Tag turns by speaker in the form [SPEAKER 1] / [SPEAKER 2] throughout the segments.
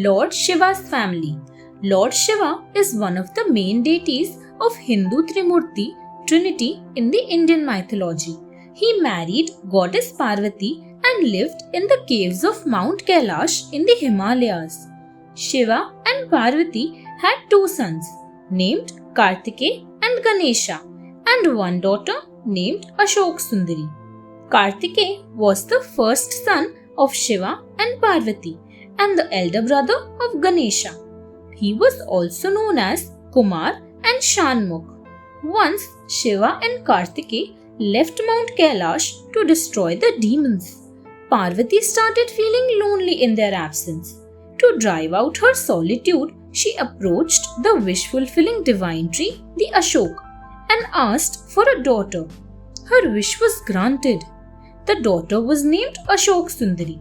[SPEAKER 1] Lord Shiva's family. Lord Shiva is one of the main deities of Hindu Trimurti Trinity in the Indian mythology. He married goddess Parvati and lived in the caves of Mount Kailash in the Himalayas. Shiva and Parvati had two sons named Kartikeya and Ganesha and one daughter named Ashok Sundari. Kartikeya was the first son of Shiva and Parvati and the elder brother of Ganesha. He was also known as Kumar and Shanmukh. Once Shiva and Kartikeya left Mount Kailash to destroy the demons. Parvati started feeling lonely in their absence. To drive out her solitude, she approached the wish-fulfilling divine tree, the Ashok, and asked for a daughter. Her wish was granted. The daughter was named Ashok Sundari.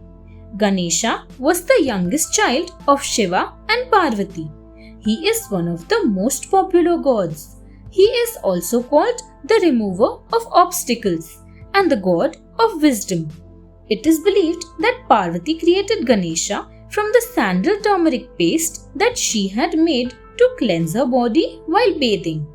[SPEAKER 1] Ganesha was the youngest child of Shiva and Parvati. He is one of the most popular gods. He is also called the remover of obstacles and the god of wisdom. It is believed that Parvati created Ganesha from the sandal turmeric paste that she had made to cleanse her body while bathing.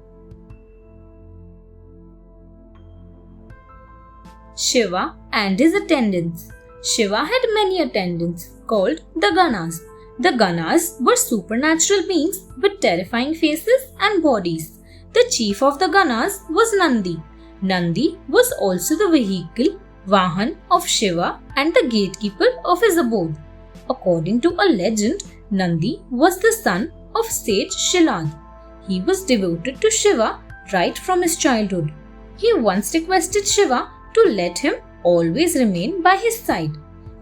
[SPEAKER 1] Shiva and his attendants. Shiva had many attendants called the Ganas. The Ganas were supernatural beings with terrifying faces and bodies. The chief of the Ganas was Nandi. Nandi was also the vehicle, Vahan of Shiva and the gatekeeper of his abode. According to a legend, Nandi was the son of Sage Shilad. He was devoted to Shiva right from his childhood. He once requested Shiva to let him always remain by his side.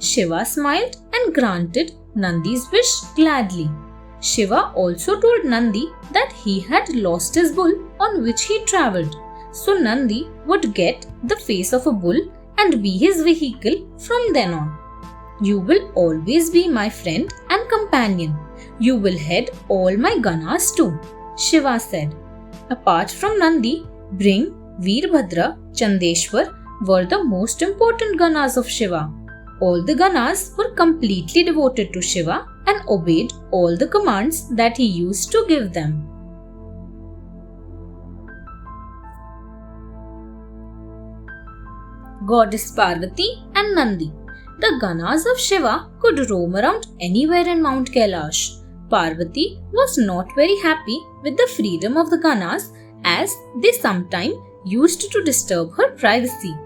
[SPEAKER 1] Shiva smiled and granted Nandi's wish gladly. Shiva also told Nandi that he had lost his bull on which he travelled, so Nandi would get the face of a bull and be his vehicle from then on. You will always be my friend and companion. You will head all my Ganas too, Shiva said. Apart from Nandi, Bring, Veerbhadra, Chandeshwar were the most important Ganas of Shiva. All the Ganas were completely devoted to Shiva and obeyed all the commands that he used to give them. Goddess Parvati and Nandi. The Ganas of Shiva could roam around anywhere in Mount Kailash. Parvati was not very happy with the freedom of the Ganas as they sometimes used to disturb her privacy.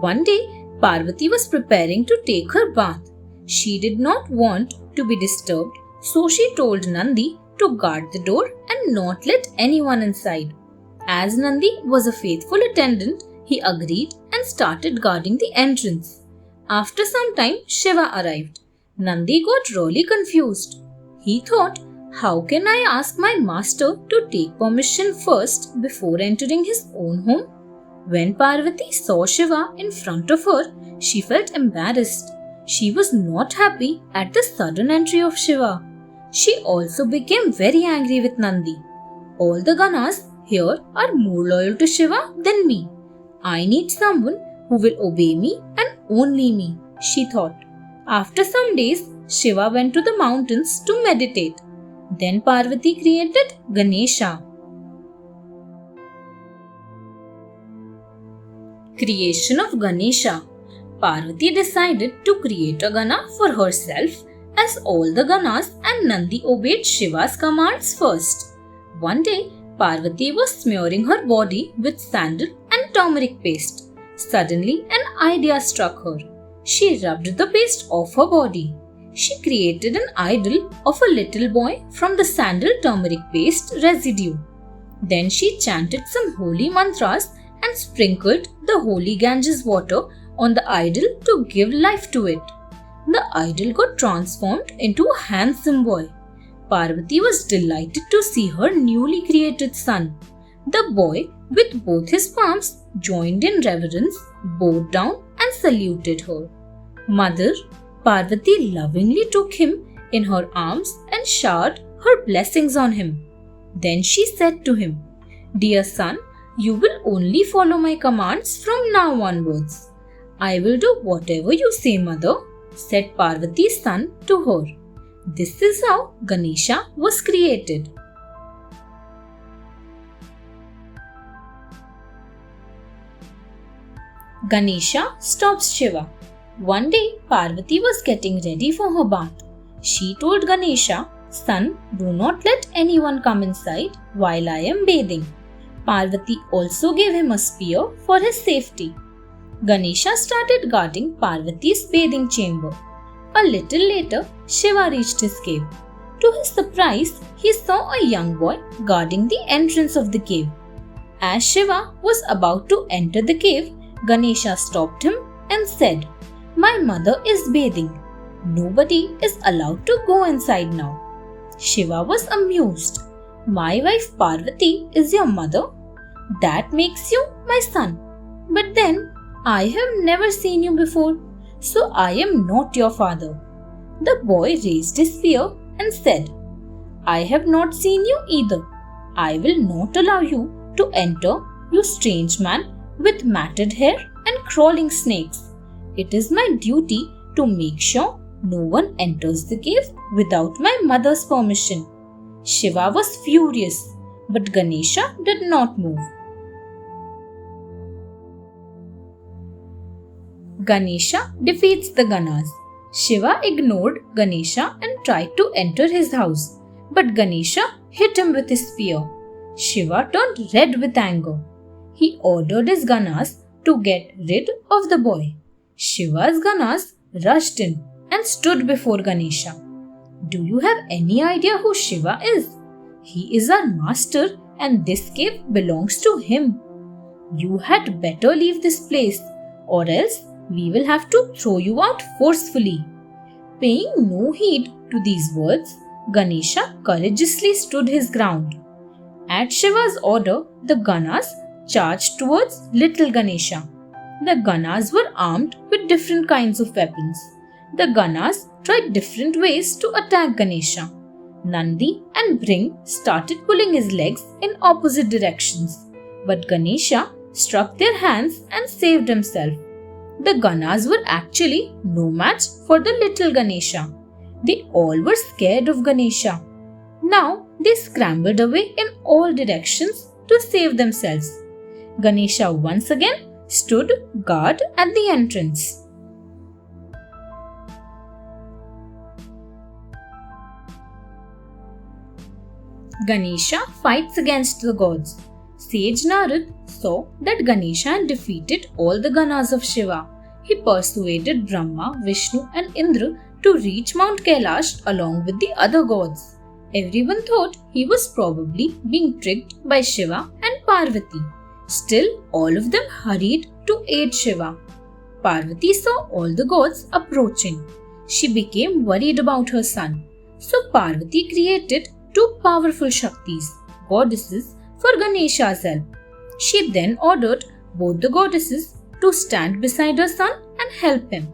[SPEAKER 1] One day, Parvati was preparing to take her bath. She did not want to be disturbed, so she told Nandi to guard the door and not let anyone inside. As Nandi was a faithful attendant, he agreed and started guarding the entrance. After some time, Shiva arrived. Nandi got really confused. He thought, how can I ask my master to take permission first before entering his own home? When Parvati saw Shiva in front of her, she felt embarrassed. She was not happy at the sudden entry of Shiva. She also became very angry with Nandi. All the Ganas here are more loyal to Shiva than me. I need someone who will obey me and only me, she thought. After some days, Shiva went to the mountains to meditate. Then Parvati created Ganesha. Creation of Ganesha. Parvati decided to create a Gana for herself as all the Ganas and Nandi obeyed Shiva's commands first. One day, Parvati was smearing her body with sandal and turmeric paste. Suddenly, an idea struck her. She rubbed the paste off her body. She created an idol of a little boy from the sandal turmeric paste residue. Then she chanted some holy mantras and sprinkled the holy Ganges water on the idol to give life to it. The idol got transformed into a handsome boy. Parvati was delighted to see her newly created son. The boy, with both his palms joined in reverence, bowed down and saluted her. Mother, Parvati lovingly took him in her arms and showered her blessings on him. Then she said to him, "Dear son, you will only follow my commands from now onwards." "I will do whatever you say, mother," said Parvati's son to her. This is how Ganesha was created. Ganesha stops Shiva. One day, Parvati was getting ready for her bath. She told Ganesha, "Son, do not let anyone come inside while I am bathing." Parvati also gave him a spear for his safety. Ganesha started guarding Parvati's bathing chamber. A little later, Shiva reached his cave. To his surprise, he saw a young boy guarding the entrance of the cave. As Shiva was about to enter the cave, Ganesha stopped him and said, "My mother is bathing. Nobody is allowed to go inside now." Shiva was amused. "My wife Parvati is your mother? That makes you my son. But then, I have never seen you before, so I am not your father." The boy raised his spear and said, "I have not seen you either. I will not allow you to enter, you strange man with matted hair and crawling snakes. It is my duty to make sure no one enters the cave without my mother's permission." Shiva was furious, but Ganesha did not move. Ganesha defeats the Ganas. Shiva ignored Ganesha and tried to enter his house, but Ganesha hit him with his spear. Shiva turned red with anger. He ordered his Ganas to get rid of the boy. Shiva's Ganas rushed in and stood before Ganesha. "Do you have any idea who Shiva is? He is our master and this cave belongs to him. You had better leave this place, or else we will have to throw you out forcefully." Paying no heed to these words, Ganesha courageously stood his ground. At Shiva's order, the Ganas charged towards little Ganesha. The Ganas were armed with different kinds of weapons. The Ganas tried different ways to attack Ganesha. Nandi and Bring started pulling his legs in opposite directions, but Ganesha struck their hands and saved himself. The Ganas were actually no match for the little Ganesha. They all were scared of Ganesha. Now they scrambled away in all directions to save themselves. Ganesha once again stood guard at the entrance. Ganesha fights against the gods. Sage Narad saw that Ganesha had defeated all the Ganas of Shiva. He persuaded Brahma, Vishnu and Indra to reach Mount Kailash along with the other gods. Everyone thought he was probably being tricked by Shiva and Parvati. Still, all of them hurried to aid Shiva. Parvati saw all the gods approaching. She became worried about her son. So Parvati created two powerful Shaktis, goddesses, for Ganesha's help. She then ordered both the goddesses to stand beside her son and help him.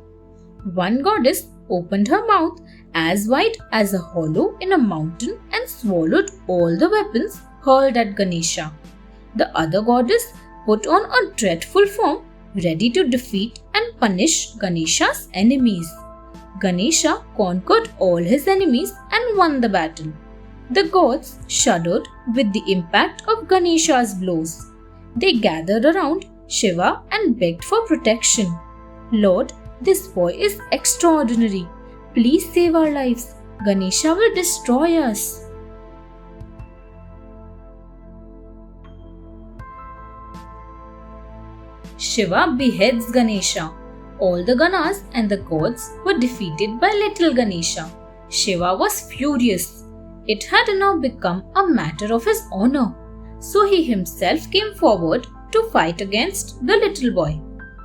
[SPEAKER 1] One goddess opened her mouth as wide as a hollow in a mountain and swallowed all the weapons hurled at Ganesha. The other goddess put on a dreadful form, ready to defeat and punish Ganesha's enemies. Ganesha conquered all his enemies and won the battle. The gods shuddered with the impact of Ganesha's blows. They gathered around Shiva and begged for protection. "Lord, this boy is extraordinary. Please save our lives. Ganesha will destroy us." Shiva beheads Ganesha. All the Ganas and the gods were defeated by little Ganesha. Shiva was furious. It had now become a matter of his honor, so he himself came forward to fight against the little boy.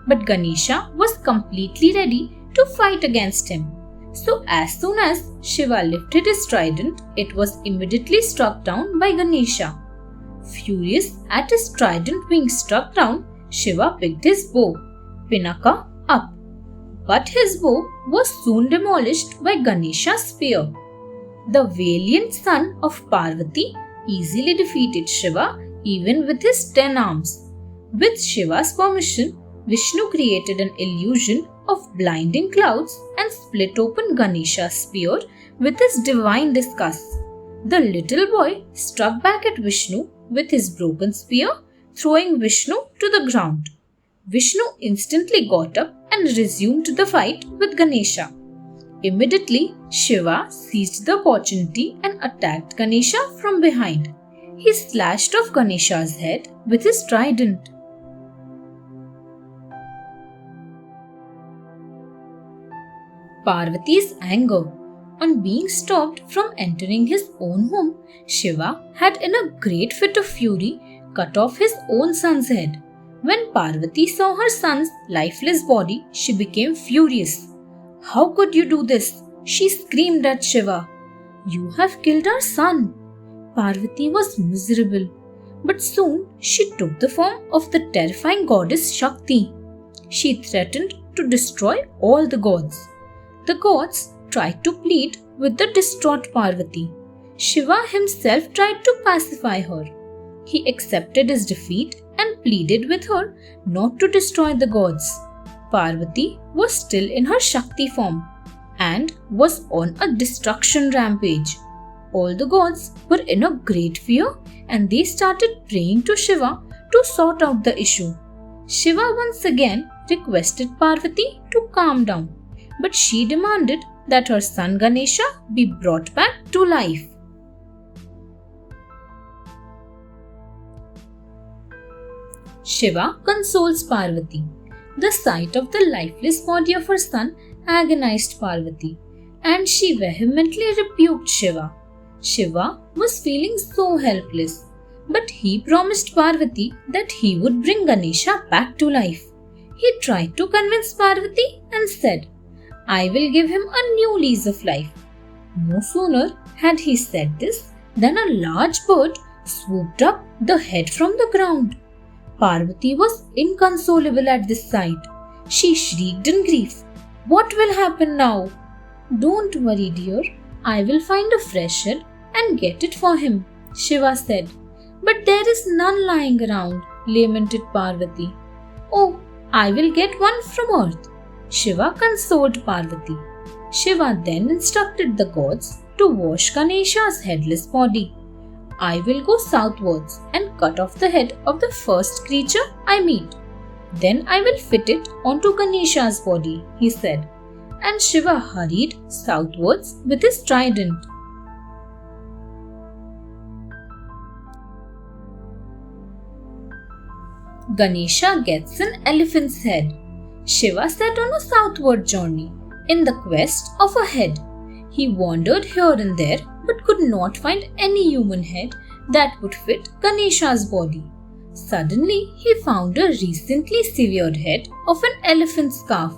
[SPEAKER 1] But Ganesha was completely ready to fight against him. So as soon as Shiva lifted his trident, it was immediately struck down by Ganesha. Furious at his trident being struck down, Shiva picked his bow, Pinaka, up. But his bow was soon demolished by Ganesha's spear. The valiant son of Parvati easily defeated Shiva even with his 10 arms. With Shiva's permission, Vishnu created an illusion of blinding clouds and split open Ganesha's spear with his divine disgust. The little boy struck back at Vishnu with his broken spear, throwing Vishnu to the ground. Vishnu instantly got up and resumed the fight with Ganesha. Immediately, Shiva seized the opportunity and attacked Ganesha from behind. He slashed off Ganesha's head with his trident. Parvati's anger. On being stopped from entering his own home, Shiva had, in a great fit of fury, cut off his own son's head. When Parvati saw her son's lifeless body, she became furious. "How could you do this?" she screamed at Shiva. "You have killed our son." Parvati was miserable, but soon she took the form of the terrifying goddess Shakti. She threatened to destroy all the gods. The gods tried to plead with the distraught Parvati. Shiva himself tried to pacify her. He accepted his defeat and pleaded with her not to destroy the gods. Parvati was still in her Shakti form and was on a destruction rampage. All the gods were in a great fear and they started praying to Shiva to sort out the issue. Shiva once again requested Parvati to calm down, but she demanded that her son Ganesha be brought back to life. Shiva consoles Parvati. The sight of the lifeless body of her son agonized Parvati, and she vehemently rebuked Shiva. Shiva was feeling so helpless, but he promised Parvati that he would bring Ganesha back to life. He tried to convince Parvati and said, "I will give him a new lease of life." No sooner had he said this than a large bird swooped up the head from the ground. Parvati was inconsolable at this sight. She shrieked in grief, "What will happen now?" "Don't worry, dear. I will find a fresh head and get it for him," Shiva said. "But there is none lying around," lamented Parvati. "Oh, I will get one from earth." Shiva consoled Parvati. Shiva then instructed the gods to wash Ganesha's headless body. "I will go southwards and cut off the head of the first creature I meet. Then I will fit it onto Ganesha's body," he said. And Shiva hurried southwards with his trident. Ganesha gets an elephant's head. Shiva set on a southward journey in the quest of a head. He wandered here and there but could not find any human head that would fit Ganesha's body. Suddenly, he found a recently severed head of an elephant's calf.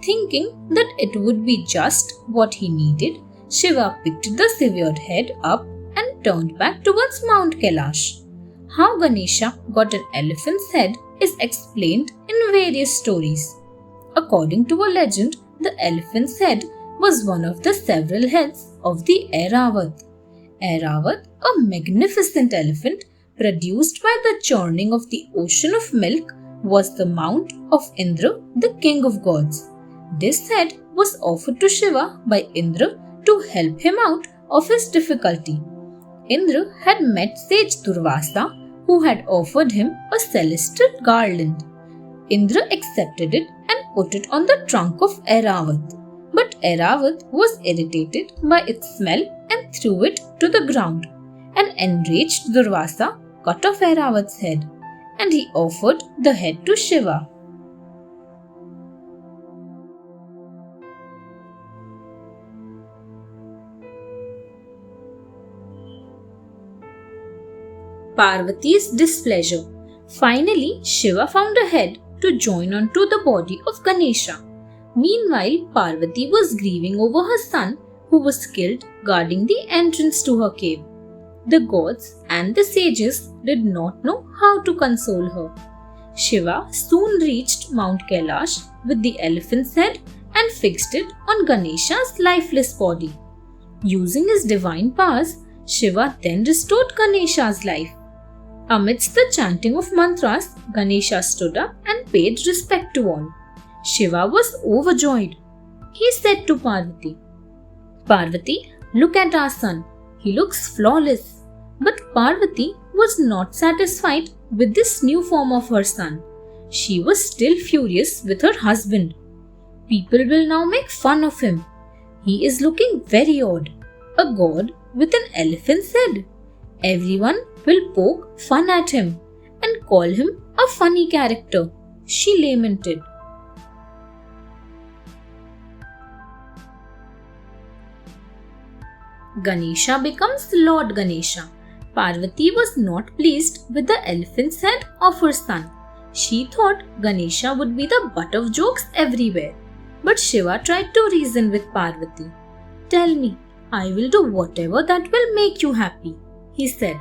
[SPEAKER 1] Thinking that it would be just what he needed, Shiva picked the severed head up and turned back towards Mount Kailash. How Ganesha got an elephant's head is explained in various stories. According to a legend, the elephant's head was one of the several heads of the Airavat. Airavat, a magnificent elephant produced by the churning of the ocean of milk, was the mount of Indra, the king of gods. This head was offered to Shiva by Indra to help him out of his difficulty. Indra had met sage Durvasa, who had offered him a celestial garland. Indra accepted it and put it on the trunk of Airavat. But Airavat was irritated by its smell and threw it to the ground. An enraged Durvasa cut off Airavat's head, and he offered the head to Shiva. Parvati's displeasure. Finally, Shiva found a head to join onto the body of Ganesha. Meanwhile, Parvati was grieving over her son who was killed guarding the entrance to her cave. The gods and the sages did not know how to console her. Shiva soon reached Mount Kailash with the elephant's head and fixed it on Ganesha's lifeless body. Using his divine powers, Shiva then restored Ganesha's life. Amidst the chanting of mantras, Ganesha stood up and paid respect to all. Shiva was overjoyed. He said to Parvati, Parvati, look at our son. He looks flawless. But Parvati was not satisfied with this new form of her son. She was still furious with her husband. People will now make fun of him. He is looking very odd. A god with an elephant's head. Everyone will poke fun at him and call him a funny character, she lamented. Ganesha becomes Lord Ganesha. Parvati was not pleased with the elephant's head of her son. She thought Ganesha would be the butt of jokes everywhere. But Shiva tried to reason with Parvati. Tell me, I will do whatever that will make you happy, he said.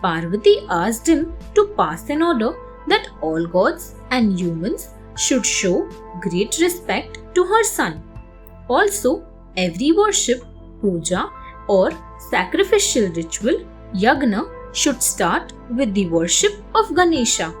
[SPEAKER 1] Parvati asked him to pass an order that all gods and humans should show great respect to her son. Also, every worship, puja, or sacrificial ritual, yagna, should start with the worship of Ganesha.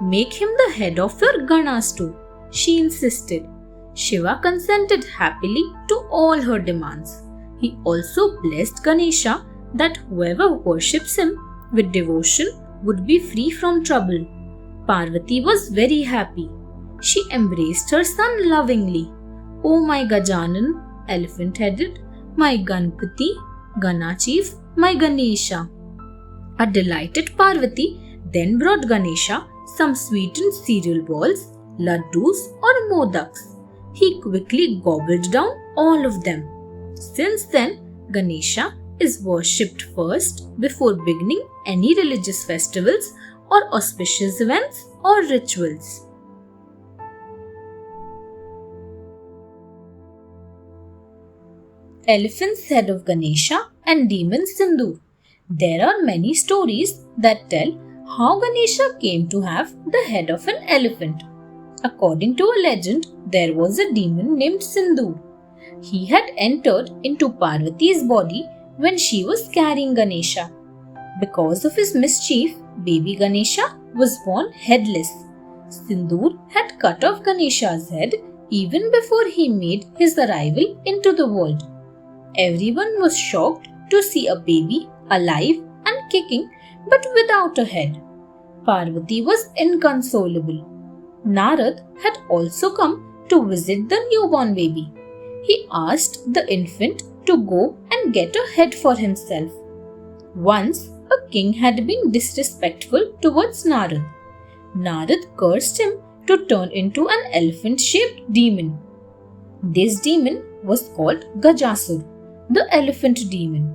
[SPEAKER 1] Make him the head of your ganas too, she insisted. Shiva consented happily to all her demands. He also blessed Ganesha that whoever worships him with devotion would be free from trouble. Parvati was very happy. She embraced her son lovingly. Oh my Gajanan, elephant-headed, my Ganpati, Gana chief, my Ganesha. A delighted Parvati then brought Ganesha some sweetened cereal balls, laddus or modaks. He quickly gobbled down all of them. Since then, Ganesha is worshipped first before beginning any religious festivals or auspicious events or rituals. Elephant's head of Ganesha and demon Sindoor. There are many stories that tell how Ganesha came to have the head of an elephant. According to a legend, there was a demon named Sindoor. He had entered into Parvati's body when she was carrying Ganesha. Because of his mischief, baby Ganesha was born headless. Sindoor had cut off Ganesha's head even before he made his arrival into the world. Everyone was shocked to see a baby alive and kicking but without a head. Parvati was inconsolable. Narad had also come to visit the newborn baby. He asked the infant to go and get a head for himself. Once, a king had been disrespectful towards Narad. Narad cursed him to turn into an elephant-shaped demon. This demon was called Gajasur, the elephant demon.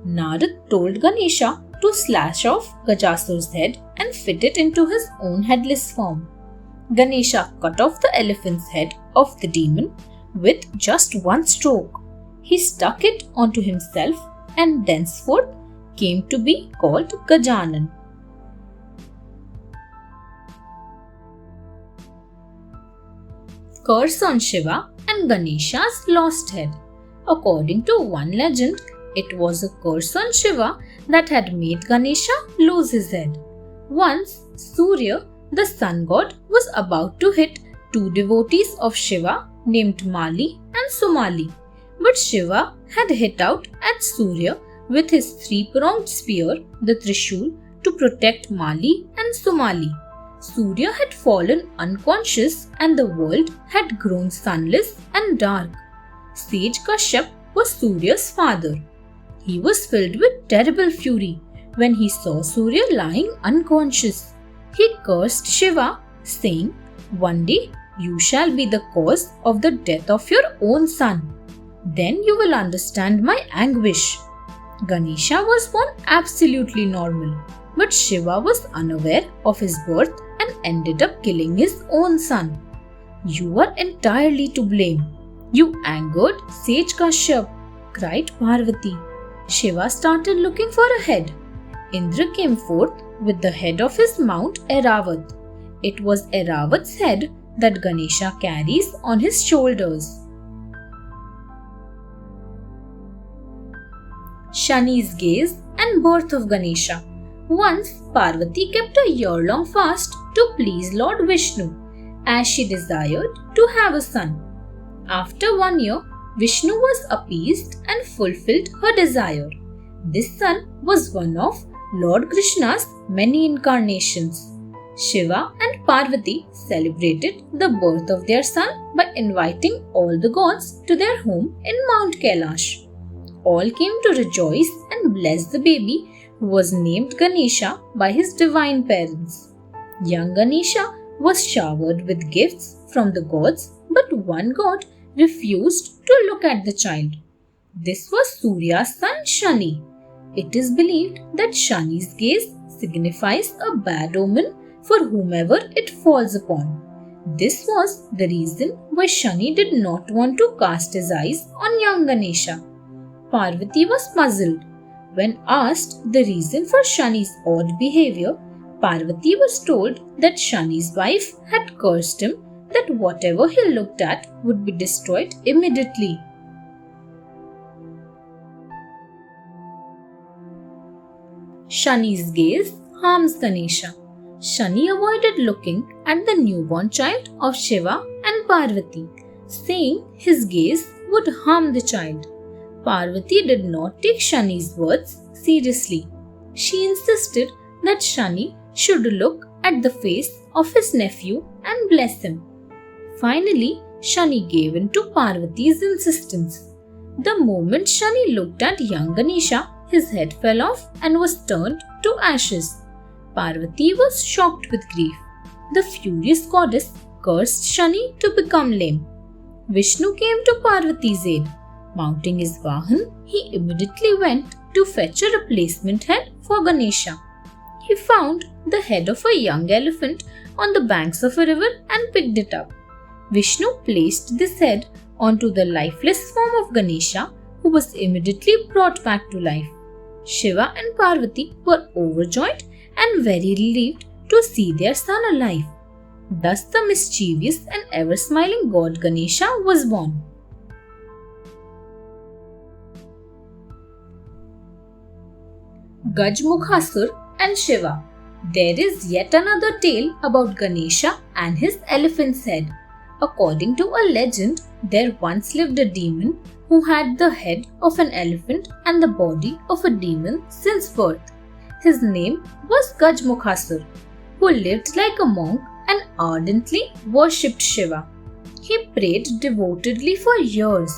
[SPEAKER 1] Narad told Ganesha to slash off Gajasur's head and fit it into his own headless form. Ganesha cut off the elephant's head of the demon with just one stroke. He stuck it onto himself and thenceforth came to be called Gajanan. Curse on Shiva and Ganesha's lost head. According to one legend, it was a curse on Shiva that had made Ganesha lose his head. Once, Surya, the sun god, was about to hit two devotees of Shiva named Mali and Sumali. But Shiva had hit out at Surya with his three-pronged spear, the Trishul, to protect Mali and Sumali. Surya had fallen unconscious and the world had grown sunless and dark. Sage Kashyap was Surya's father. He was filled with terrible fury when he saw Surya lying unconscious. He cursed Shiva, saying, "One day you shall be the cause of the death of your own son. Then you will understand my anguish." Ganesha was born absolutely normal, but Shiva was unaware of his birth and ended up killing his own son. "You are entirely to blame. You angered Sage Kashyap," cried Parvati. Shiva started looking for a head. Indra came forth with the head of his mount Airavat. It was Airavat's head that Ganesha carries on his shoulders. Shani's gaze and birth of Ganesha. Once, Parvati kept a year-long fast to please Lord Vishnu, as she desired to have a son. After 1 year, Vishnu was appeased and fulfilled her desire. This son was one of Lord Krishna's many incarnations. Shiva and Parvati celebrated the birth of their son by inviting all the gods to their home in Mount Kailash. All came to rejoice and bless the baby who was named Ganesha by his divine parents. Young Ganesha was showered with gifts from the gods, but one god refused to look at the child. This was Surya's son Shani. It is believed that Shani's gaze signifies a bad omen for whomever it falls upon. This was the reason why Shani did not want to cast his eyes on young Ganesha. Parvati was puzzled. When asked the reason for Shani's odd behavior, Parvati was told that Shani's wife had cursed him that whatever he looked at would be destroyed immediately. Shani's gaze harms Ganesha. Shani avoided looking at the newborn child of Shiva and Parvati, saying his gaze would harm the child. Parvati did not take Shani's words seriously. She insisted that Shani should look at the face of his nephew and bless him. Finally, Shani gave in to Parvati's insistence. The moment Shani looked at young Ganesha, his head fell off and was turned to ashes. Parvati was shocked with grief. The furious goddess cursed Shani to become lame. Vishnu came to Parvati's aid. Mounting his Vahan, he immediately went to fetch a replacement head for Ganesha. He found the head of a young elephant on the banks of a river and picked it up. Vishnu placed this head onto the lifeless form of Ganesha, who was immediately brought back to life. Shiva and Parvati were overjoyed and very relieved to see their son alive. Thus the mischievous and ever-smiling god Ganesha was born. Gajmukhasur and Shiva. There is yet another tale about Ganesha and his elephant's head. According to a legend, there once lived a demon who had the head of an elephant and the body of a demon since birth. His name was Gajmukhasur, who lived like a monk and ardently worshipped Shiva. He prayed devotedly for years.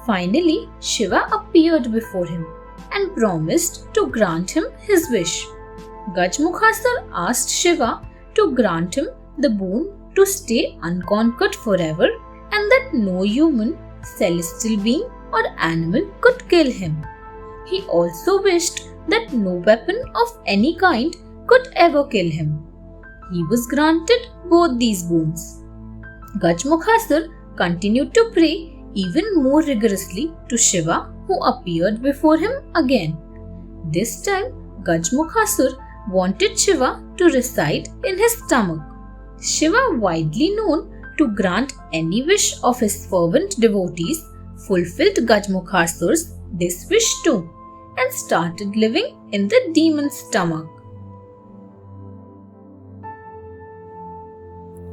[SPEAKER 1] Finally, Shiva appeared before him and promised to grant him his wish. Gajmukhasur asked Shiva to grant him the boon to stay unconquered forever and that no human, celestial being or animal could kill him. He also wished that no weapon of any kind could ever kill him. He was granted both these boons. Gajmukhasur continued to pray even more rigorously to Shiva, who appeared before him again. This time, Gajmukhasur wanted Shiva to reside in his stomach. Shiva, widely known to grant any wish of his fervent devotees, fulfilled Gajmukhasur's this wish too and started living in the demon's stomach.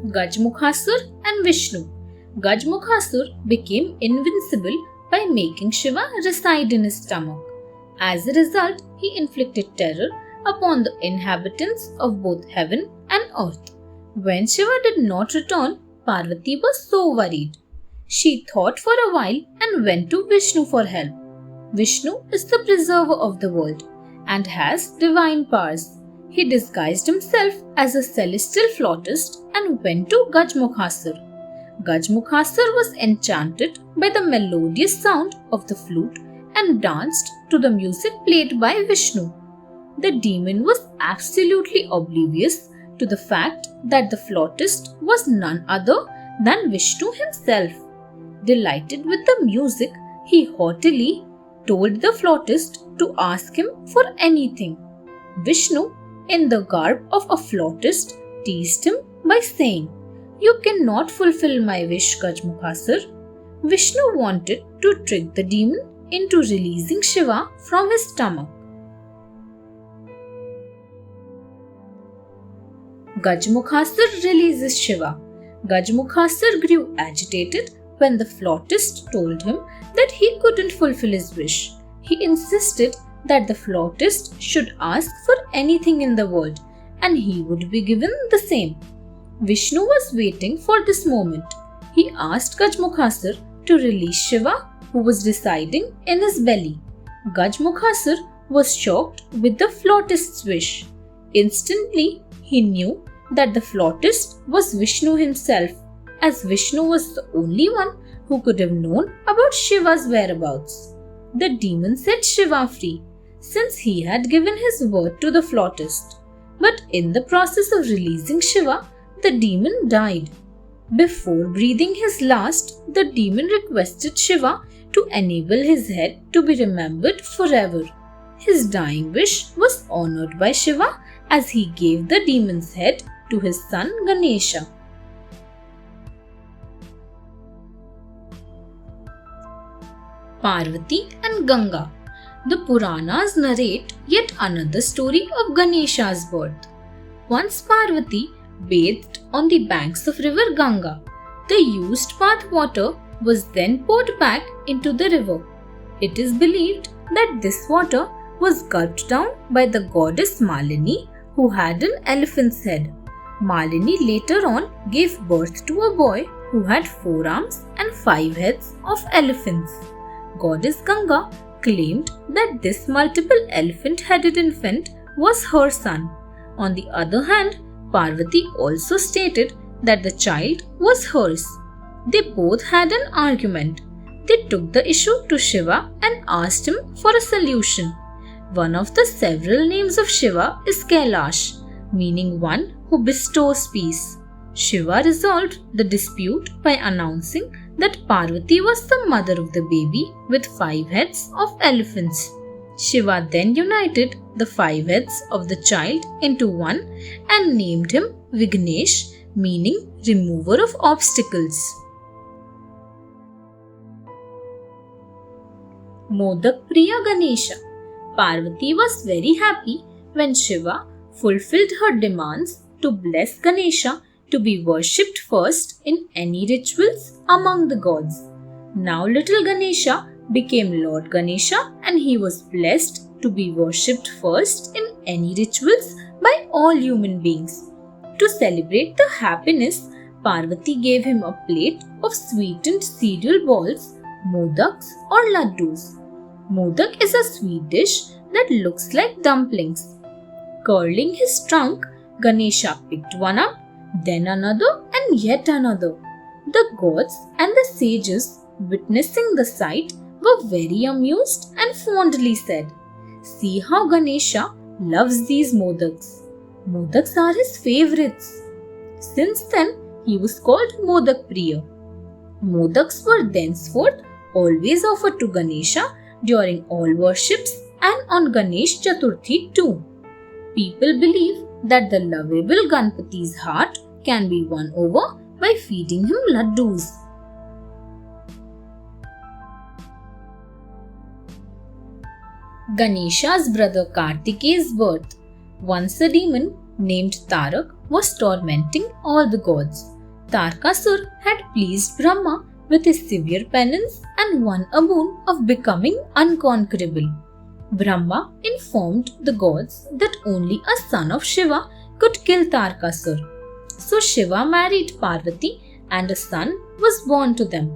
[SPEAKER 1] Gajmukhasur and Vishnu. Gajmukhasur became invincible by making Shiva reside in his stomach. As a result, he inflicted terror upon the inhabitants of both heaven and earth. When Shiva did not return, Parvati was so worried. She thought for a while and went to Vishnu for help. Vishnu is the preserver of the world and has divine powers. He disguised himself as a celestial flautist and went to Gajmukhasur. Gajmukhasur was enchanted by the melodious sound of the flute and danced to the music played by Vishnu. The demon was absolutely oblivious to the fact that the flautist was none other than Vishnu himself. Delighted with the music, he haughtily told the flautist to ask him for anything. Vishnu, in the garb of a flautist, teased him by saying, "You cannot fulfill my wish, Gajmukhasur." Vishnu wanted to trick the demon into releasing Shiva from his stomach. Gajmukhasur releases Shiva. Gajmukhasur grew agitated when the flautist told him that he couldn't fulfill his wish. He insisted that the flautist should ask for anything in the world and he would be given the same. Vishnu was waiting for this moment. He asked Gajmukhasur to release Shiva, who was residing in his belly. Gajmukhasur was shocked with the flautist's wish. Instantly, he knew that the flautist was Vishnu himself, as Vishnu was the only one who could have known about Shiva's whereabouts. The demon set Shiva free, since he had given his word to the flautist. But in the process of releasing Shiva, the demon died. Before breathing his last, the demon requested Shiva to enable his head to be remembered forever. His dying wish was honored by Shiva as he gave the demon's head to his son Ganesha. Parvati and Ganga. The Puranas narrate yet another story of Ganesha's birth. Once Parvati bathed on the banks of river Ganga. The used bath water was then poured back into the river. It is believed that this water was gulped down by the goddess Malini, who had an elephant's head. Malini later on gave birth to a boy who had 4 arms and 5 heads of elephants. Goddess Ganga claimed that this multiple elephant-headed infant was her son. On the other hand, Parvati also stated that the child was hers. They both had an argument. They took the issue to Shiva and asked him for a solution. One of the several names of Shiva is Kailash, meaning one who bestows peace. Shiva resolved the dispute by announcing that Parvati was the mother of the baby with 5 heads of elephants. Shiva then united the 5 heads of the child into one and named him Vignesh, meaning remover of obstacles. Modak Priya Ganesha. Parvati was very happy when Shiva fulfilled her demands to bless Ganesha to be worshipped first in any rituals among the gods. Now little Ganesha became Lord Ganesha and he was blessed to be worshipped first in any rituals by all human beings. To celebrate the happiness, Parvati gave him a plate of sweetened cereal balls, modaks or laddus. Modak is a sweet dish that looks like dumplings. Curling his trunk, Ganesha picked one up, then another and yet another. The gods and the sages, witnessing the sight, were very amused and fondly said, "See how Ganesha loves these modaks. Modaks are his favorites." Since then, he was called Modak Priya. Modaks were thenceforth always offered to Ganesha during all worships and on Ganesh Chaturthi too. People believe that the lovable Ganpati's heart can be won over by feeding him laddus. Ganesha's brother Kartikeya's birth. Once a demon named Tarak was tormenting all the gods. Tarkasur had pleased Brahma with his severe penance and won a boon of becoming unconquerable. Brahma informed the gods that only a son of Shiva could kill Tarkasur. So Shiva married Parvati and a son was born to them.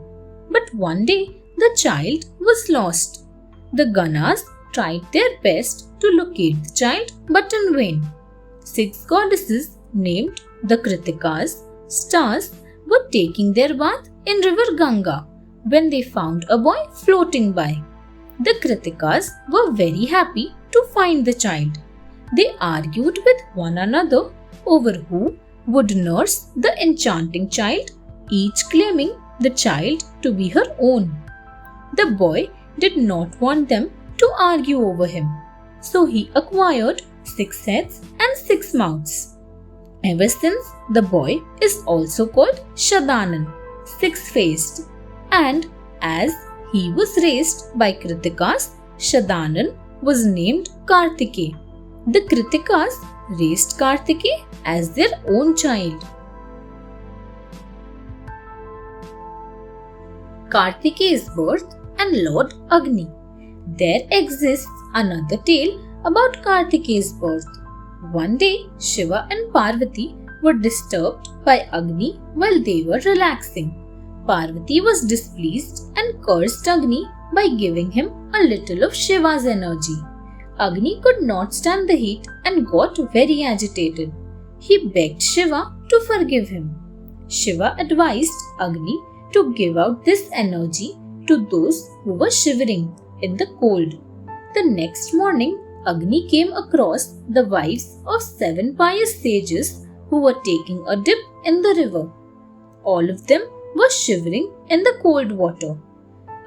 [SPEAKER 1] But one day the child was lost. The Ganas tried their best to locate the child but in vain. 6 goddesses named the Kritikas, stars, were taking their bath in river Ganga when they found a boy floating by. The Kritikas were very happy to find the child. They argued with one another over who would nurse the enchanting child, each claiming the child to be her own. The boy did not want them to argue over him, so he acquired 6 heads and 6 mouths. Ever since, the boy is also called Shadanan, 6-faced, and as he was raised by Kritikas, Shadanan was named Kartikeya. The Kritikas raised Kartikeya as their own child. Kartikeya's birth and Lord Agni. There exists another tale about Kartikeya's birth. One day, Shiva and Parvati were disturbed by Agni while they were relaxing. Parvati was displeased and cursed Agni by giving him a little of Shiva's energy. Agni could not stand the heat and got very agitated. He begged Shiva to forgive him. Shiva advised Agni to give out this energy to those who were shivering in the cold. The next morning, Agni came across the wives of 7 pious sages who were taking a dip in the river. All of them were shivering in the cold water.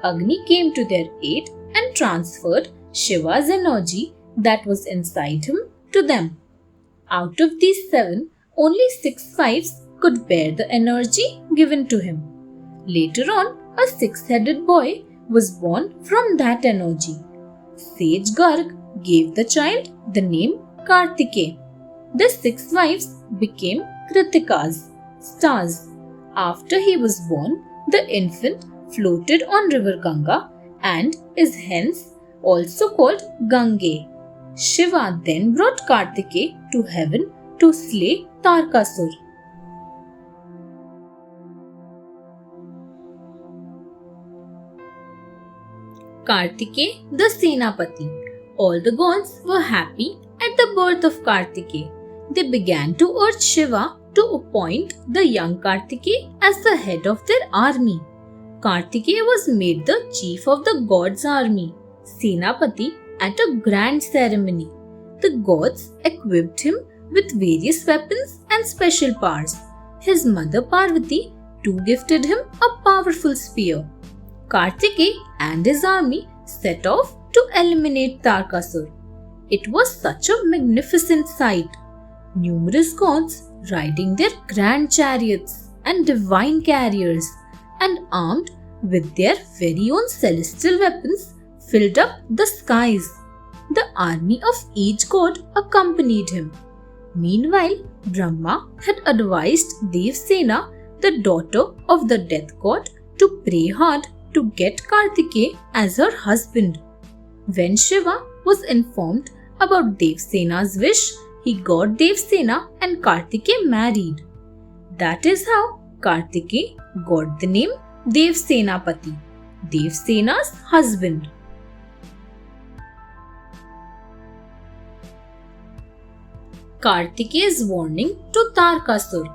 [SPEAKER 1] Agni came to their aid and transferred Shiva's energy that was inside him to them. Out of these 7, only 6 wives could bear the energy given to him. Later on, a 6-headed boy was born from that energy. Sage Garg gave the child the name Kartikeya. The 6 wives became Kritikas, stars. After he was born, the infant floated on river Ganga and is hence also called Gange. Shiva then brought Kartikeya to heaven to slay Tarkasur. Kartikeya the Senapati. All the gods were happy at the birth of Kartikeya. They began to urge Shiva to appoint the young Kartikeya as the head of their army. Kartikeya was made the chief of the gods' army, Senapati, at a grand ceremony. The gods equipped him with various weapons and special powers. His mother Parvati too gifted him a powerful spear. Kartikeya and his army set off to eliminate Tarkasur. It was such a magnificent sight. Numerous gods riding their grand chariots and divine carriers and armed with their very own celestial weapons filled up the skies. The army of each god accompanied him. Meanwhile, Brahma had advised Devsena, the daughter of the death god, to pray hard to get Kartikeya as her husband. When Shiva was informed about Devsena's wish, he got Devsena and Kartikeya married. That is how Kartikeya got the name Devsenapati, Devsena's husband. Kartikeya's warning to Tarkasur.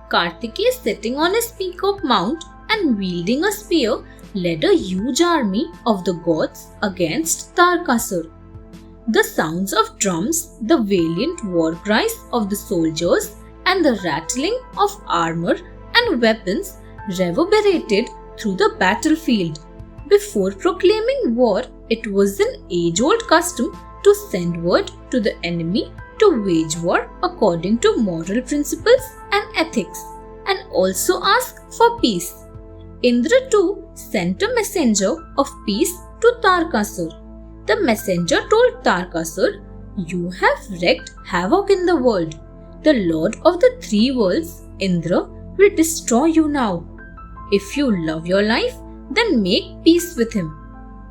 [SPEAKER 1] Kartikeya, sitting on his peacock mount and wielding a spear, led a huge army of the gods against Tarkasur. The sounds of drums, the valiant war cries of the soldiers, and the rattling of armor and weapons reverberated through the battlefield. Before proclaiming war, it was an age-old custom to send word to the enemy to wage war according to moral principles and ethics, and also ask for peace. Indra too sent a messenger of peace to Tarkasur. The messenger told Tarkasur, "You have wreaked havoc in the world. The Lord of the 3 worlds, Indra, will destroy you now. If you love your life, then make peace with him,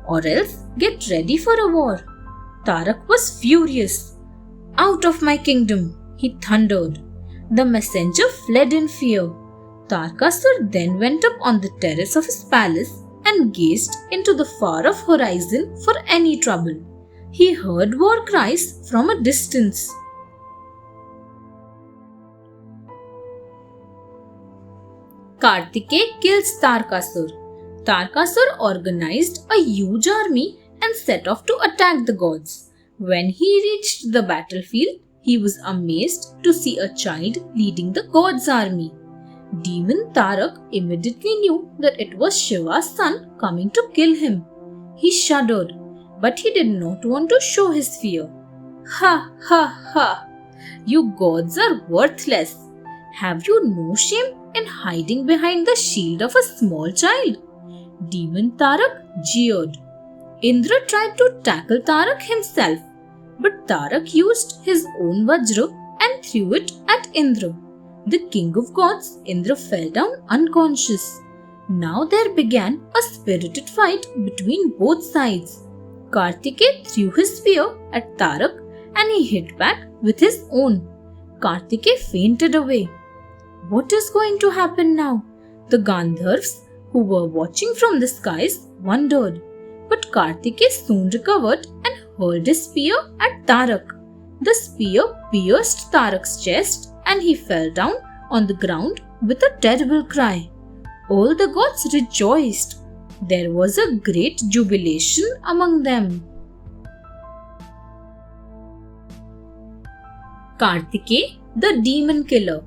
[SPEAKER 1] or else get ready for a war." Tarak was furious. "Out of my kingdom," he thundered. The messenger fled in fear. Tarkasur then went up on the terrace of his palace and gazed into the far-off horizon for any trouble. He heard war cries from a distance. Kartikeya kills Tarkasur. Tarkasur organized a huge army and set off to attack the gods. When he reached the battlefield, he was amazed to see a child leading the gods' army. Demon Tarak immediately knew that it was Shiva's son coming to kill him. He shuddered, but he did not want to show his fear. "Ha ha ha! You gods are worthless! Have you no shame in hiding behind the shield of a small child?" Demon Tarak jeered. Indra tried to tackle Tarak himself, but Tarak used his own Vajra and threw it at Indra. The king of gods, Indra, fell down unconscious. Now there began a spirited fight between both sides. Kartikeya threw his spear at Tarak and he hit back with his own. Kartikeya fainted away. What is going to happen now? The Gandharvas, who were watching from the skies, wondered. But Kartikeya soon recovered and hurled his spear at Tarak. The spear pierced Tarak's chest and he fell down on the ground with a terrible cry. All the gods rejoiced. There was a great jubilation among them. Kartikeya, the demon killer.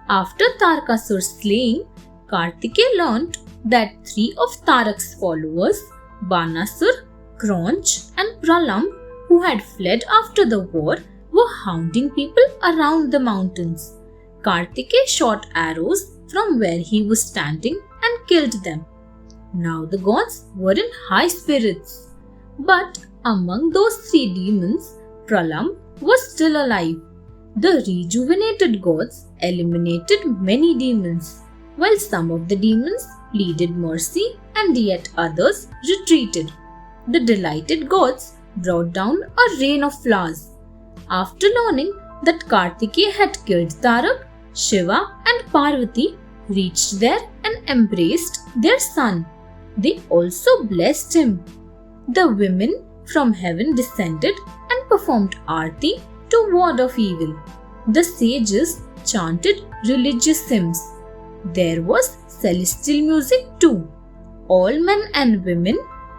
[SPEAKER 1] After Tarakasura's slaying, Kartikeya learnt that 3 of Tarak's followers, Banasur, Kronch and Pralamb, who had fled after the war, were hounding people around the mountains. Kartikeya shot arrows from where he was standing and killed them. Now the gods were in high spirits. But among those 3 demons, Pralamb was still alive. The rejuvenated gods eliminated many demons, while some of the demons pleaded mercy and yet others retreated. The delighted gods brought down a rain of flowers. After learning that Kartikeya had killed Tarak, Shiva and Parvati reached there and embraced their son. They also blessed him. The women from heaven descended and performed Aarti to ward off evil. The sages chanted religious hymns. There was celestial music too. All men and women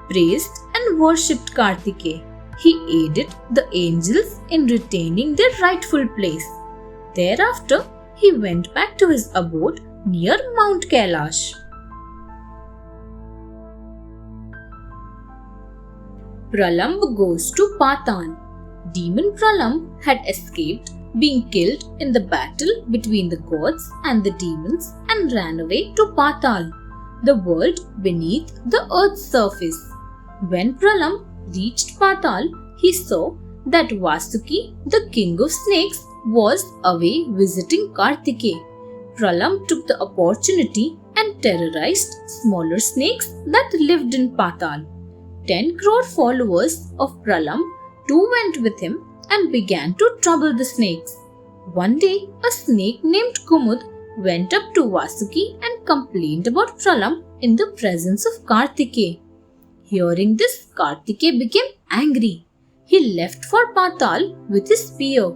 [SPEAKER 1] praised and worshipped Kartikeya. He aided the angels in retaining their rightful place. Thereafter, he went back to his abode near Mount Kailash. Pralamb goes to Patal. Demon Pralamb had escaped being killed in the battle between the gods and the demons and ran away to Patal, the world beneath the earth's surface. When Pralamb reached Patal, he saw that Vasuki, the king of snakes, was away visiting Kartikeya. Pralamb took the opportunity and terrorized smaller snakes that lived in Patal. 10 crore followers of Pralamb too went with him and began to trouble the snakes. One day, a snake named Kumud went up to Vasuki and complained about Pralamb in the presence of Kartikeya. Hearing this, Kartikeya became angry. He left for Patal with his spear.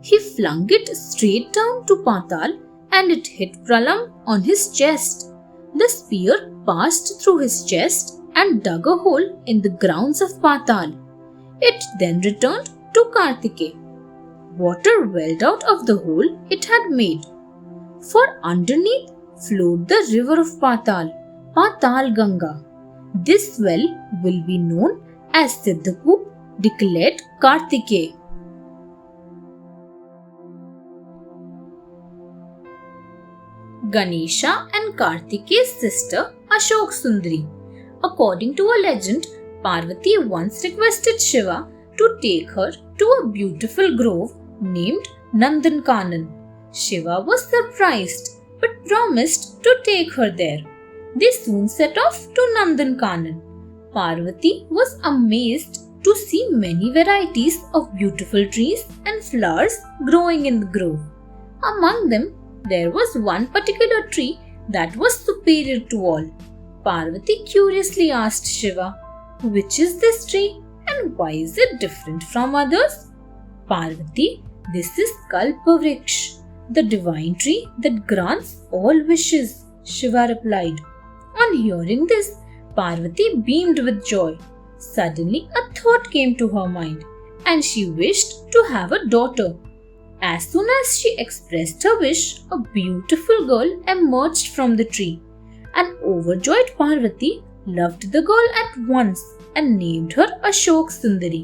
[SPEAKER 1] He flung it straight down to Patal and it hit Pralamb on his chest. The spear passed through his chest and dug a hole in the grounds of Patal. It then returned to Kartikeya. Water welled out of the hole it had made. For underneath flowed the river of Patal, Patal Ganga. This well will be known as Siddhakoop, declared Kartikeya. Ganesha and Kartikeya's sister Ashok Sundari. According to a legend, Parvati once requested Shiva to take her to a beautiful grove named Nandankanan. Shiva was surprised but promised to take her there. They soon set off to Nandankanan. Parvati was amazed to see many varieties of beautiful trees and flowers growing in the grove. Among them, there was one particular tree that was superior to all. Parvati curiously asked Shiva, "Which is this tree and why is it different from others?" "Parvati, this is Kalpavriksha, the divine tree that grants all wishes," Shiva replied. On hearing this, Parvati beamed with joy. Suddenly, a thought came to her mind and she wished to have a daughter. As soon as she expressed her wish, a beautiful girl emerged from the tree. An overjoyed Parvati loved the girl at once and named her Ashok Sundari.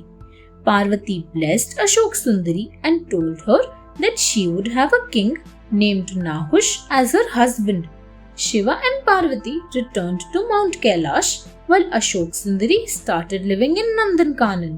[SPEAKER 1] Parvati blessed Ashok Sundari and told her that she would have a king named Nahush as her husband. Shiva and Parvati returned to Mount Kailash while Ashok Sundari started living in Nandankanan.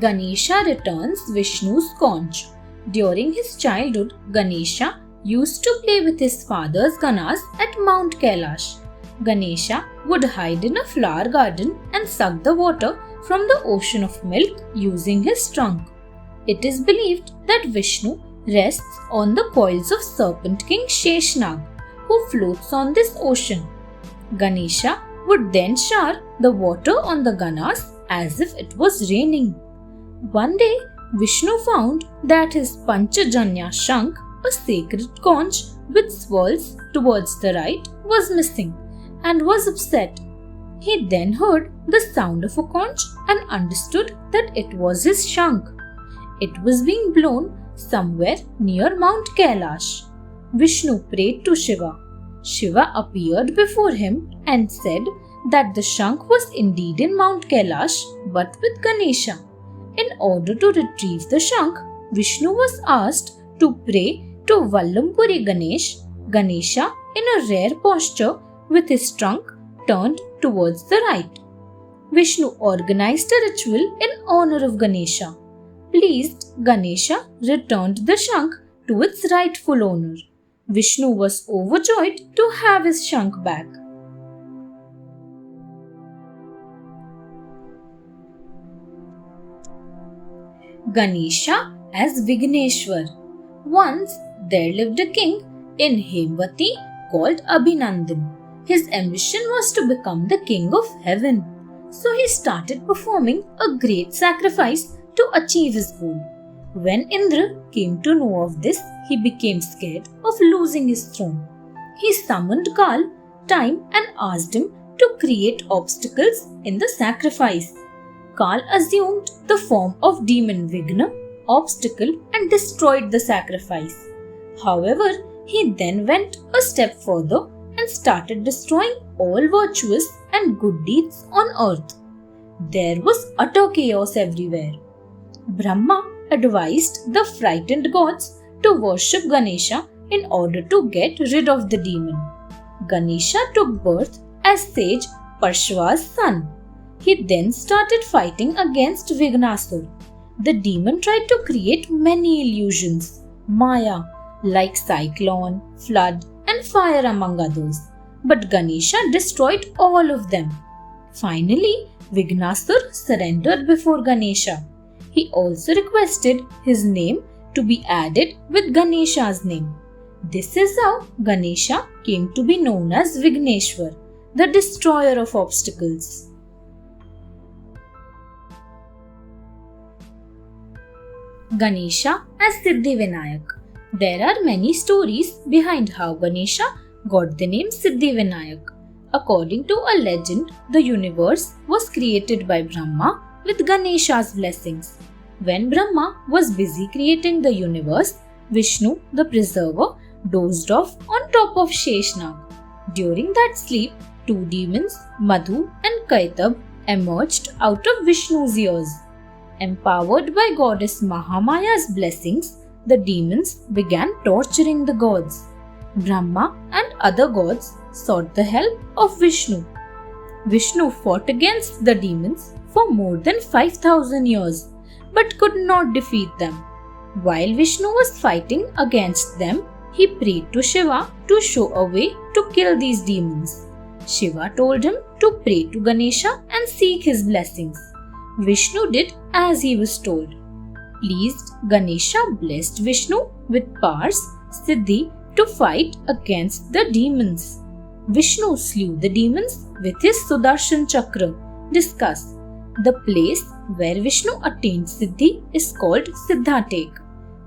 [SPEAKER 1] Ganesha returns Vishnu's conch. During his childhood, Ganesha used to play with his father's Ganas at Mount Kailash. Ganesha would hide in a flower garden and suck the water from the ocean of milk using his trunk. It is believed that Vishnu rests on the coils of Serpent King Sheshnag, who floats on this ocean. Ganesha would then shower the water on the Ganas as if it was raining. One day, Vishnu found that his Panchajanya Shankh, a sacred conch with swirls towards the right, was missing and was upset. He then heard the sound of a conch and understood that it was his Shankh. It was being blown somewhere near Mount Kailash. Vishnu prayed to Shiva. Shiva appeared before him and said that the Shankh was indeed in Mount Kailash but with Ganesha. In order to retrieve the Shankh, Vishnu was asked to pray to Vallampuri Ganesha in a rare posture with his trunk turned towards the right. Vishnu organized a ritual in honor of Ganesha. Pleased, Ganesha returned the Shankh to its rightful owner. Vishnu was overjoyed to have his Shankh back. Ganesha as Vigneshwar. Once there lived a king in Hemvati called Abhinandan. His ambition was to become the king of heaven. So he started performing a great sacrifice to achieve his goal. When Indra came to know of this, he became scared of losing his throne. He summoned Kal, time, and asked him to create obstacles in the sacrifice. Kal assumed the form of demon Vigna, obstacle, and destroyed the sacrifice. However, he then went a step further and started destroying all virtuous and good deeds on earth. There was utter chaos everywhere. Brahma advised the frightened gods to worship Ganesha in order to get rid of the demon. Ganesha took birth as sage Parshva's son. He then started fighting against Vignasur. The demon tried to create many illusions, Maya, like cyclone, flood, and fire among others. But Ganesha destroyed all of them. Finally, Vignasur surrendered before Ganesha. He also requested his name to be added with Ganesha's name. This is how Ganesha came to be known as Vigneshwar, the destroyer of obstacles. Ganesha as Siddhivinayak. There are many stories behind how Ganesha got the name Siddhivinayak. According to a legend, the universe was created by Brahma with Ganesha's blessings. When Brahma was busy creating the universe, Vishnu, the preserver, dozed off on top of Sheshnag. During that sleep, two demons, Madhu and Kaitab, emerged out of Vishnu's ears. Empowered by goddess Mahamaya's blessings, the demons began torturing the gods. Brahma and other gods sought the help of Vishnu. Vishnu fought against the demons for more than 5,000 years, but could not defeat them. While Vishnu was fighting against them, he prayed to Shiva to show a way to kill these demons. Shiva told him to pray to Ganesha and seek his blessings. Vishnu did as he was told. Pleased, Ganesha blessed Vishnu with powers, Siddhi, to fight against the demons. Vishnu slew the demons with his Sudarshan Chakra. Discuss. The place where Vishnu attained Siddhi is called Siddhatek.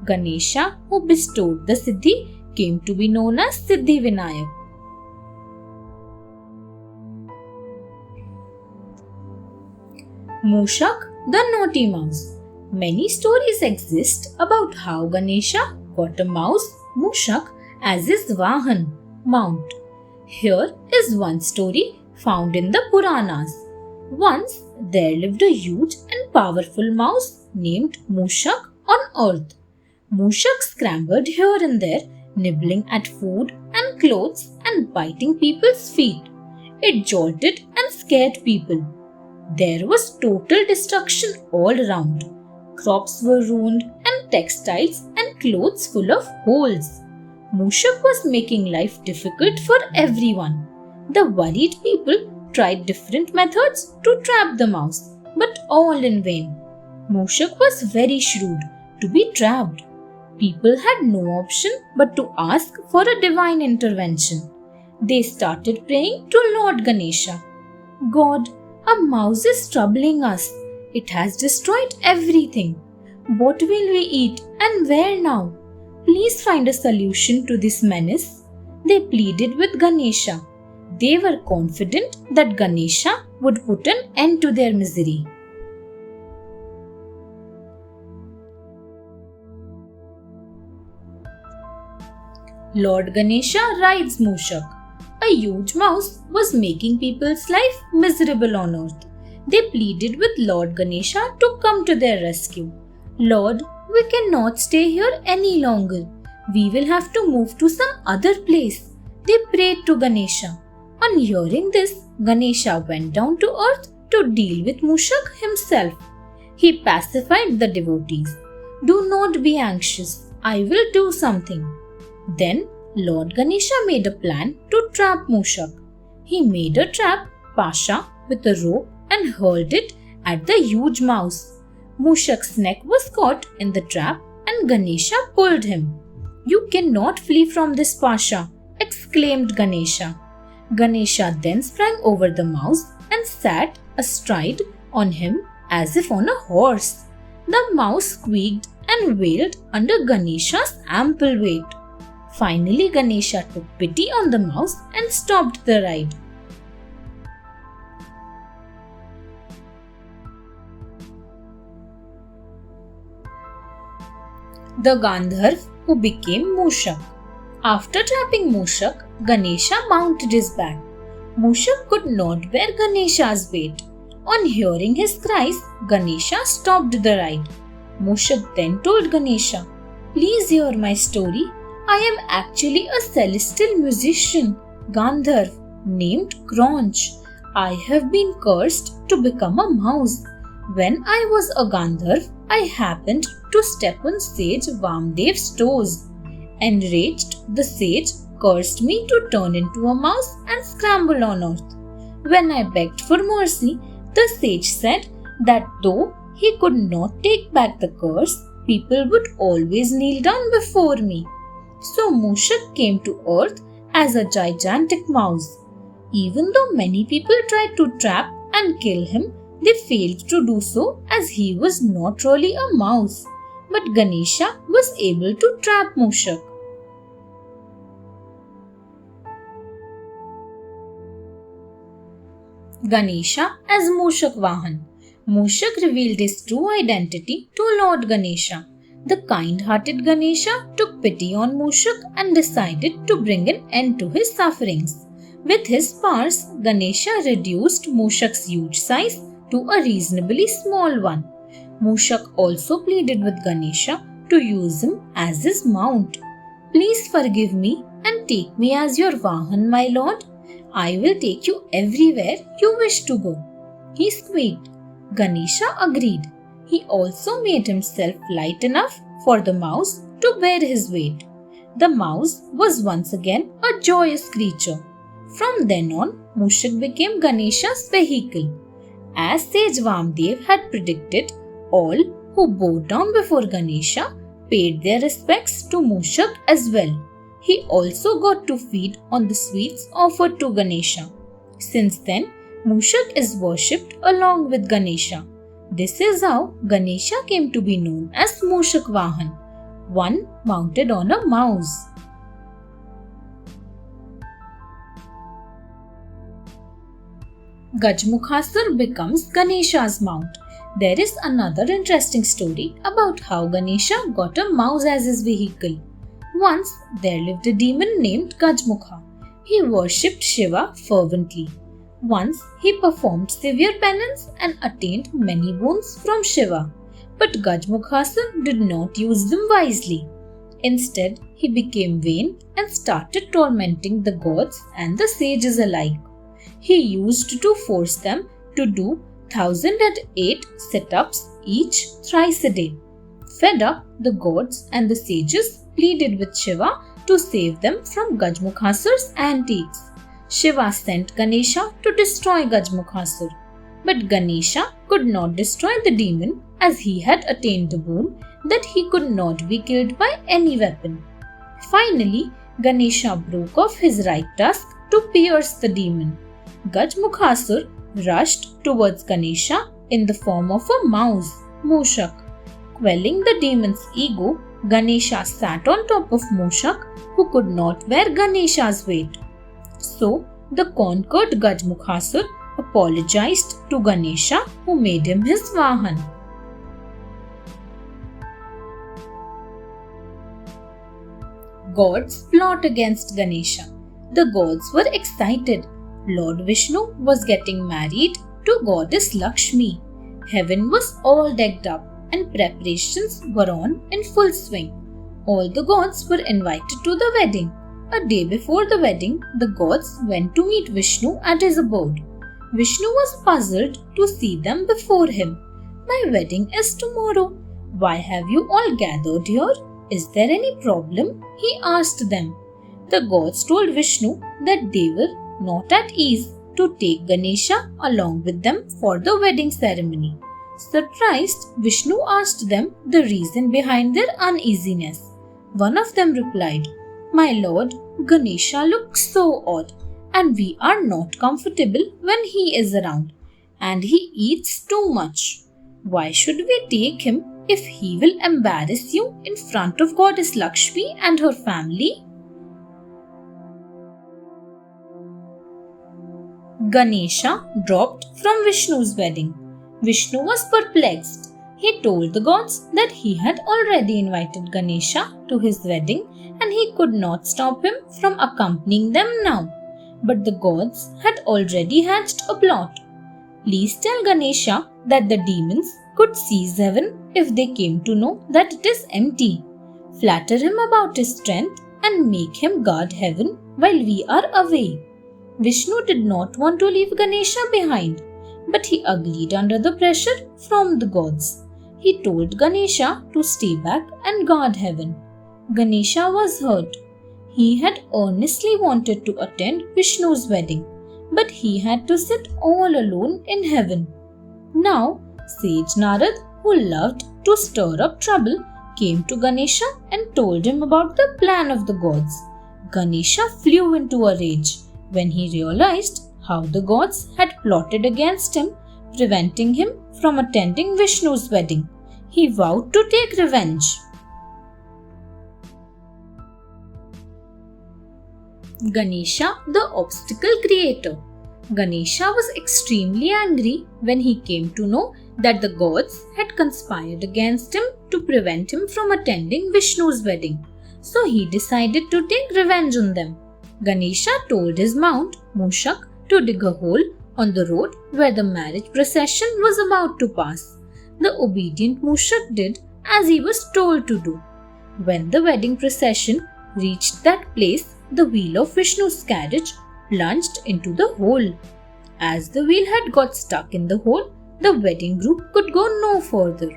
[SPEAKER 1] Ganesha, who bestowed the Siddhi, came to be known as Siddhivinayak. Mushak, the naughty mouse. Many stories exist about how Ganesha got a mouse, Mushak, as his Vahan, mount. Here is one story found in the Puranas. Once there lived a huge and powerful mouse named Mushak on earth. Mushak scrambled here and there, nibbling at food and clothes and biting people's feet. It jolted and scared people. There was total destruction all around. Crops were ruined and textiles and clothes full of holes. Mushak was making life difficult for everyone. The worried people tried different methods to trap the mouse, but all in vain. Mushak was very shrewd to be trapped. People had no option but to ask for a divine intervention. They started praying to Lord Ganesha. God, a mouse is troubling us. It has destroyed everything. What will we eat and where now? Please find a solution to this menace. They pleaded with Ganesha. They were confident that Ganesha would put an end to their misery. Lord Ganesha rides Mushak. A huge mouse was making people's life miserable on earth. They pleaded with Lord Ganesha to come to their rescue. Lord, we cannot stay here any longer. We will have to move to some other place. They prayed to Ganesha. On hearing this, Ganesha went down to earth to deal with Mushak himself. He pacified the devotees. Do not be anxious. I will do something. Then Lord Ganesha made a plan to trap Mushak. He made a trap, Pasha, with a rope and hurled it at the huge mouse. Mushak's neck was caught in the trap and Ganesha pulled him. You cannot flee from this Pasha, exclaimed Ganesha. Ganesha then sprang over the mouse and sat astride on him as if on a horse. The mouse squeaked and wailed under Ganesha's ample weight. Finally, Ganesha took pity on the mouse and stopped the ride. The Gandharv who became Mushak. After trapping Mushak, Ganesha mounted his back. Mushak could not bear Ganesha's weight. On hearing his cries, Ganesha stopped the ride. Mushak then told Ganesha, Please hear my story. I am actually a celestial musician, Gandharv, named Cronch. I have been cursed to become a mouse. When I was a Gandharv, I happened to step on sage Vamdev's toes. Enraged, the sage cursed me to turn into a mouse and scramble on earth. When I begged for mercy, the sage said that though he could not take back the curse, people would always kneel down before me. So Mushak came to earth as a gigantic mouse. Even though many people tried to trap and kill him, they failed to do so as he was not really a mouse. But Ganesha was able to trap Mushak. Ganesha as Mushak Vahan. Mushak revealed his true identity to Lord Ganesha. The kind-hearted Ganesha took pity on Mushak and decided to bring an end to his sufferings. With his powers, Ganesha reduced Mushak's huge size to a reasonably small one. Mushak also pleaded with Ganesha to use him as his mount. Please forgive me and take me as your Vahan, my lord. I will take you everywhere you wish to go. He squeaked. Ganesha agreed. He also made himself light enough for the mouse to bear his weight. The mouse was once again a joyous creature. From then on, Mushak became Ganesha's vehicle. As Sage Vamdev had predicted, all who bowed down before Ganesha paid their respects to Mushak as well. He also got to feed on the sweets offered to Ganesha. Since then, Mushak is worshipped along with Ganesha. This is how Ganesha came to be known as Mushak Vahan, one mounted on a mouse. Gajmukhasur becomes Ganesha's mount. There is another interesting story about how Ganesha got a mouse as his vehicle. Once there lived a demon named Gajmukha. He worshipped Shiva fervently. Once he performed severe penance and attained many boons from Shiva. But Gajmukhasur did not use them wisely. Instead, he became vain and started tormenting the gods and the sages alike. He used to force them to do 1008 sit-ups each thrice a day. Fed up, the gods and the sages pleaded with Shiva to save them from Gajmukhasur's antics. Shiva sent Ganesha to destroy Gajmukhasur. But Ganesha could not destroy the demon as he had attained the boon that he could not be killed by any weapon. Finally, Ganesha broke off his right tusk to pierce the demon. Gajmukhasur rushed towards Ganesha in the form of a mouse, Mushak. Quelling the demon's ego, Ganesha sat on top of Mushak, who could not bear Ganesha's weight. So, the conquered Gajmukhasur apologized to Ganesha, who made him his Vahan. Gods plot against Ganesha. The gods were excited. Lord Vishnu was getting married to goddess Lakshmi. Heaven was all decked up and preparations were on in full swing. All the gods were invited to the wedding. A day before the wedding, the gods went to meet Vishnu at his abode. Vishnu was puzzled to see them before him. "My wedding is tomorrow. Why have you all gathered here? Is there any problem?" he asked them. The gods told Vishnu that they were not at ease to take Ganesha along with them for the wedding ceremony. Surprised, Vishnu asked them the reason behind their uneasiness. One of them replied, "My lord, Ganesha looks so odd, and we are not comfortable when he is around, and he eats too much. Why should we take him if he will embarrass you in front of goddess Lakshmi and her family?" Ganesha dropped from Vishnu's wedding. Vishnu was perplexed. He told the gods that he had already invited Ganesha to his wedding and he could not stop him from accompanying them now. But the gods had already hatched a plot. "Please tell Ganesha that the demons could seize heaven if they came to know that it is empty. Flatter him about his strength and make him guard heaven while we are away." Vishnu did not want to leave Ganesha behind, but he agreed under the pressure from the gods. He told Ganesha to stay back and guard heaven. Ganesha was hurt. He had earnestly wanted to attend Vishnu's wedding, but he had to sit all alone in heaven. Now, sage Narad, who loved to stir up trouble, came to Ganesha and told him about the plan of the gods. Ganesha flew into a rage when he realized how the gods had plotted against him, preventing him from attending Vishnu's wedding. He vowed to take revenge. Ganesha, the obstacle creator. Ganesha was extremely angry when he came to know that the gods had conspired against him to prevent him from attending Vishnu's wedding. So he decided to take revenge on them. Ganesha told his mount, Mushak, to dig a hole on the road where the marriage procession was about to pass. The obedient Mushak did as he was told to do. When the wedding procession reached that place, the wheel of Vishnu's carriage plunged into the hole. As the wheel had got stuck in the hole, the wedding group could go no further.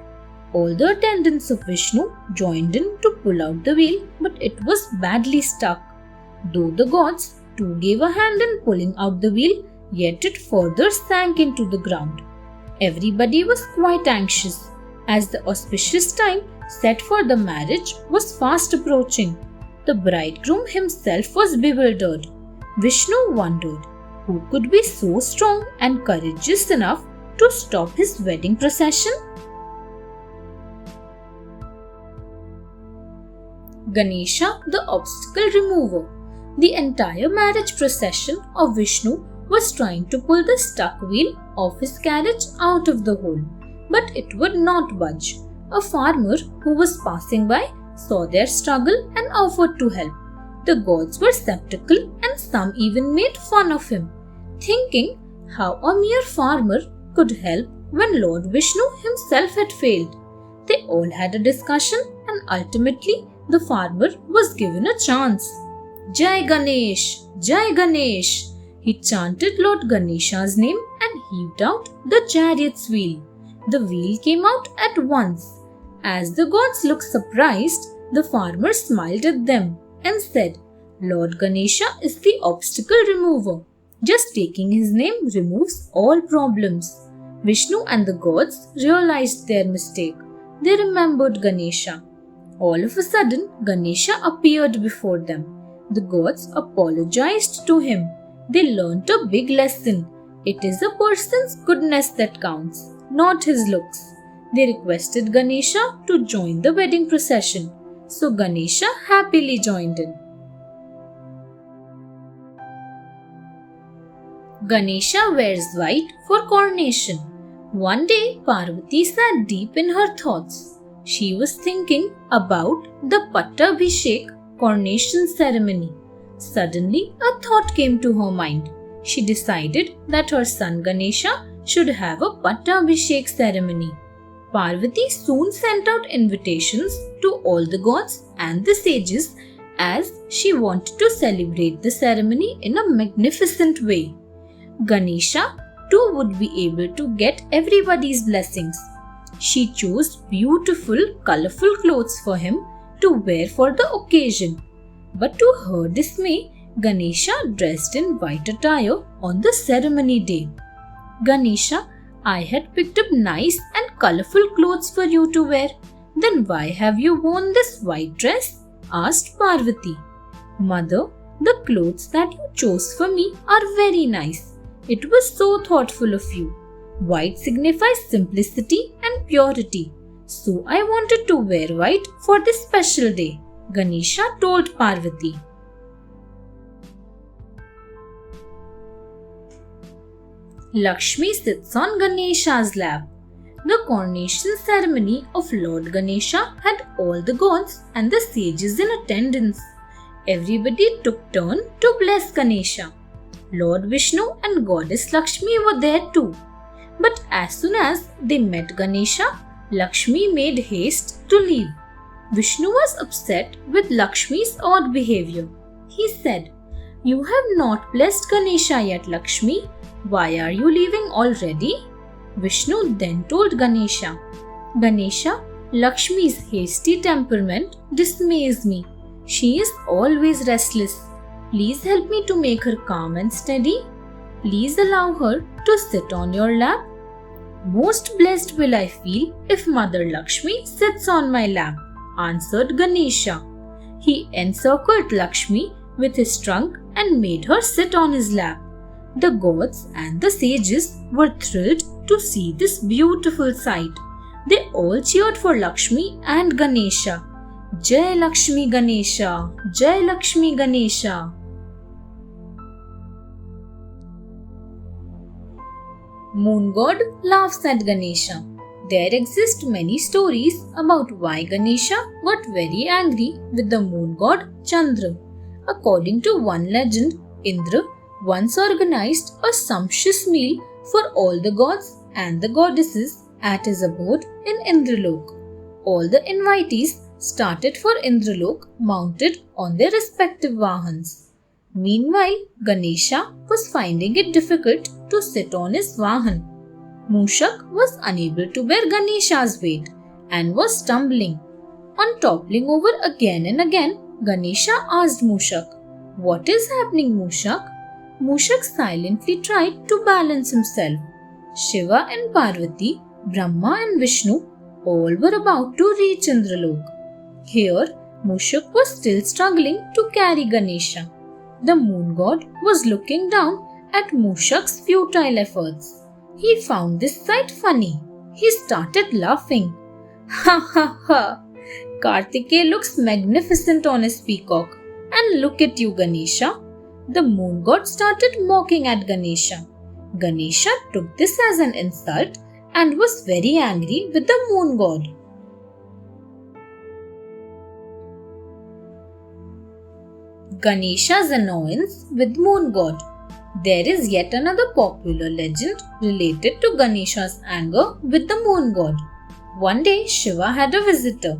[SPEAKER 1] All the attendants of Vishnu joined in to pull out the wheel, but it was badly stuck. Though the gods too gave a hand in pulling out the wheel, yet it further sank into the ground. Everybody was quite anxious, as the auspicious time set for the marriage was fast approaching. The bridegroom himself was bewildered. Vishnu wondered who could be so strong and courageous enough to stop his wedding procession. Ganesha, the obstacle remover. The entire marriage procession of Vishnu was trying to pull the stuck wheel of his carriage out of the hole, but it would not budge. A farmer who was passing by saw their struggle and offered to help. The gods were skeptical and some even made fun of him, thinking how a mere farmer could help when Lord Vishnu himself had failed. They all had a discussion and ultimately the farmer was given a chance. "Jai Ganesh! Jai Ganesh!" He chanted Lord Ganesha's name and heaved out the chariot's wheel. The wheel came out at once. As the gods looked surprised, the farmer smiled at them and said, Lord Ganesha is the obstacle remover. Just taking his name removes all problems. Vishnu and the gods realized their mistake. They remembered Ganesha. All of a sudden, Ganesha appeared before them. The gods apologized to him. They learnt a big lesson. It is a person's goodness that counts, not his looks. They requested Ganesha to join the wedding procession. So Ganesha happily joined in. Ganesha wears white for coronation. One day, Parvati sat deep in her thoughts. She was thinking about the Pattabhishek coronation ceremony. Suddenly, a thought came to her mind. She decided that her son Ganesha should have a Pattabhishek ceremony. Parvati soon sent out invitations to all the gods and the sages as she wanted to celebrate the ceremony in a magnificent way. Ganesha too would be able to get everybody's blessings. She chose beautiful, colorful clothes for him to wear for the occasion. But to her dismay, Ganesha dressed in white attire on the ceremony day. Ganesha, I had picked up nice and colorful clothes for you to wear. Then why have you worn this white dress? Asked Parvati. Mother, the clothes that you chose for me are very nice. It was so thoughtful of you. White signifies simplicity and purity. So I wanted to wear white for this special day, Ganesha told Parvati. Lakshmi sits on Ganesha's lap. The coronation ceremony of Lord Ganesha had all the gods and the sages in attendance. Everybody took turn to bless Ganesha. Lord Vishnu and Goddess Lakshmi were there too. But as soon as they met Ganesha, Lakshmi made haste to leave. Vishnu was upset with Lakshmi's odd behavior. He said, You have not blessed Ganesha yet, Lakshmi. Why are you leaving already? Vishnu then told Ganesha, Ganesha, Lakshmi's hasty temperament dismays me. She is always restless. Please help me to make her calm and steady. Please allow her to sit on your lap. Most blessed will I feel if Mother Lakshmi sits on my lap, answered Ganesha. He encircled Lakshmi with his trunk and made her sit on his lap. The gods and the sages were thrilled to see this beautiful sight. They all cheered for Lakshmi and Ganesha. Jai Lakshmi Ganesha! Jai Lakshmi Ganesha! Moon God laughs at Ganesha. There exist many stories about why Ganesha got very angry with the moon god Chandra. According to one legend, Indra once organized a sumptuous meal for all the gods and the goddesses at his abode in Indralok. All the invitees started for Indralok mounted on their respective Vahans. Meanwhile, Ganesha was finding it difficult to sit on his Vahan. Mushak was unable to bear Ganesha's weight and was stumbling. On toppling over again and again, Ganesha asked Mushak, What is happening, Mushak? Mushak silently tried to balance himself. Shiva and Parvati, Brahma and Vishnu all were about to reach Indralok. Here, Mushak was still struggling to carry Ganesha. The moon god was looking down at Mushak's futile efforts. He found this sight funny. He started laughing. Ha ha ha! Kartikeya looks magnificent on his peacock. And look at you, Ganesha. The moon god started mocking at Ganesha. Ganesha took this as an insult and was very angry with the moon god. Ganesha's annoyance with moon god. There is yet another popular legend related to Ganesha's anger with the moon god. One day Shiva had a visitor.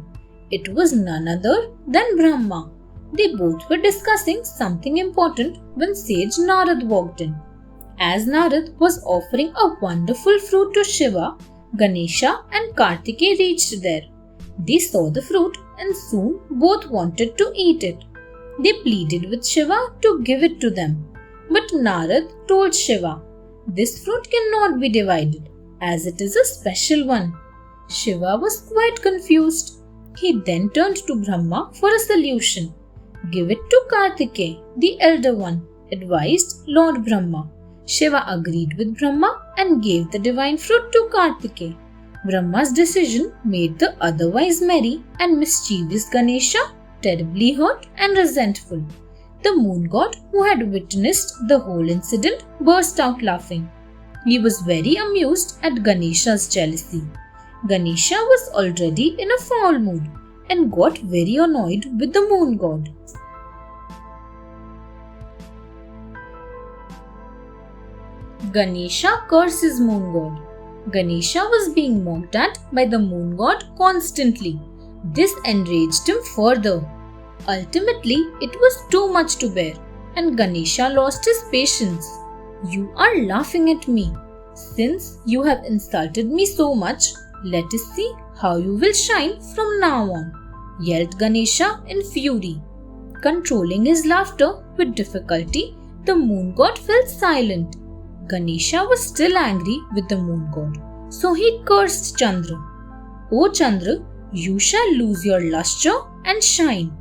[SPEAKER 1] It was none other than Brahma. They both were discussing something important when sage Narad walked in. As Narad was offering a wonderful fruit to Shiva, Ganesha and Kartikeya reached there. They saw the fruit and soon both wanted to eat it. They pleaded with Shiva to give it to them. But Narad told Shiva, "This fruit cannot be divided as it is a special one." Shiva was quite confused. He then turned to Brahma for a solution. "Give it to Kartikeya, the elder one," advised Lord Brahma. Shiva agreed with Brahma and gave the divine fruit to Kartikeya. Brahma's decision made the otherwise merry and mischievous Ganesha terribly hurt and resentful. The moon god, who had witnessed the whole incident, burst out laughing. He was very amused at Ganesha's jealousy. Ganesha was already in a foul mood and got very annoyed with the moon god. Ganesha curses moon god. Ganesha was being mocked at by the moon god constantly. This enraged him further. Ultimately, it was too much to bear, and Ganesha lost his patience. "You are laughing at me. Since you have insulted me so much, let us see how you will shine from now on," yelled Ganesha in fury. Controlling his laughter with difficulty, the moon god fell silent. Ganesha was still angry with the moon god, so he cursed Chandra. "O Chandra, you shall lose your lustre and shine.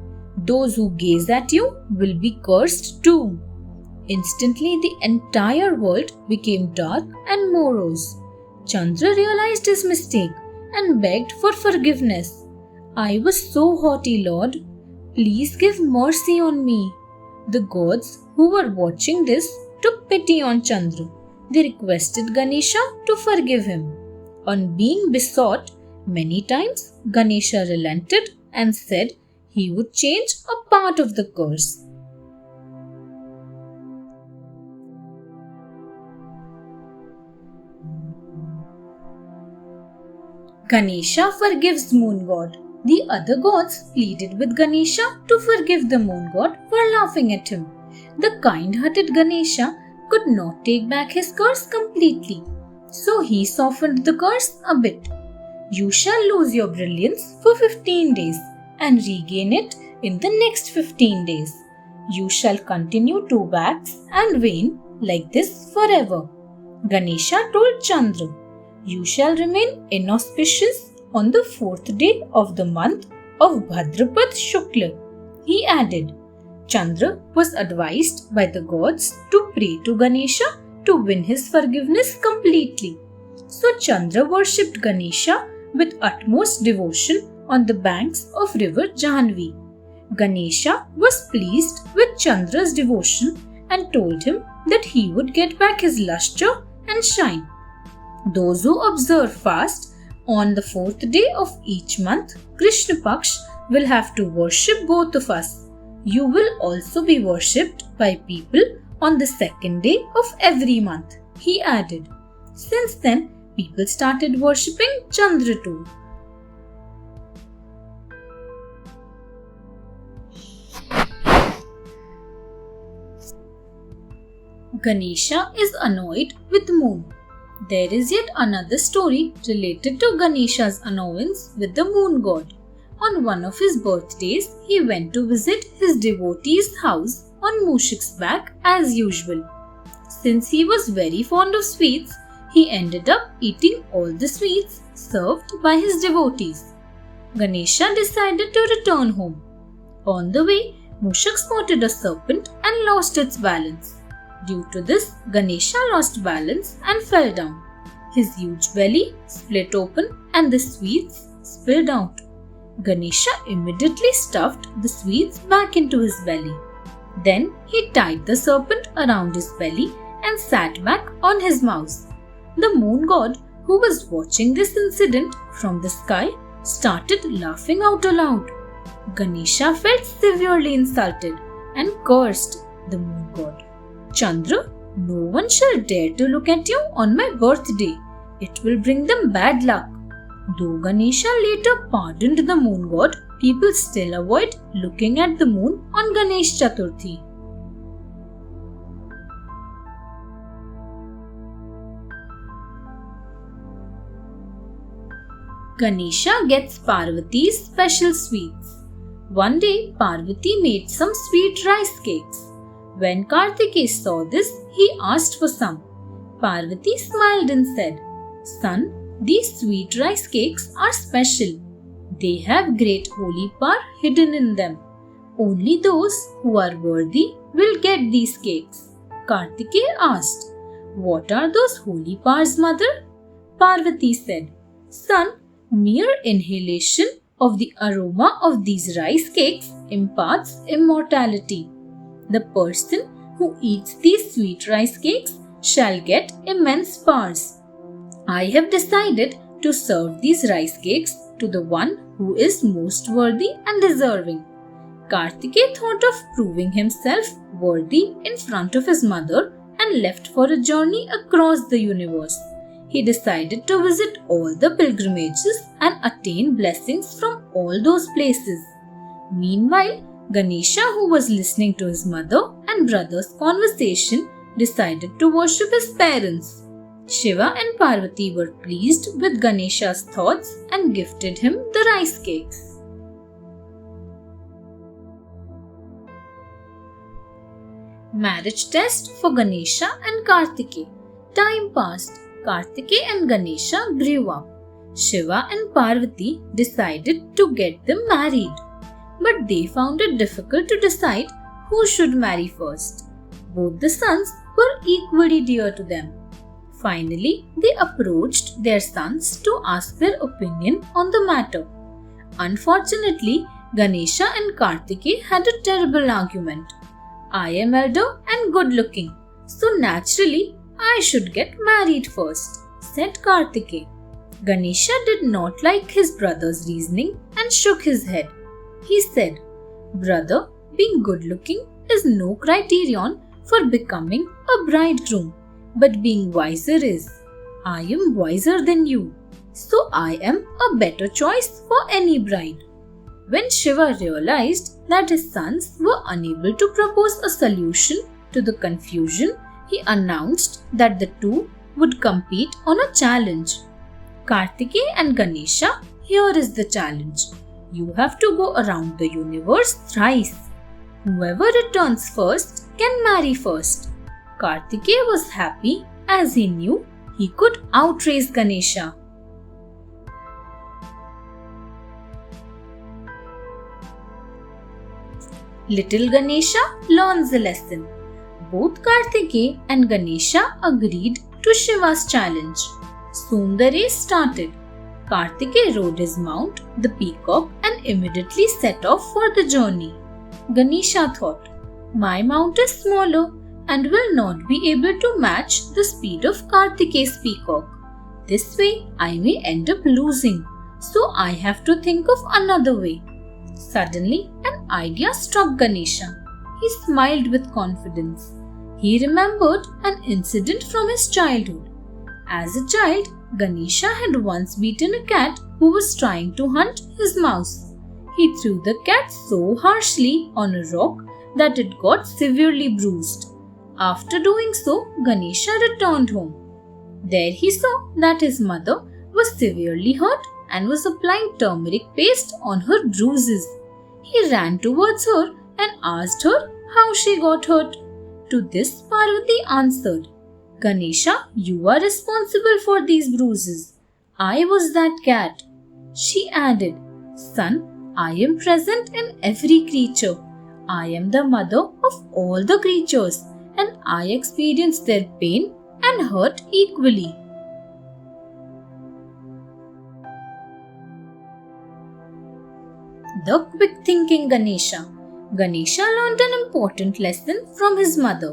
[SPEAKER 1] Those who gaze at you will be cursed too." Instantly, the entire world became dark and morose. Chandra realized his mistake and begged for forgiveness. "I was so haughty, Lord. Please give mercy on me." The gods who were watching this took pity on Chandra. They requested Ganesha to forgive him. On being besought many times, Ganesha relented and said he would change a part of the curse. Ganesha forgives moon god. The other gods pleaded with Ganesha to forgive the moon god for laughing at him. The kind-hearted Ganesha could not take back his curse completely, so he softened the curse a bit. "You shall lose your brilliance for 15 days and regain it in the next 15 days. You shall continue to wax and wane like this forever." Ganesha told Chandra, "You shall remain inauspicious on the 4th day of the month of Bhadrapad Shukla." He added, Chandra was advised by the gods to pray to Ganesha to win his forgiveness completely. So Chandra worshipped Ganesha with utmost devotion on the banks of river Jahnavi. Ganesha was pleased with Chandra's devotion and told him that he would get back his lustre and shine. Those who observe fast on the 4th day of each month, Krishna Paksh, will have to worship both of us. You will also be worshipped by people on the 2nd day of every month, he added. Since then, people started worshipping Chandra too. Ganesha is annoyed with moon. There is yet another story related to Ganesha's annoyance with the moon god. On one of his birthdays, he went to visit his devotee's house on Mushik's back as usual. Since he was very fond of sweets, he ended up eating all the sweets served by his devotees. Ganesha decided to return home. On the way, Mushik spotted a serpent and lost its balance. Due to this, Ganesha lost balance and fell down. His huge belly split open and the sweets spilled out. Ganesha immediately stuffed the sweets back into his belly. Then he tied the serpent around his belly and sat back on his mouse. The moon god, who was watching this incident from the sky, started laughing out aloud. Ganesha felt severely insulted and cursed the moon god. "Chandra, no one shall dare to look at you on my birthday. It will bring them bad luck." Though Ganesha later pardoned the moon god, people still avoid looking at the moon on Ganesh Chaturthi. Ganesha gets Parvati's special sweets. One day, Parvati made some sweet rice cakes. When Kartikeya saw this, he asked for some. Parvati smiled and said, "Son, these sweet rice cakes are special. They have great holy power hidden in them. Only those who are worthy will get these cakes." Kartikeya asked, "What are those holy powers, mother?" Parvati said, "Son, mere inhalation of the aroma of these rice cakes imparts immortality. The person who eats these sweet rice cakes shall get immense powers. I have decided to serve these rice cakes to the one who is most worthy and deserving." Kartikeya thought of proving himself worthy in front of his mother and left for a journey across the universe. He decided to visit all the pilgrimages and attain blessings from all those places. Meanwhile, Ganesha, who was listening to his mother and brother's conversation, decided to worship his parents. Shiva and Parvati were pleased with Ganesha's thoughts and gifted him the rice cakes. Marriage test for Ganesha and Kartikeya. Time passed. Kartikeya and Ganesha grew up. Shiva and Parvati decided to get them married. But they found it difficult to decide who should marry first. Both the sons were equally dear to them. Finally, they approached their sons to ask their opinion on the matter. Unfortunately, Ganesha and Kartikeya had a terrible argument. "I am elder and good looking, so naturally I should get married first," said Kartikeya. Ganesha did not like his brother's reasoning and shook his head. He said, "Brother, being good looking is no criterion for becoming a bridegroom, but being wiser is. I am wiser than you, so I am a better choice for any bride." When Shiva realized that his sons were unable to propose a solution to the confusion, he announced that the two would compete on a challenge. "Kartikeya and Ganesha, here is the challenge. You have to go around the universe thrice. Whoever returns first can marry first." Kartikeya was happy as he knew he could outrace Ganesha. Little Ganesha learns a lesson. Both Kartikeya and Ganesha agreed to Shiva's challenge. Soon the race started. Kartikeya rode his mount, the peacock, and immediately set off for the journey. Ganesha thought, "My mount is smaller and will not be able to match the speed of Kartikeya's peacock. This way I may end up losing, so I have to think of another way." Suddenly, an idea struck Ganesha. He smiled with confidence. He remembered an incident from his childhood. As a child, Ganesha had once beaten a cat who was trying to hunt his mouse. He threw the cat so harshly on a rock that it got severely bruised. After doing so, Ganesha returned home. There he saw that his mother was severely hurt and was applying turmeric paste on her bruises. He ran towards her and asked her how she got hurt. To this, Parvati answered, "Ganesha, you are responsible for these bruises. I was that cat." She added, "Son, I am present in every creature. I am the mother of all the creatures, and I experience their pain and hurt equally." The quick thinking Ganesha. Ganesha learned an important lesson from his mother.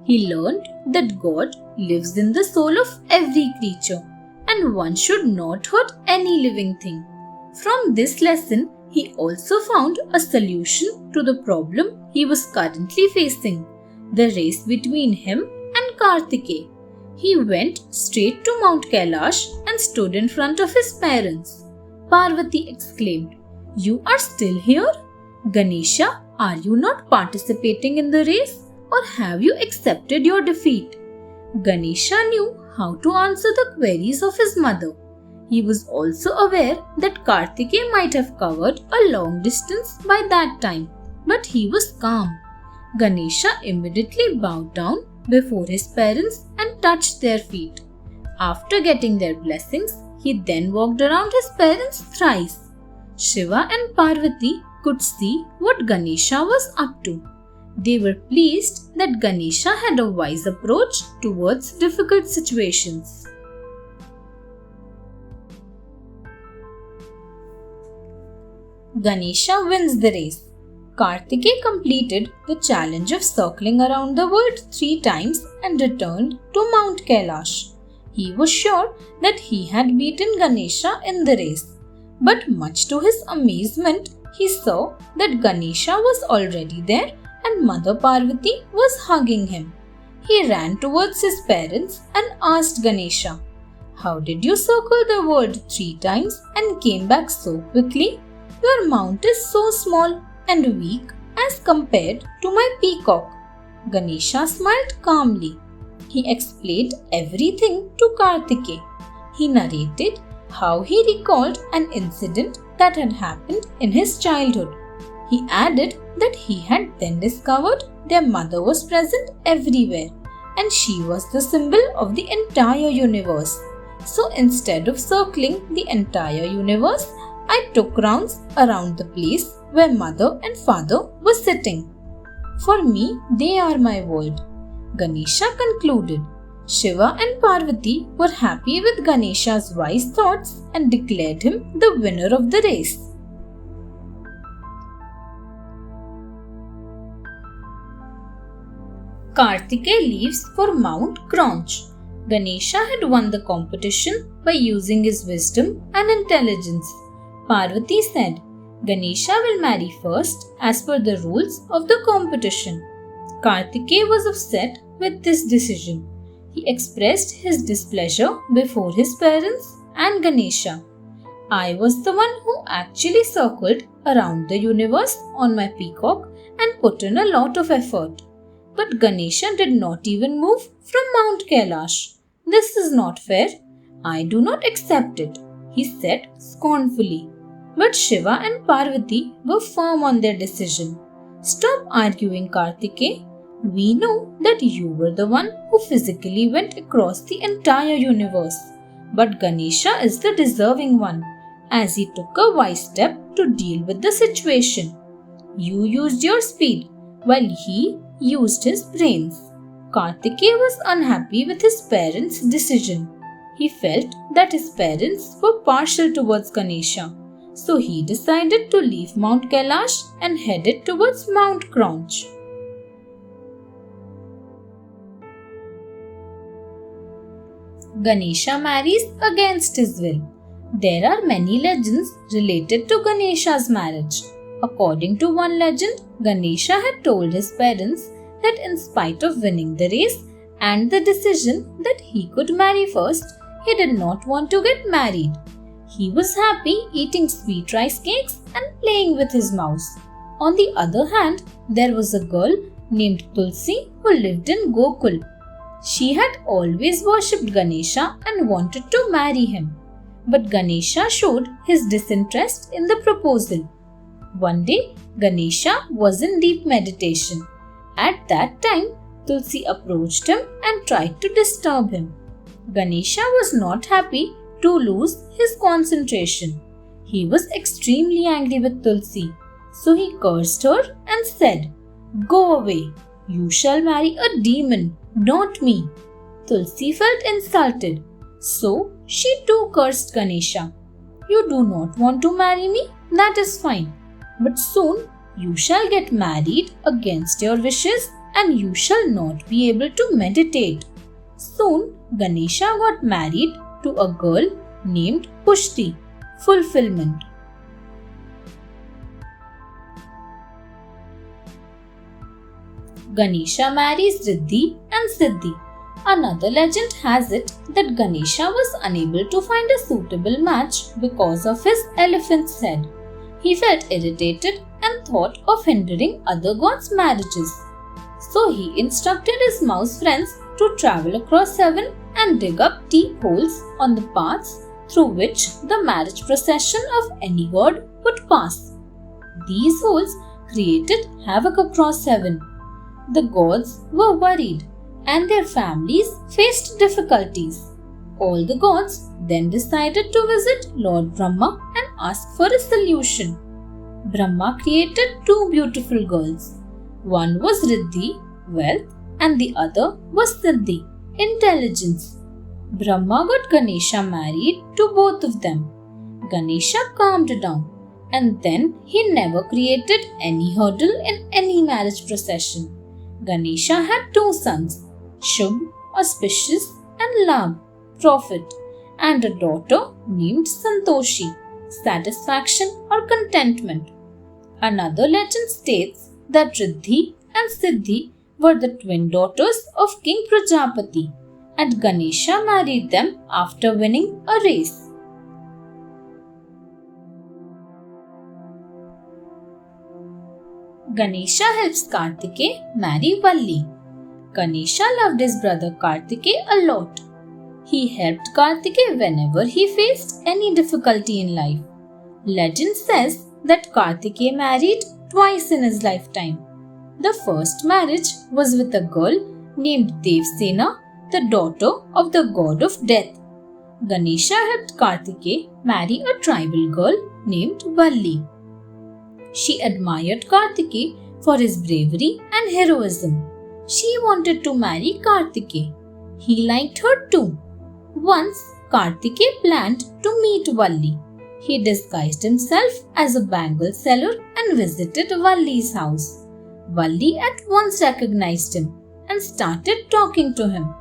[SPEAKER 1] He learned that God lives in the soul of every creature, and one should not hurt any living thing. From this lesson, he also found a solution to the problem he was currently facing, the race between him and Kartikeya. He went straight to Mount Kailash and stood in front of his parents. Parvati exclaimed, "You are still here? Ganesha, are you not participating in the race, or have you accepted your defeat?" Ganesha knew how to answer the queries of his mother. He was also aware that Kartikeya might have covered a long distance by that time, but he was calm. Ganesha immediately bowed down before his parents and touched their feet. After getting their blessings, he then walked around his parents thrice. Shiva and Parvati could see what Ganesha was up to. They were pleased that Ganesha had a wise approach towards difficult situations. Ganesha wins the race. Kartikeya completed the challenge of circling around the world 3 times and returned to Mount Kailash. He was sure that he had beaten Ganesha in the race, but much to his amazement, he saw that Ganesha was already there and Mother Parvati was hugging him. He ran towards his parents and asked Ganesha, "How did you circle the world 3 times and came back so quickly? Your mount is so small and weak as compared to my peacock." Ganesha smiled calmly. He explained everything to Kartikeya. He narrated how he recalled an incident that had happened in his childhood. He added that he had then discovered their mother was present everywhere and she was the symbol of the entire universe. So instead of circling the entire universe, I took rounds around the place where mother and father were sitting. For me, they are my world. Ganesha concluded. Shiva and Parvati were happy with Ganesha's wise thoughts and declared him the winner of the race. Kartikeya leaves for Mount Cronch. Ganesha had won the competition by using his wisdom and intelligence. Parvati said, "Ganesha will marry first as per the rules of the competition." Kartikeya was upset with this decision. He expressed his displeasure before his parents and Ganesha. "I was the one who actually circled around the universe on my peacock and put in a lot of effort. But Ganesha did not even move from Mount Kailash. This is not fair. I do not accept it," he said scornfully. But Shiva and Parvati were firm on their decision. "Stop arguing, Kartikeya. We know that you were the one who physically went across the entire universe. But Ganesha is the deserving one, as he took a wise step to deal with the situation. You used your speed, while he used his brains." Kartikeya was unhappy with his parents' decision. He felt that his parents were partial towards Ganesha, so he decided to leave Mount Kailash and headed towards Mount Cronch. Ganesha marries against his will. There are many legends related to Ganesha's marriage. According to one legend, Ganesha had told his parents that in spite of winning the race and the decision that he could marry first, he did not want to get married. He was happy eating sweet rice cakes and playing with his mouse. On the other hand, there was a girl named Tulsi who lived in Gokul. She had always worshipped Ganesha and wanted to marry him. But Ganesha showed his disinterest in the proposal. One day, Ganesha was in deep meditation. At that time, Tulsi approached him and tried to disturb him. Ganesha was not happy to lose his concentration. He was extremely angry with Tulsi, so he cursed her and said, "Go away. You shall marry a demon, not me." Tulsi felt insulted, so she too cursed Ganesha. "You do not want to marry me? That is fine. But soon you shall get married against your wishes and you shall not be able to meditate." Soon Ganesha got married to a girl named Pushti, fulfillment. Ganesha marries Riddhi and Siddhi. Another legend has it that Ganesha was unable to find a suitable match because of his elephant's head. He felt irritated and thought of hindering other gods' marriages. So he instructed his mouse friends to travel across heaven and dig up deep holes on the paths through which the marriage procession of any god would pass. These holes created havoc across heaven. The gods were worried and their families faced difficulties. All the gods then decided to visit Lord Brahma and ask for a solution. Brahma created two beautiful girls. One was Riddhi, wealth, and the other was Siddhi, intelligence. Brahma got Ganesha married to both of them. Ganesha calmed down, and then he never created any hurdle in any marriage procession. Ganesha had two sons, Shubh, auspicious, and Labh, prophet, and a daughter named Santoshi, satisfaction or contentment. Another legend states that Riddhi and Siddhi were the twin daughters of King Prajapati, and Ganesha married them after winning a race. Ganesha helps Kartikeya marry Valli. Ganesha loved his brother Kartikeya a lot. He helped Kartikeya whenever he faced any difficulty in life. Legend says that Kartikeya married twice in his lifetime. The first marriage was with a girl named Devsena, the daughter of the god of death. Ganesha helped Kartikeya marry a tribal girl named Valli. She admired Kartikeya for his bravery and heroism. She wanted to marry Kartikeya. He liked her too. Once, Kartikeya planned to meet Valli. He disguised himself as a bangle seller and visited Valli's house. Valli at once recognized him and started talking to him.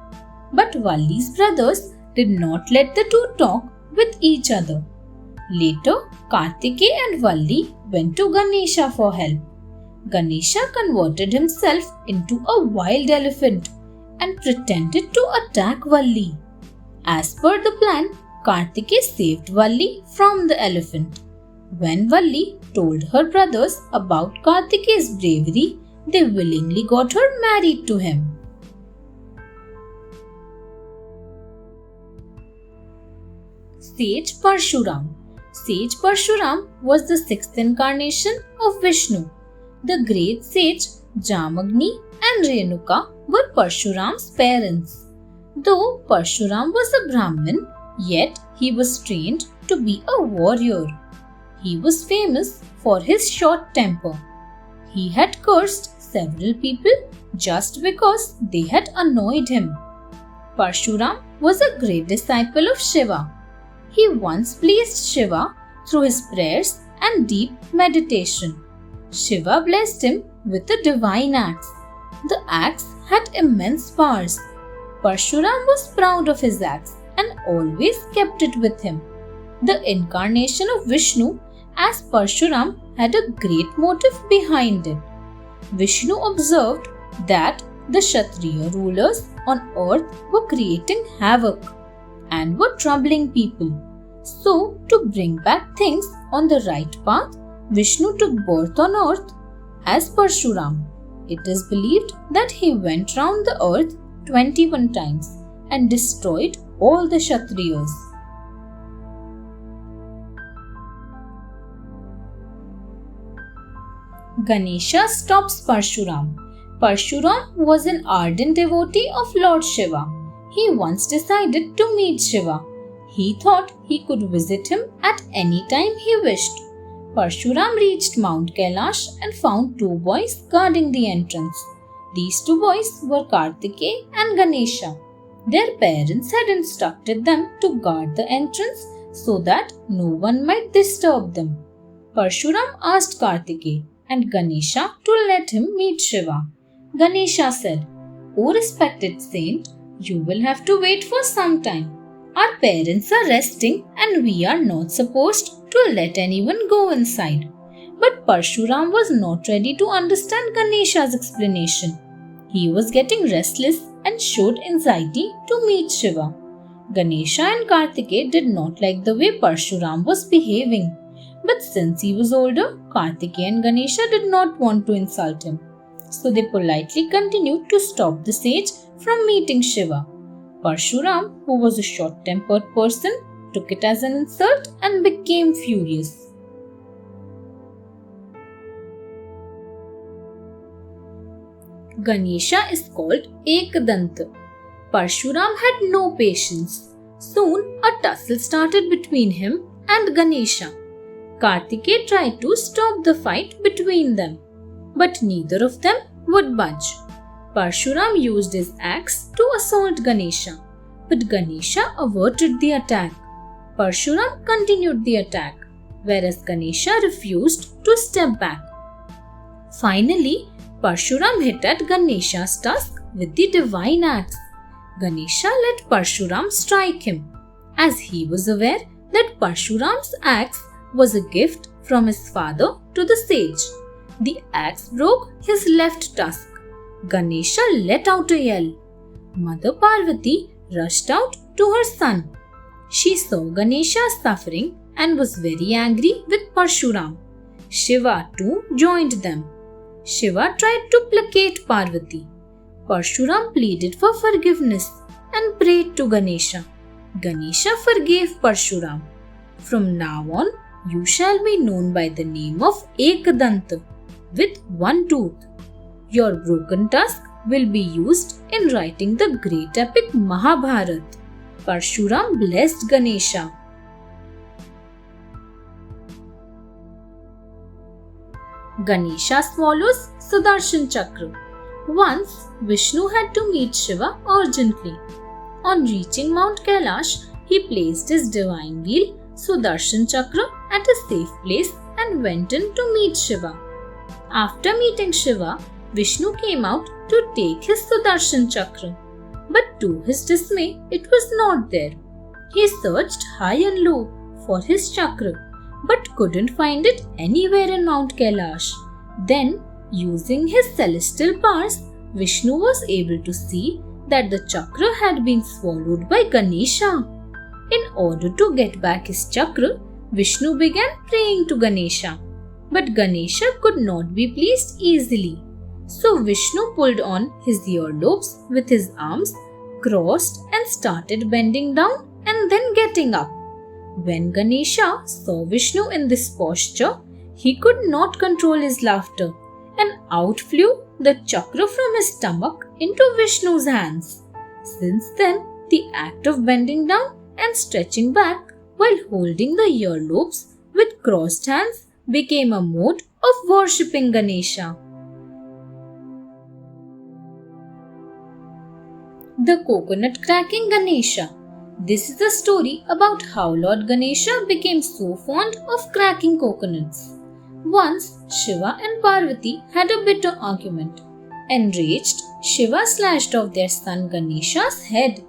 [SPEAKER 1] But Valli's brothers did not let the two talk with each other. Later, Kartikeya and Valli went to Ganesha for help. Ganesha converted himself into a wild elephant and pretended to attack Valli. As per the plan, Kartikeya saved Valli from the elephant. When Valli told her brothers about Kartikeya's bravery, they willingly got her married to him. Sage Parshuram. Sage Parshuram was the sixth incarnation of Vishnu. The great sage Jamagni and Renuka were Parshuram's parents. Though Parshuram was a Brahmin, yet he was trained to be a warrior. He was famous for his short temper. He had cursed several people just because they had annoyed him. Parshuram was a great disciple of Shiva. He once pleased Shiva through his prayers and deep meditation. Shiva blessed him with a divine axe. The axe had immense powers. Parshuram was proud of his axe and always kept it with him. The incarnation of Vishnu as Parshuram had a great motive behind it. Vishnu observed that the Kshatriya rulers on earth were creating havoc and were troubling people. So, to bring back things on the right path, Vishnu took birth on earth as Parshuram. It is believed that he went round the earth 21 times and destroyed all the Kshatriyas. Ganesha stops Parshuram. Parshuram was an ardent devotee of Lord Shiva. He once decided to meet Shiva. He thought he could visit him at any time he wished. Parshuram reached Mount Kailash and found two boys guarding the entrance. These two boys were Kartikeya and Ganesha. Their parents had instructed them to guard the entrance so that no one might disturb them. Parshuram asked Kartikeya and Ganesha to let him meet Shiva. Ganesha said, "O respected saint, you will have to wait for some time. Our parents are resting and we are not supposed to let anyone go inside." But Parshuram was not ready to understand Ganesha's explanation. He was getting restless and showed anxiety to meet Shiva. Ganesha and Kartikeya did not like the way Parshuram was behaving. But since he was older, Kartikeya and Ganesha did not want to insult him. So they politely continued to stop the sage from meeting Shiva. Parshuram, who was a short-tempered person, took it as an insult and became furious. Ganesha is called Ekdanta. Parshuram had no patience. Soon a tussle started between him and Ganesha. Kartikeya tried to stop the fight between them, but neither of them would budge. Parshuram used his axe to assault Ganesha, but Ganesha averted the attack. Parshuram continued the attack, whereas Ganesha refused to step back. Finally, Parshuram hit at Ganesha's tusk with the divine axe. Ganesha let Parshuram strike him, as he was aware that Parshuram's axe was a gift from his father to the sage. The axe broke his left tusk. Ganesha let out a yell. Mother Parvati rushed out to her son. She saw Ganesha suffering and was very angry with Parshuram. Shiva too joined them. Shiva tried to placate Parvati. Parshuram pleaded for forgiveness and prayed to Ganesha. Ganesha forgave Parshuram. From now on, you shall be known by the name of Ekdanta, with one tooth. Your broken tusk will be used in writing the great epic Mahabharata. Parshuram blessed Ganesha. Ganesha swallows Sudarshan Chakra. Once, Vishnu had to meet Shiva urgently. On reaching Mount Kailash, he placed his divine wheel, Sudarshan Chakra, at a safe place and went in to meet Shiva. After meeting Shiva, Vishnu came out to take his Sudarshan Chakra. But to his dismay, it was not there. He searched high and low for his chakra, but couldn't find it anywhere in Mount Kailash. Then, using his celestial powers, Vishnu was able to see that the chakra had been swallowed by Ganesha. In order to get back his chakra, Vishnu began praying to Ganesha. But Ganesha could not be pleased easily. So Vishnu pulled on his earlobes with his arms, crossed and started bending down and then getting up. When Ganesha saw Vishnu in this posture, he could not control his laughter, and out flew the chakra from his stomach into Vishnu's hands. Since then, the act of bending down and stretching back while holding the earlobes with crossed hands became a mode of worshipping Ganesha. The Coconut Cracking Ganesha. This is a story about how Lord Ganesha became so fond of cracking coconuts. Once, Shiva and Parvati had a bitter argument. Enraged, Shiva slashed off their son Ganesha's head.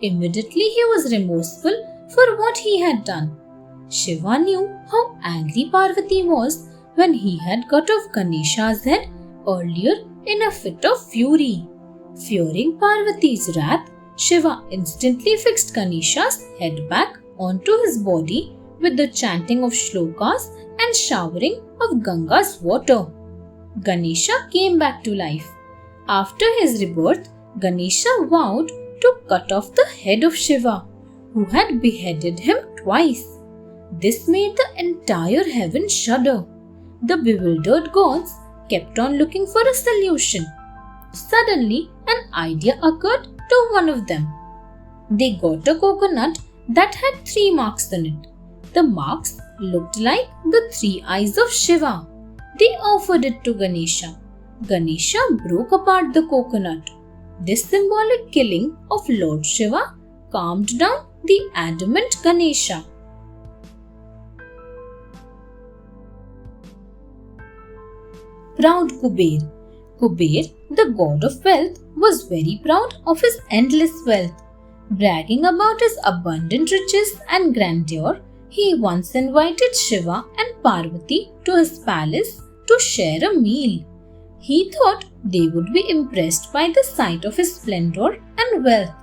[SPEAKER 1] Immediately he was remorseful for what he had done. Shiva knew how angry Parvati was when he had cut off Ganesha's head earlier in a fit of fury. Fearing Parvati's wrath, Shiva instantly fixed Ganesha's head back onto his body with the chanting of shlokas and showering of Ganga's water. Ganesha came back to life. After his rebirth, Ganesha vowed to cut off the head of Shiva, who had beheaded him twice. This made the entire heaven shudder. The bewildered gods kept on looking for a solution. Suddenly, an idea occurred to one of them. They got a coconut that had 3 marks on it. The marks looked like the 3 eyes of Shiva. They offered it to Ganesha. Ganesha broke apart the coconut. This symbolic killing of Lord Shiva calmed down the adamant Ganesha. Proud Kuber. Kuber, the god of wealth, was very proud of his endless wealth. Bragging about his abundant riches and grandeur, he once invited Shiva and Parvati to his palace to share a meal. He thought they would be impressed by the sight of his splendor and wealth.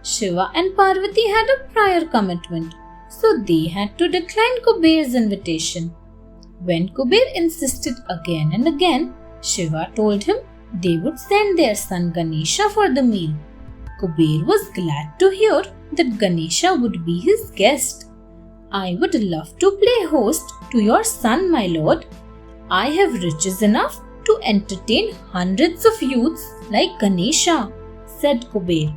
[SPEAKER 1] Shiva and Parvati had a prior commitment, so they had to decline Kuber's invitation. When Kuber insisted again and again, Shiva told him they would send their son Ganesha for the meal. Kuber was glad to hear that Ganesha would be his guest. I would love to play host to your son, my lord. I have riches enough to entertain hundreds of youths like Ganesha, said Kuber.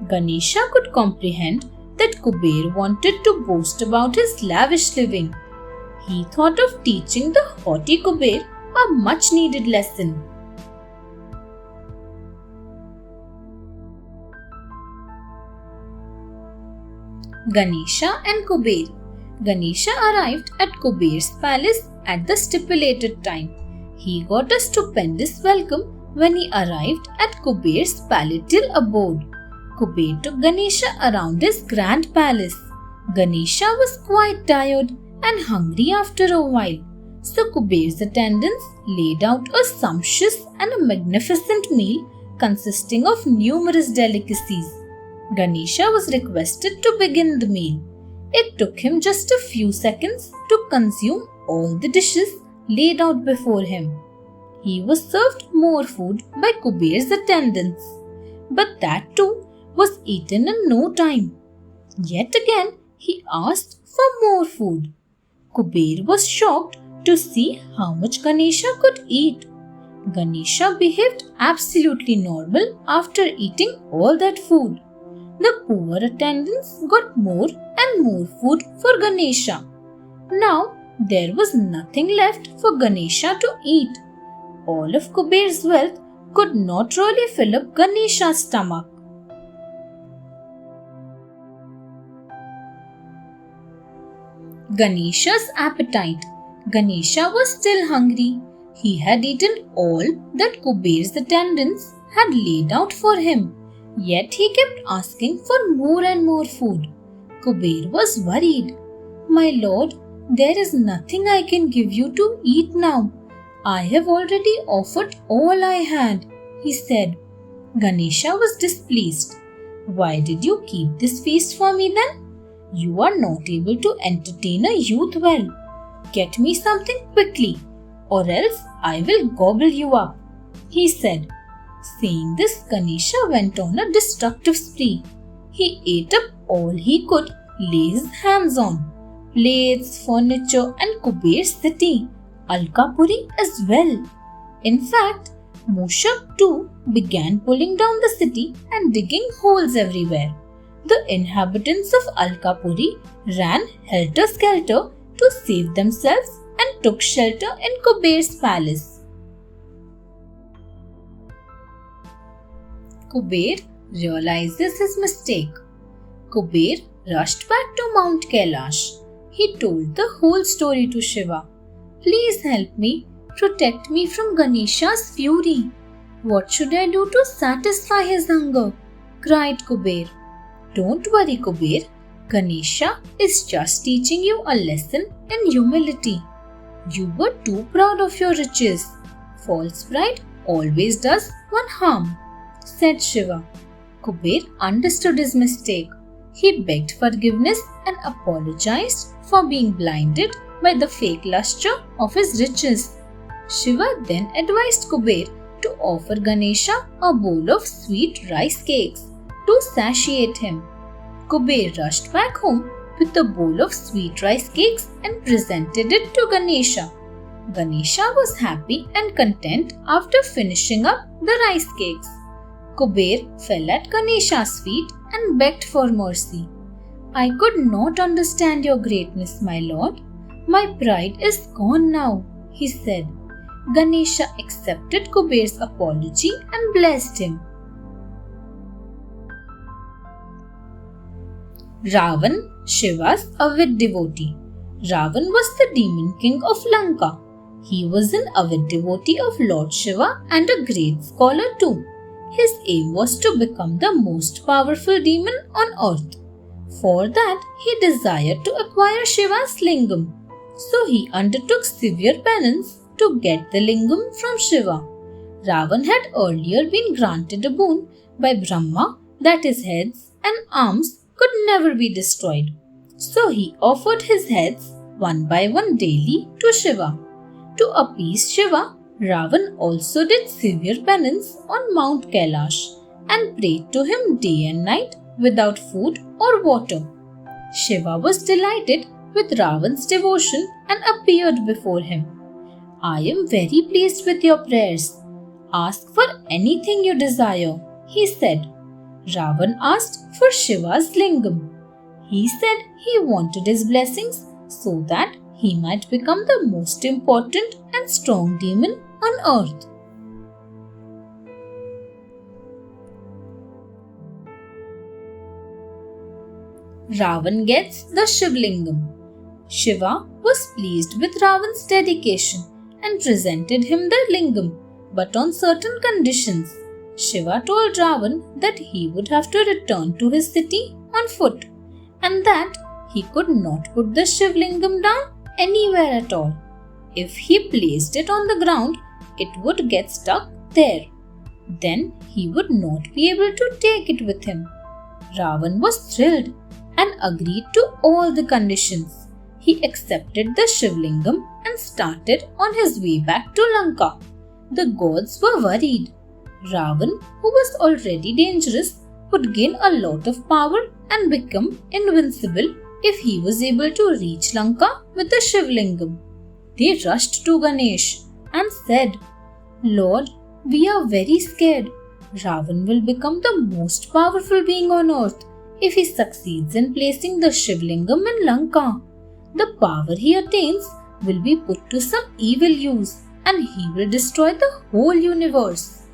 [SPEAKER 1] Ganesha could comprehend that Kuber wanted to boast about his lavish living. He thought of teaching the haughty Kuber a much needed lesson. Ganesha and Kuber. Ganesha arrived at Kuber's palace at the stipulated time. He got a stupendous welcome when he arrived at Kuber's palatial abode. Kuber took Ganesha around his grand palace. Ganesha was quite tired and hungry after a while, so Kuber's attendants laid out a sumptuous and a magnificent meal consisting of numerous delicacies. Ganesha was requested to begin the meal. It took him just a few seconds to consume all the dishes laid out before him. He was served more food by Kuber's attendants, but that too was eaten in no time. Yet again he asked for more food. Kuber was shocked to see how much Ganesha could eat. Ganesha behaved absolutely normal after eating all that food. The poor attendants got more and more food for Ganesha. Now there was nothing left for Ganesha to eat. All of Kuber's wealth could not really fill up Ganesha's stomach. Ganesha's appetite. Ganesha was still hungry. He had eaten all that Kuber's attendants had laid out for him. Yet he kept asking for more and more food. Kuber was worried. My lord, there is nothing I can give you to eat now. I have already offered all I had, he said. Ganesha was displeased. Why did you keep this feast for me then? You are not able to entertain a youth well. Get me something quickly, or else I will gobble you up, he said. Saying this, Ganesha went on a destructive spree. He ate up all he could lay his hands on. Plates, furniture and Kuber's city, Alkapuri as well. In fact, Mushak too began pulling down the city and digging holes everywhere. The inhabitants of Alkapuri ran helter-skelter to save themselves and took shelter in Kuber's palace. Kuber realizes his mistake. Kuber rushed back to Mount Kailash. He told the whole story to Shiva. Please help me, protect me from Ganesha's fury. What should I do to satisfy his hunger? Cried Kuber. Don't worry, Kuber. Ganesha is just teaching you a lesson in humility. You were too proud of your riches. False pride always does one harm, said Shiva. Kuber understood his mistake. He begged forgiveness and apologized for being blinded by the fake luster of his riches. Shiva then advised Kuber to offer Ganesha a bowl of sweet rice cakes to satiate him. Kuber rushed back home with the bowl of sweet rice cakes and presented it to Ganesha. Ganesha was happy and content after finishing up the rice cakes. Kuber fell at Ganesha's feet and begged for mercy. I could not understand your greatness, my lord. My pride is gone now, he said. Ganesha accepted Kuber's apology and blessed him. Ravan, Shiva's avid devotee. Ravan was the demon king of Lanka. He was an avid devotee of Lord Shiva and a great scholar too. His aim was to become the most powerful demon on earth. For that, he desired to acquire Shiva's lingam. So he undertook severe penance to get the lingam from Shiva. Ravan had earlier been granted a boon by Brahma that his heads and arms could never be destroyed. So he offered his heads one by one daily to Shiva. To appease Shiva, Ravan also did severe penance on Mount Kailash and prayed to him day and night without food or water. Shiva was delighted with Ravan's devotion and appeared before him. I am very pleased with your prayers. Ask for anything you desire, he said. Ravan asked for Shiva's lingam. He said he wanted his blessings so that he might become the most important and strong demon on earth. Ravan gets the Shivlingam. Shiva was pleased with Ravan's dedication and presented him the lingam, but on certain conditions. Shiva told Ravan that he would have to return to his city on foot and that he could not put the Shivlingam down anywhere at all. If he placed it on the ground, it would get stuck there. Then he would not be able to take it with him. Ravan was thrilled and agreed to all the conditions. He accepted the Shivlingam and started on his way back to Lanka. The gods were worried. Ravan, who was already dangerous, would gain a lot of power and become invincible if he was able to reach Lanka with the Shivlingam. They rushed to Ganesh and said, Lord, we are very scared. Ravan will become the most powerful being on earth if he succeeds in placing the Shivlingam in Lanka. The power he attains will be put to some evil use and he will destroy the whole universe.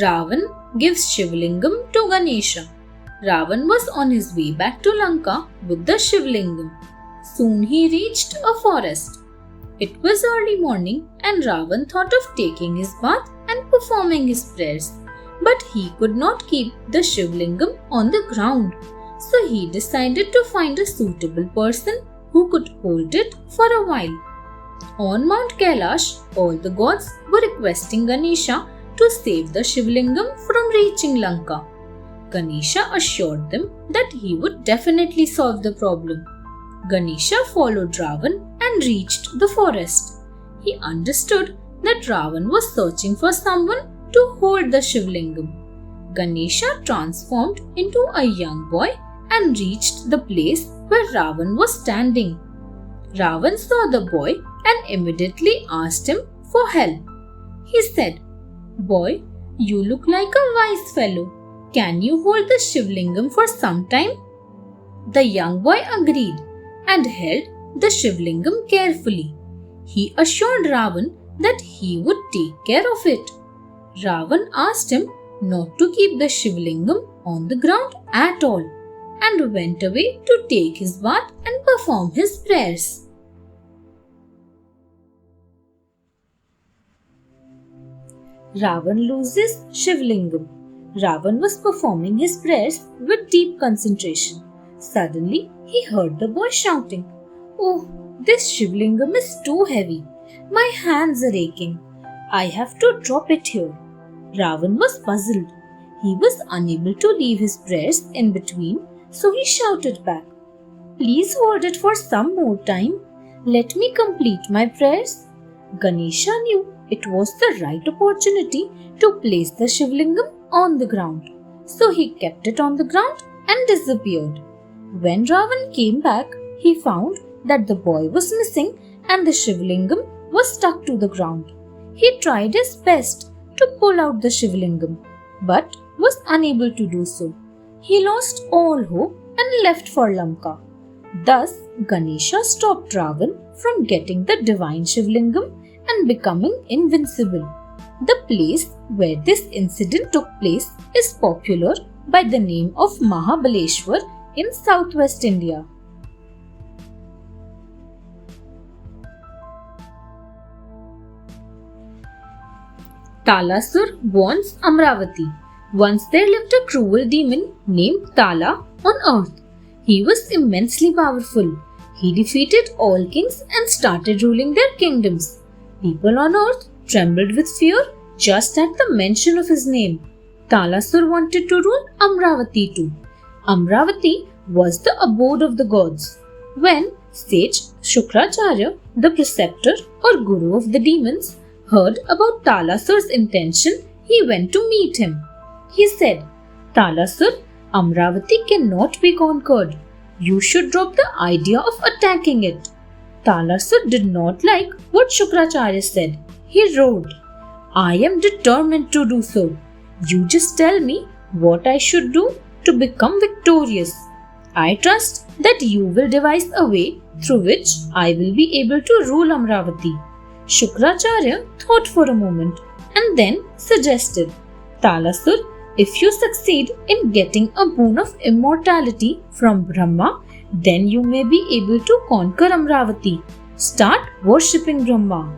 [SPEAKER 1] Ravan gives Shivlingam to Ganesha. Ravan was on his way back to Lanka with the Shivlingam. Soon he reached a forest. It was early morning and Ravan thought of taking his bath and performing his prayers. But he could not keep the Shivlingam on the ground. So he decided to find a suitable person who could hold it for a while. On Mount Kailash, all the gods were requesting Ganesha to save the Shivlingam from reaching Lanka. Ganesha assured them that he would definitely solve the problem. Ganesha followed Ravan and reached the forest. He understood that Ravan was searching for someone to hold the Shivlingam. Ganesha transformed into a young boy and reached the place where Ravan was standing. Ravan saw the boy and immediately asked him for help. He said, Boy, you look like a wise fellow. Can you hold the Shivlingam for some time? The young boy agreed and held the Shivlingam carefully. He assured Ravan that he would take care of it. Ravan asked him not to keep the Shivlingam on the ground at all and went away to take his bath and perform his prayers. Ravan loses Shivlingam. Ravan was performing his prayers with deep concentration. Suddenly, he heard the boy shouting, Oh, this Shivlingam is too heavy. My hands are aching. I have to drop it here. Ravan was puzzled. He was unable to leave his prayers in between, so he shouted back, Please hold it for some more time. Let me complete my prayers. Ganesha knew it was the right opportunity to place the Shivlingam on the ground. So he kept it on the ground and disappeared. When Ravan came back, he found that the boy was missing and the Shivlingam was stuck to the ground. He tried his best to pull out the Shivlingam, but was unable to do so. He lost all hope and left for Lanka. Thus, Ganesha stopped Ravan from getting the divine Shivlingam and becoming invincible. The place where this incident took place is popular by the name of Mahabaleshwar in southwest India. Talasur warns Amravati. Once there lived a cruel demon named Tala on earth. He was immensely powerful. He defeated all kings and started ruling their kingdoms. People on earth trembled with fear just at the mention of his name. Talasur wanted to rule Amravati too. Amravati was the abode of the gods. When sage Shukracharya, the preceptor or guru of the demons, heard about Talasur's intention, he went to meet him. He said, Talasur, Amravati cannot be conquered. You should drop the idea of attacking it. Talasur did not like what Shukracharya said. He roared, I am determined to do so. You just tell me what I should do to become victorious. I trust that you will devise a way through which I will be able to rule Amravati. Shukracharya thought for a moment and then suggested, Talasur, if you succeed in getting a boon of immortality from Brahma, then you may be able to conquer Amravati. Start worshipping Brahma.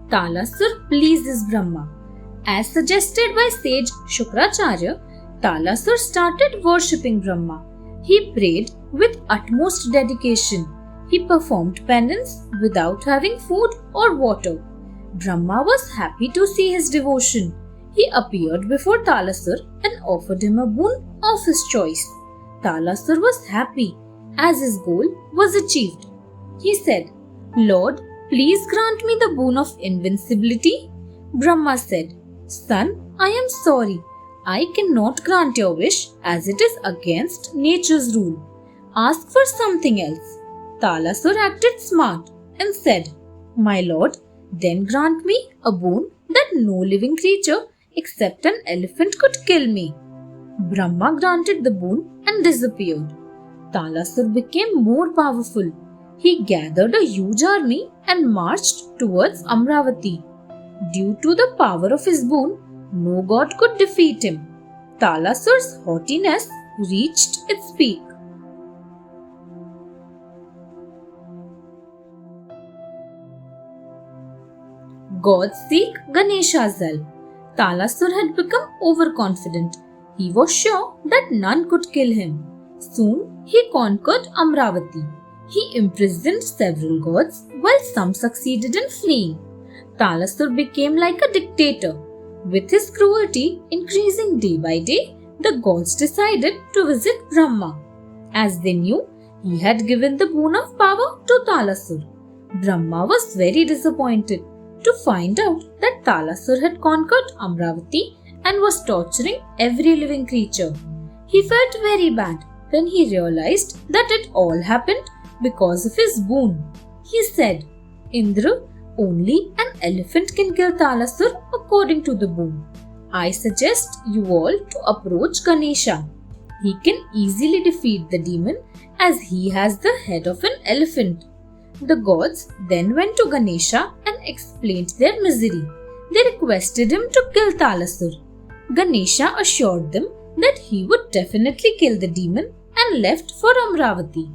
[SPEAKER 1] Talasur pleases Brahma. As suggested by sage Shukracharya, Talasur started worshipping Brahma. He prayed with utmost dedication. He performed penance without having food or water. Brahma was happy to see his devotion. He appeared before Talasur and offered him a boon of his choice. Talasur was happy as his goal was achieved. He said, Lord, please grant me the boon of invincibility. Brahma said, Son, I am sorry. I cannot grant your wish as it is against nature's rule. Ask for something else. Talasur acted smart and said, My lord, then grant me a boon that no living creature except an elephant could kill me. Brahma granted the boon and disappeared. Talasur became more powerful. He gathered a huge army and marched towards Amravati. Due to the power of his boon, no god could defeat him. Talasur's haughtiness reached its peak. Gods seek Ganesha's help. Talasur had become overconfident. He was sure that none could kill him. Soon he conquered Amravati. He imprisoned several gods while some succeeded in fleeing. Talasur became like a dictator. With his cruelty increasing day by day, the gods decided to visit Brahma. As they knew, he had given the boon of power to Talasur. Brahma was very disappointed to find out that Talasur had conquered Amravati and was torturing every living creature. He felt very bad when he realized that it all happened because of his boon. He said, Indra, only an elephant can kill Talasur according to the boon. I suggest you all to approach Ganesha. He can easily defeat the demon as he has the head of an elephant. The gods then went to Ganesha and explained their misery. They requested him to kill Talasur. Ganesha assured them that he would definitely kill the demon and left for Amravati.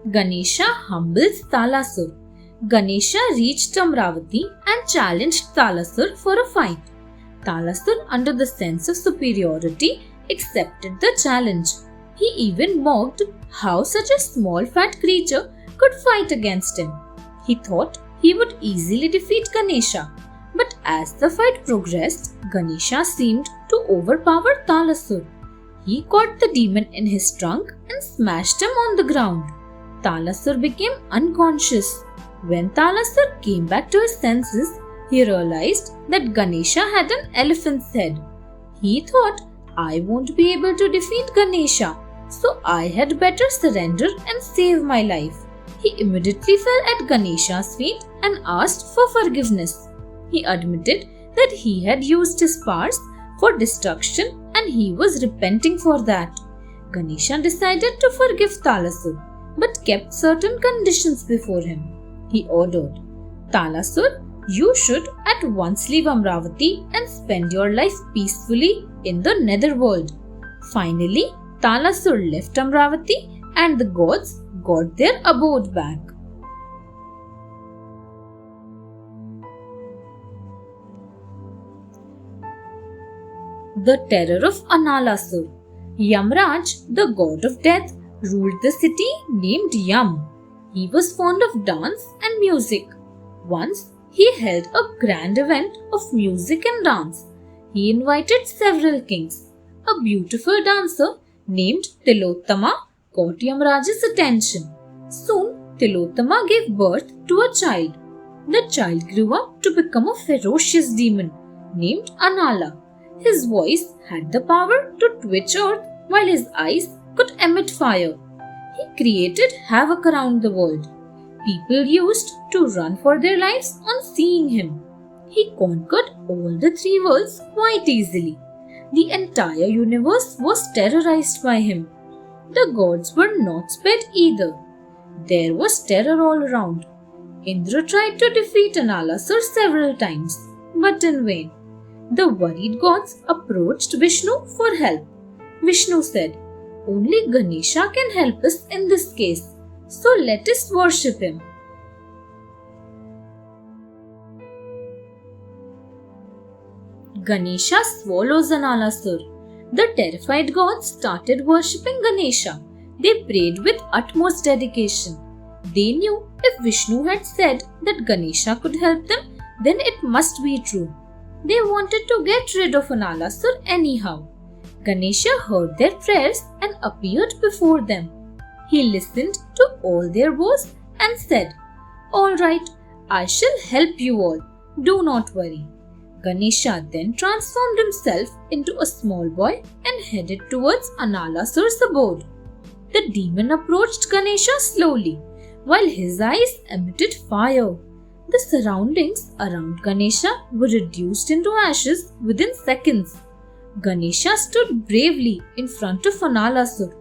[SPEAKER 1] Ganesha humbles Talasur. Ganesha reached Amravati and challenged Talasur for a fight. Talasur, under the sense of superiority, accepted the challenge. He even mocked how such a small fat creature could fight against him. He thought he would easily defeat Ganesha. But as the fight progressed, Ganesha seemed to overpower Talasur. He caught the demon in his trunk and smashed him on the ground. Talasur became unconscious. When Talasur came back to his senses, he realized that Ganesha had an elephant's head. He thought, I won't be able to defeat Ganesha, so I had better surrender and save my life. He immediately fell at Ganesha's feet and asked for forgiveness. He admitted that he had used his powers for destruction and he was repenting for that. Ganesha decided to forgive Talasur, but kept certain conditions before him. He ordered, Talasur, you should at once leave Amravati and spend your life peacefully in the netherworld. Finally, Talasur left Amravati and the gods got their abode back. The terror of Analasur. Yamraj, the god of death, ruled the city named Yam. He was fond of dance and music. Once, He held a grand event of music and dance. He invited several kings. A beautiful dancer named Tilottama caught Yamraj's attention. Soon, Tilottama gave birth to a child. The child grew up to become a ferocious demon named Anala. His voice had the power to twitch earth while his eyes could emit fire. He created havoc around the world. People used to run for their lives on seeing him. He conquered all the three worlds quite easily. The entire universe was terrorized by him. The gods were not spared either. There was terror all around. Indra tried to defeat Analasur several times, but in vain. The worried gods approached Vishnu for help. Vishnu said, "Only Ganesha can help us in this case, so let us worship him." Ganesha swallows Analasur. The terrified gods started worshipping Ganesha. They prayed with utmost dedication. They knew if Vishnu had said that Ganesha could help them, then it must be true. They wanted to get rid of Analasur anyhow. Ganesha heard their prayers and appeared before them. He listened to all their woes and said, "All right, I shall help you all. Do not worry." Ganesha then transformed himself into a small boy and headed towards Analasur's abode. The demon approached Ganesha slowly, while his eyes emitted fire. The surroundings around Ganesha were reduced into ashes within seconds. Ganesha stood bravely in front of Analasur.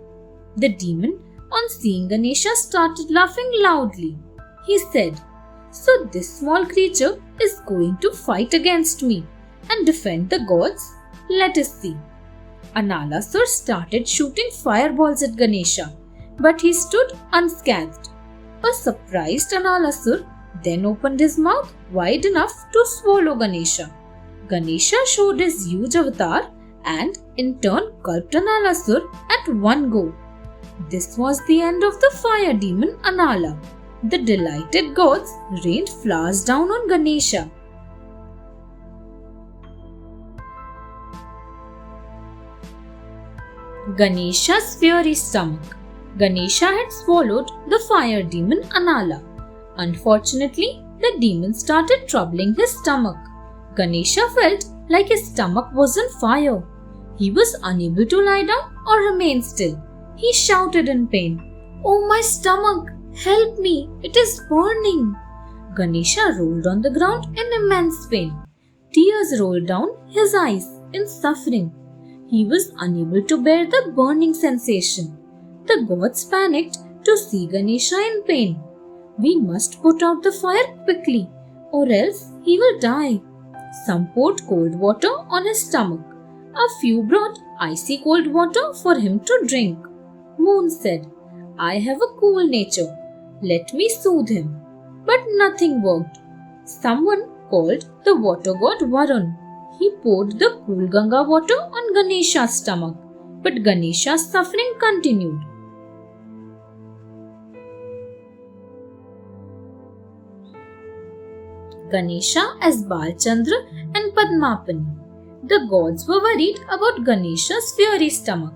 [SPEAKER 1] The demon, on seeing Ganesha, started laughing loudly. He said, "So this small creature is going to fight against me and defend the gods? Let us see." Analasur started shooting fireballs at Ganesha, but he stood unscathed. A surprised Analasur then opened his mouth wide enough to swallow Ganesha. Ganesha showed his huge avatar and in turn gulped Analasur at one go. This was the end of the fire demon Anala. The delighted gods rained flowers down on Ganesha. Ganesha's fiery stomach. Ganesha had swallowed the fire demon Anala. Unfortunately, the demon started troubling his stomach. Ganesha felt like his stomach was on fire. He was unable to lie down or remain still. He shouted in pain, "Oh, my stomach! Help me! It is burning!" Ganesha rolled on the ground in immense pain. Tears rolled down his eyes in suffering. He was unable to bear the burning sensation. The gods panicked to see Ganesha in pain. "We must put out the fire quickly, or else he will die." Some poured cold water on his stomach. A few brought icy cold water for him to drink. Moon said, "I have a cool nature. Let me soothe him." But nothing worked. Someone called the water god Varun. He poured the cool Ganga water on Ganesha's stomach, but Ganesha's suffering continued. Ganesha as Balchandra and Padmapani. The gods were worried about Ganesha's fiery stomach.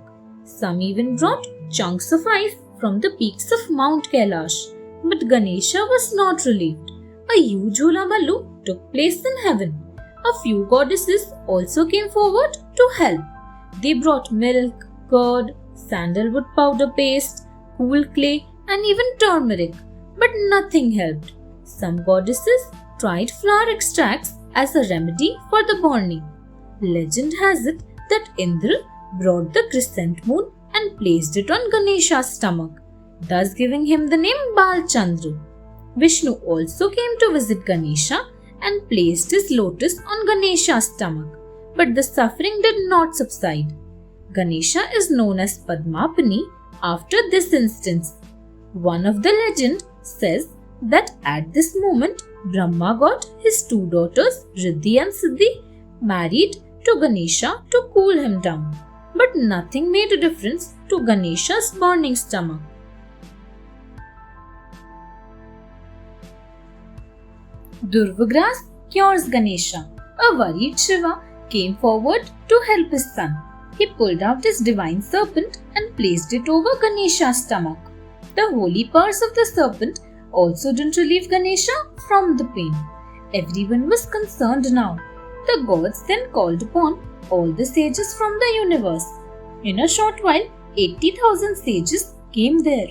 [SPEAKER 1] Some even brought chunks of ice from the peaks of Mount Kailash. But Ganesha was not relieved. A huge hula baloo took place in heaven. A few goddesses also came forward to help. They brought milk, curd, sandalwood powder paste, cool clay, and even turmeric. But nothing helped. Some goddesses tried flower extracts as a remedy for the burning. Legend has it that Indra brought the crescent moon and placed it on Ganesha's stomach, thus giving him the name Balchandra. Vishnu also came to visit Ganesha and placed his lotus on Ganesha's stomach, but the suffering did not subside. Ganesha is known as Padmapani after this instance. One of the legend says that at this moment Brahma got his two daughters Riddhi and Siddhi married to Ganesha to cool him down, but nothing made a difference to Ganesha's burning stomach. Durvagras cures Ganesha. A worried Shiva came forward to help his son. He pulled out his divine serpent and placed it over Ganesha's stomach. The holy powers of the serpent also didn't relieve Ganesha from the pain. Everyone was concerned now. The gods then called upon all the sages from the universe. In a short while, 80,000 sages came there.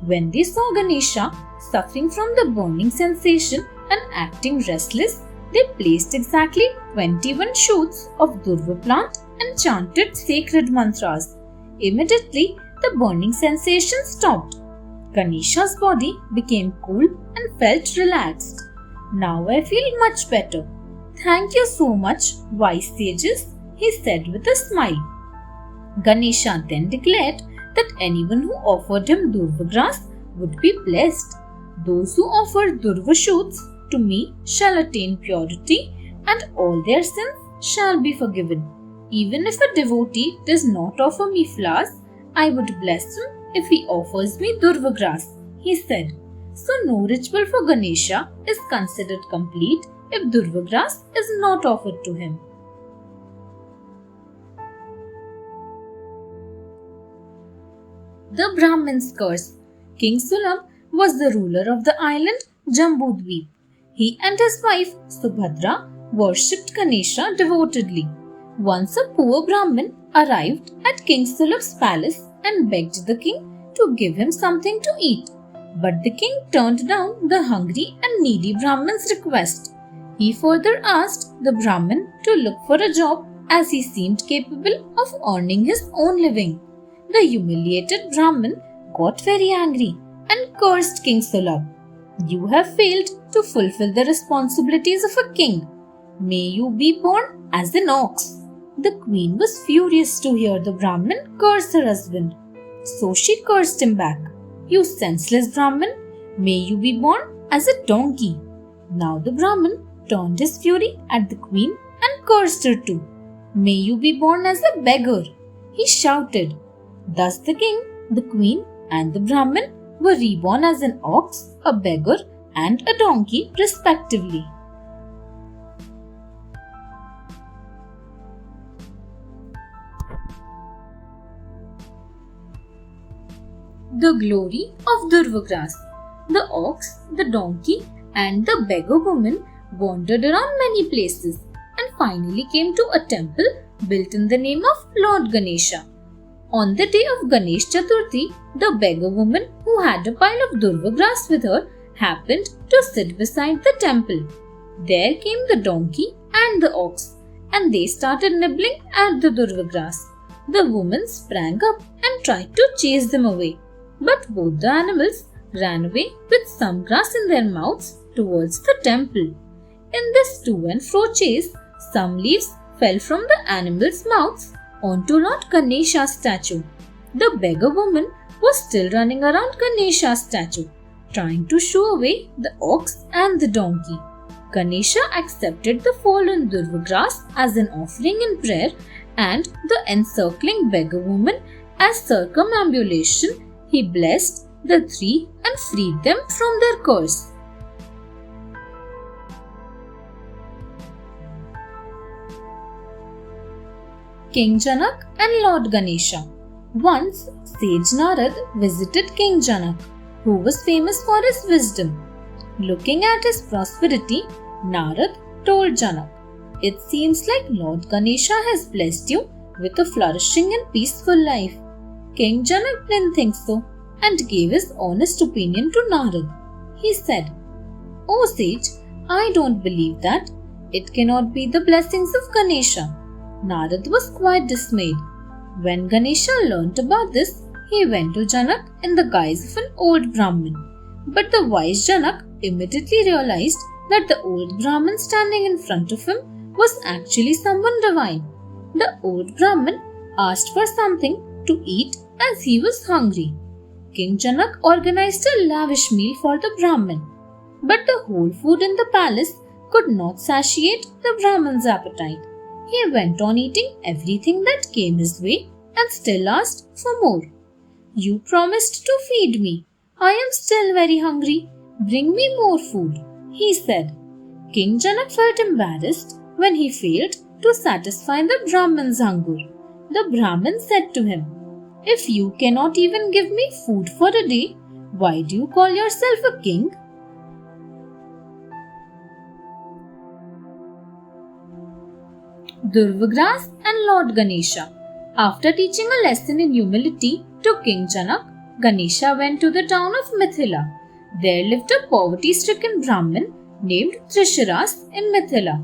[SPEAKER 1] When they saw Ganesha suffering from the burning sensation and acting restless, they placed exactly 21 shoots of Durva plant and chanted sacred mantras. Immediately, the burning sensation stopped. Ganesha's body became cool and felt relaxed. Now I feel much better. Thank you so much, wise sages, he said with a smile. Ganesha then declared that anyone who offered him Durva grass would be blessed. Those who offer Durva shoots to me shall attain purity, and all their sins shall be forgiven. Even if a devotee does not offer me flowers, I would bless him if he offers me Durva grass, he said. So no ritual for Ganesha is considered complete if Durva grass is not offered to him. The Brahmin's curse. King Sulabh was the ruler of the island Jambudweep. He and his wife Subhadra worshipped Ganesha devotedly. Once a poor Brahmin arrived at King Sulabh's palace and begged the king to give him something to eat. But the king turned down the hungry and needy Brahmin's request. He further asked the Brahmin to look for a job as he seemed capable of earning his own living. The humiliated Brahmin got very angry and cursed King Sulabh. You have failed to fulfill the responsibilities of a king. May you be born as an ox. The queen was furious to hear the Brahmin curse her husband. So she cursed him back. You senseless Brahmin, may you be born as a donkey. Now the Brahmin turned his fury at the queen and cursed her too. May you be born as a beggar, he shouted. Thus the king, the queen and the Brahmin were reborn as an ox, a beggar and a donkey respectively. The glory of Durva grass. The ox, the donkey and the beggar woman wandered around many places and finally came to a temple built in the name of Lord Ganesha. On the day of Ganesh Chaturthi, the beggar woman who had a pile of Durva grass with her happened to sit beside the temple. There came the donkey and the ox, and they started nibbling at the Durva grass. The woman sprang up and tried to chase them away, but both the animals ran away with some grass in their mouths towards the temple. In this to and fro chase, some leaves fell from the animals' mouths onto Lord Ganesha's statue. The beggar woman was still running around Ganesha's statue, trying to shoo away the ox and the donkey. Ganesha accepted the fallen Durva grass as an offering in prayer, and the encircling beggar woman as circumambulation. He blessed the three and freed them from their curse. King Janak and Lord Ganesha. Once, sage Narad visited King Janak, who was famous for his wisdom. Looking at his prosperity, Narad told Janak, "It seems like Lord Ganesha has blessed you with a flourishing and peaceful life." King Janak didn't think so and gave his honest opinion to Narad. He said, "O sage, I don't believe that. It cannot be the blessings of Ganesha." Narad was quite dismayed. When Ganesha learnt about this, he went to Janak in the guise of an old Brahmin. But the wise Janak immediately realized that the old Brahmin standing in front of him was actually someone divine. The old Brahmin asked for something to eat as he was hungry. King Janak organized a lavish meal for the Brahmin, but the whole food in the palace could not satiate the Brahmin's appetite. He went on eating everything that came his way and still asked for more. "You promised to feed me. I am still very hungry. Bring me more food," he said. King Janak felt embarrassed when he failed to satisfy the Brahmin's hunger. The Brahmin said to him, "If you cannot even give me food for a day, why do you call yourself a king?" Durvagras and Lord Ganesha. After teaching a lesson in humility to King Janak, Ganesha went to the town of Mithila. There lived a poverty-stricken Brahmin named Trisharas in Mithila.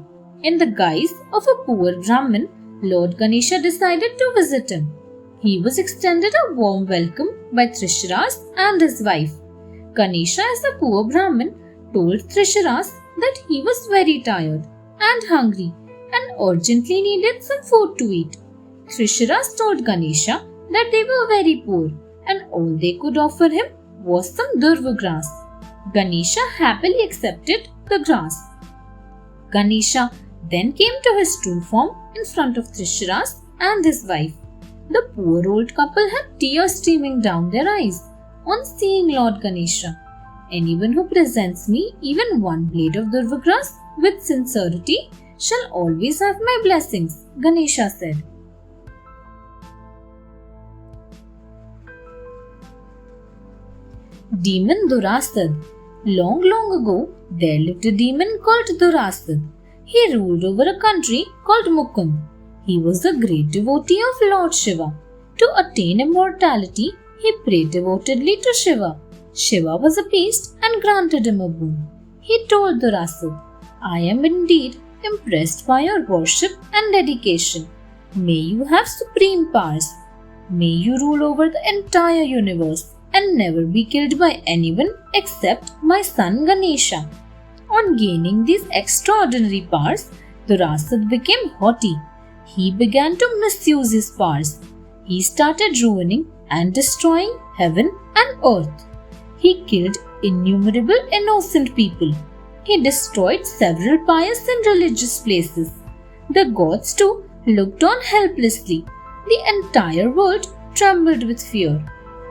[SPEAKER 1] In the guise of a poor Brahmin, Lord Ganesha decided to visit him. He was extended a warm welcome by Trisharas and his wife. Ganesha, as a poor Brahmin, told Trisharas that he was very tired and hungry and urgently needed some food to eat. Trisharas told Ganesha that they were very poor and all they could offer him was some durva grass. Ganesha happily accepted the grass. Ganesha then came to his true form in front of Trisharas and his wife. The poor old couple had tears streaming down their eyes on seeing Lord Ganesha. "Anyone who presents me even one blade of durva grass with sincerity shall always have my blessings," Ganesha said. Demon Durasad. Long ago, there lived a demon called Durasad. He ruled over a country called Mukund. He was a great devotee of Lord Shiva. To attain immortality, he prayed devotedly to Shiva. Shiva was appeased and granted him a boon. He told Durasad, "I am indeed impressed by your worship and dedication. May you have supreme powers. May you rule over the entire universe and never be killed by anyone except my son Ganesha." On gaining these extraordinary powers, Durasad became haughty. He began to misuse his powers. He started ruining and destroying heaven and earth. He killed innumerable innocent people. He destroyed several pious and religious places. The gods too looked on helplessly. The entire world trembled with fear.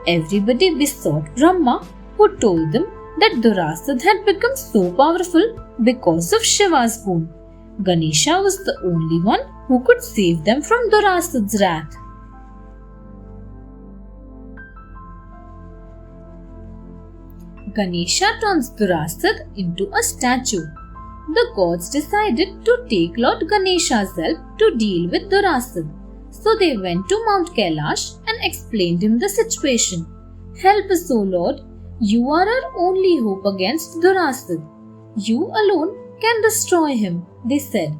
[SPEAKER 1] Everybody besought Brahma, who told them that Durasad had become so powerful because of Shiva's boon. Ganesha was the only one who could save them from Durasad's wrath. Ganesha turns Durasad into a statue. The gods decided to take Lord Ganesha's help to deal with Durasad. So they went to Mount Kailash and explained him the situation. "Help us, O Lord. You are our only hope against Durasad. You alone can destroy him," they said.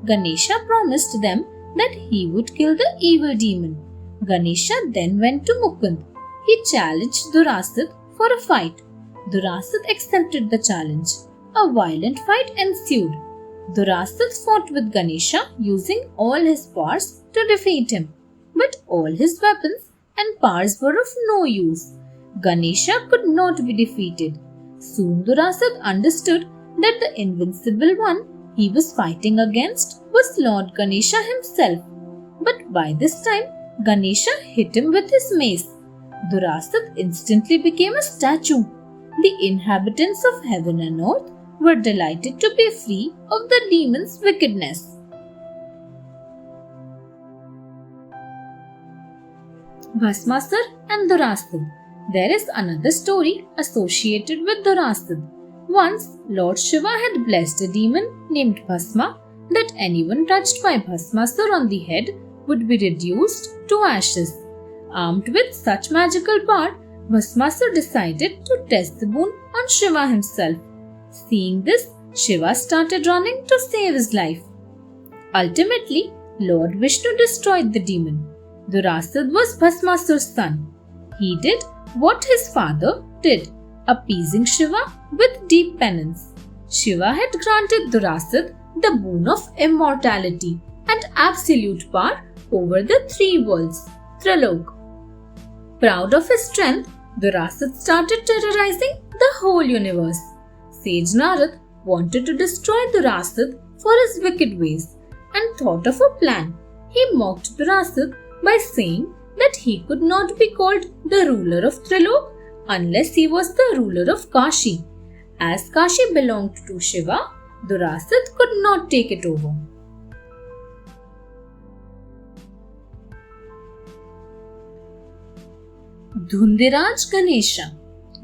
[SPEAKER 1] Ganesha promised them that he would kill the evil demon. Ganesha then went to Mukund. He challenged Durasad for a fight. Durasad accepted the challenge. A violent fight ensued. Durasad fought with Ganesha using all his powers to defeat him, but all his weapons and powers were of no use. Ganesha could not be defeated. Soon Durasad understood that the invincible one he was fighting against was Lord Ganesha himself. But by this time, Ganesha hit him with his mace. Durasad instantly became a statue. The inhabitants of heaven and earth were delighted to be free of the demon's wickedness. Bhasmasur and Durasad. There is another story associated with Durasad. Once, Lord Shiva had blessed a demon named Bhasma that anyone touched by Bhasmasur on the head would be reduced to ashes. Armed with such magical power, Bhasmasur decided to test the boon on Shiva himself. Seeing this, Shiva started running to save his life. Ultimately, Lord Vishnu destroyed the demon. Durasad was Bhasmasur's son. He did what his father did, appeasing Shiva with deep penance. Shiva had granted Durasad the boon of immortality and absolute power over the three worlds, Trilok. Proud of his strength, Durasad started terrorizing the whole universe. Sage Narad wanted to destroy Durasad for his wicked ways and thought of a plan. He mocked Durasad by saying that he could not be called the ruler of Trilok unless he was the ruler of Kashi. As Kashi belonged to Shiva, Durasad could not take it over. Dhundiraj Ganesha.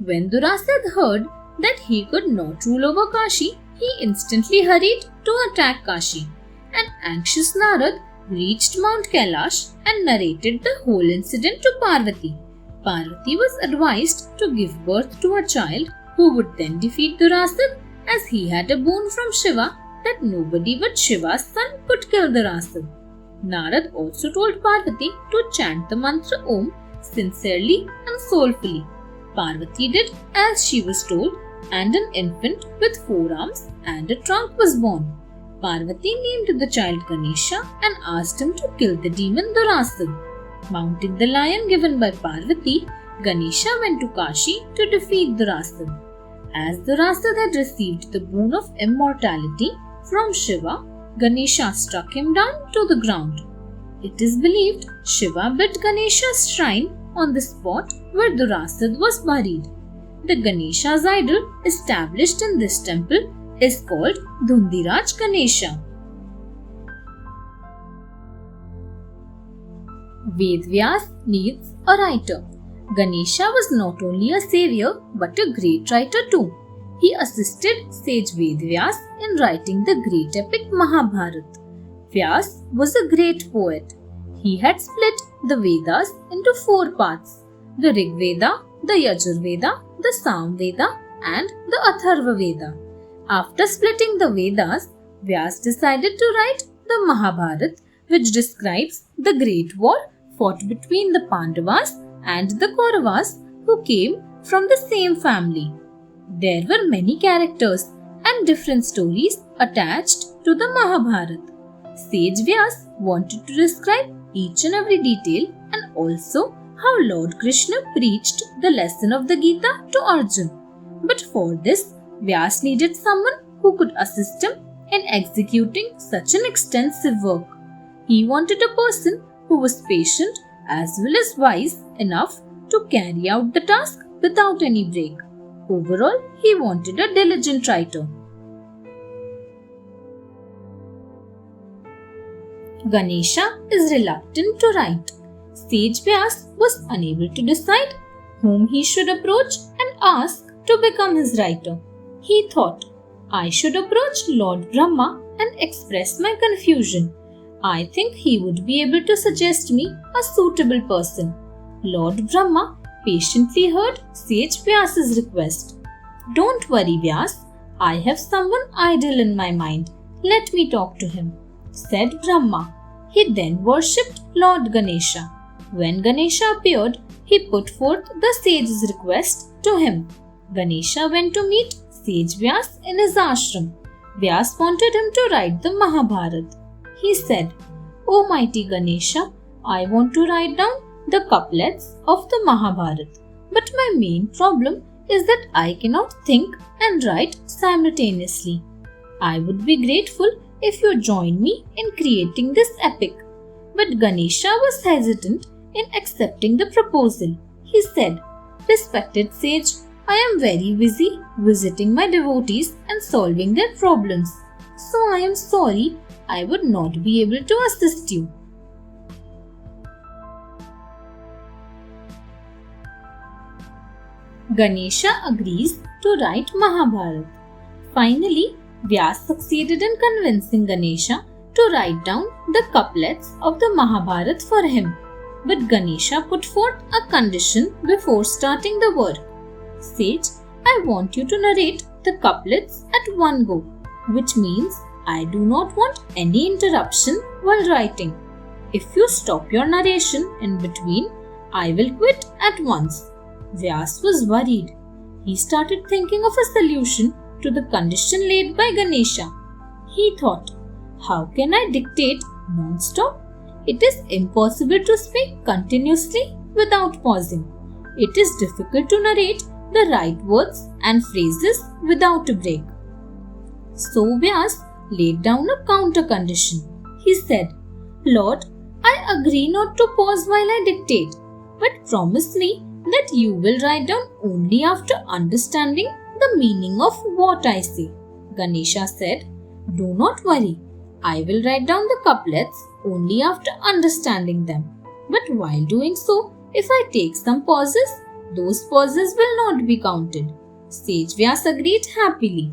[SPEAKER 1] When Durasad heard that he could not rule over Kashi, he instantly hurried to attack Kashi. An anxious Narad reached Mount Kailash and narrated the whole incident to Parvati. Parvati was advised to give birth to a child who would then defeat Durasad, as he had a boon from Shiva that nobody but Shiva's son could kill Durasad. Narad also told Parvati to chant the mantra Om sincerely and soulfully. Parvati did as she was told, and an infant with 4 arms and a trunk was born. Parvati named the child Ganesha and asked him to kill the demon Durasad. Mounting the lion given by Parvati, Ganesha went to Kashi to defeat Durasad. As Durasad had received the boon of immortality from Shiva, Ganesha struck him down to the ground. It is believed Shiva built Ganesha's shrine on the spot where Durasad was buried. The Ganesha's idol established in this temple is called Dhundiraj Ganesha. Vedvyas needs a writer. Ganesha was not only a savior but a great writer too. He assisted sage Vedvyas in writing the great epic Mahabharata. Vyas was a great poet. He had split the Vedas into 4 parts: the Rig Veda, the Yajur Veda, the Sam Veda, and the Atharva Veda. After splitting the Vedas, Vyas decided to write the Mahabharata, which describes the great war fought between the Pandavas and the Kauravas, who came from the same family. There were many characters and different stories attached to the Mahabharata. Sage Vyas wanted to describe each and every detail, and also how Lord Krishna preached the lesson of the Gita to Arjun. But for this, Vyas needed someone who could assist him in executing such an extensive work. He wanted a person who was patient as well as wise enough to carry out the task without any break. Overall, he wanted a diligent writer. Ganesha is reluctant to write. Sage Vyas was unable to decide whom he should approach and ask to become his writer. He thought, I should approach Lord Brahma and express my confusion. I think he would be able to suggest me a suitable person. Lord Brahma patiently heard Sage Vyas's request. Don't worry, Vyas. I have someone ideal in my mind. Let me talk to him, said Brahma. He then worshipped Lord Ganesha. When Ganesha appeared, he put forth the sage's request to him. Ganesha went to meet Sage Vyas in his ashram. Vyas wanted him to write the Mahabharata. He said, O mighty Ganesha, I want to write down the couplets of the Mahabharata. But my main problem is that I cannot think and write simultaneously. I would be grateful if you join me in creating this epic. But Ganesha was hesitant in accepting the proposal. He said, Respected sage, I am very busy visiting my devotees and solving their problems. So I am sorry, I would not be able to assist you. Ganesha agrees to write Mahabharata. Finally, Vyas succeeded in convincing Ganesha to write down the couplets of the Mahabharata for him. But Ganesha put forth a condition before starting the work. Sage, I want you to narrate the couplets at one go, which means I do not want any interruption while writing. If you stop your narration in between, I will quit at once. Vyas was worried. He started thinking of a solution to the condition laid by Ganesha. He thought, how can I dictate non-stop? It is impossible to speak continuously without pausing. It is difficult to narrate the right words and phrases without a break. So Vyas laid down a counter condition. He said, Lord, I agree not to pause while I dictate, but promise me that you will write down only after understanding the meaning of what I say. Ganesha said, "Do not worry. I will write down the couplets only after understanding them. But while doing so, if I take some pauses, those pauses will not be counted." Sage Vyas agreed happily.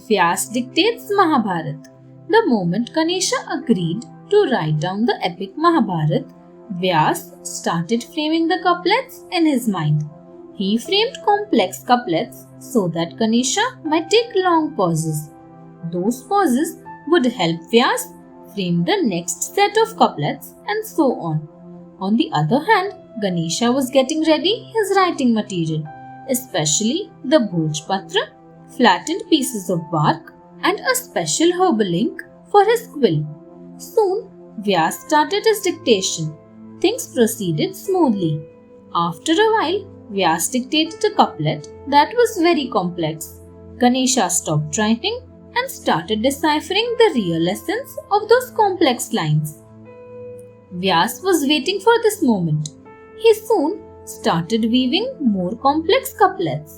[SPEAKER 1] Vyas dictates Mahabharata. The moment Ganesha agreed to write down the epic Mahabharata, Vyas started framing the couplets in his mind. He framed complex couplets so that Ganesha might take long pauses. Those pauses would help Vyas frame the next set of couplets and so on. On the other hand, Ganesha was getting ready his writing material, especially the Bhojpatra, flattened pieces of bark, and a special herbal ink for his quill. Soon, Vyas started his dictation. Things proceeded smoothly. After a while, Vyas dictated a couplet that was very complex. Ganesha stopped writing and started deciphering the real essence of those complex lines. Vyas was waiting for this moment. He soon started weaving more complex couplets.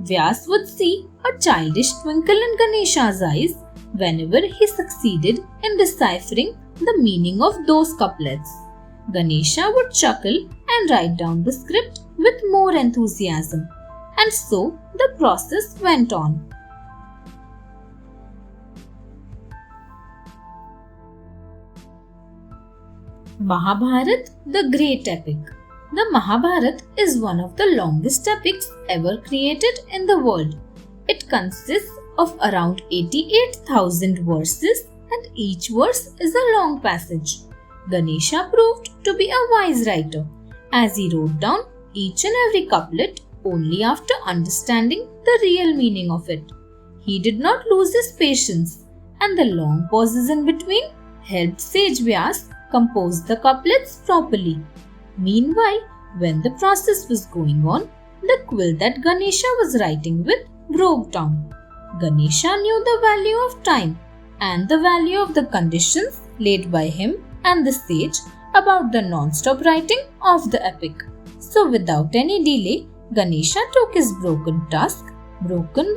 [SPEAKER 1] Vyas would see a childish twinkle in Ganesha's eyes whenever he succeeded in deciphering the meaning of those couplets. Ganesha would chuckle and write down the script with more enthusiasm. And so the process went on. Mahabharata, the great epic. The Mahabharata is one of the longest epics ever created in the world. It consists of around 88,000 verses and each verse is a long passage. Ganesha proved to be a wise writer as he wrote down each and every couplet only after understanding the real meaning of it. He did not lose his patience and the long pauses in between helped Sage Vyas compose the couplets properly. Meanwhile, when the process was going on, the quill that Ganesha was writing with broke down. Ganesha knew the value of time and the value of the conditions laid by him and the sage about the non-stop writing of the epic. So without any delay, Ganesha took his broken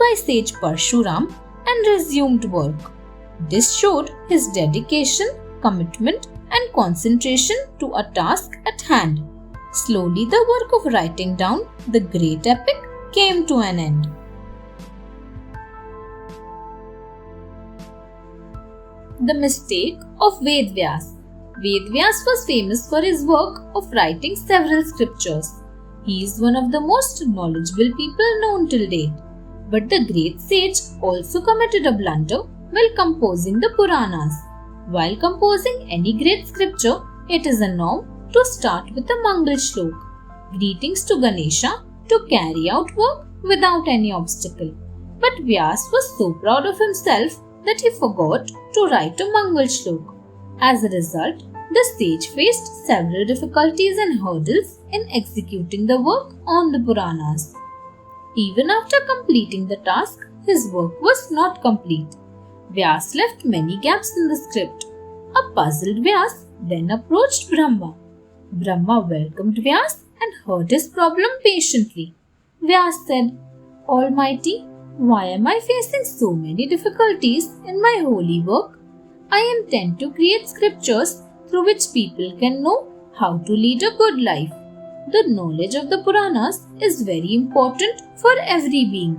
[SPEAKER 1] by sage Parshuram, and resumed work. This showed his dedication, commitment and concentration to a task at hand. Slowly the work of writing down the great epic came to an end. The mistake of Ved Vyas. Ved Vyas was famous for his work of writing several scriptures. He is one of the most knowledgeable people known till date. But the great sage also committed a blunder while composing the Puranas. While composing any great scripture, it is a norm to start with a Mangal Shlok, greetings to Ganesha, to carry out work without any obstacle. But Vyas was so proud of himself that he forgot to write a Mangal Shlok. As a result, the sage faced several difficulties and hurdles in executing the work on the Puranas. Even after completing the task, his work was not complete. Vyas left many gaps in the script. A puzzled Vyas then approached Brahma. Brahma welcomed Vyas and heard his problem patiently. Vyas said, "Almighty, why am I facing so many difficulties in my holy work? I intend to create scriptures through which people can know how to lead a good life. The knowledge of the Puranas is very important for every being,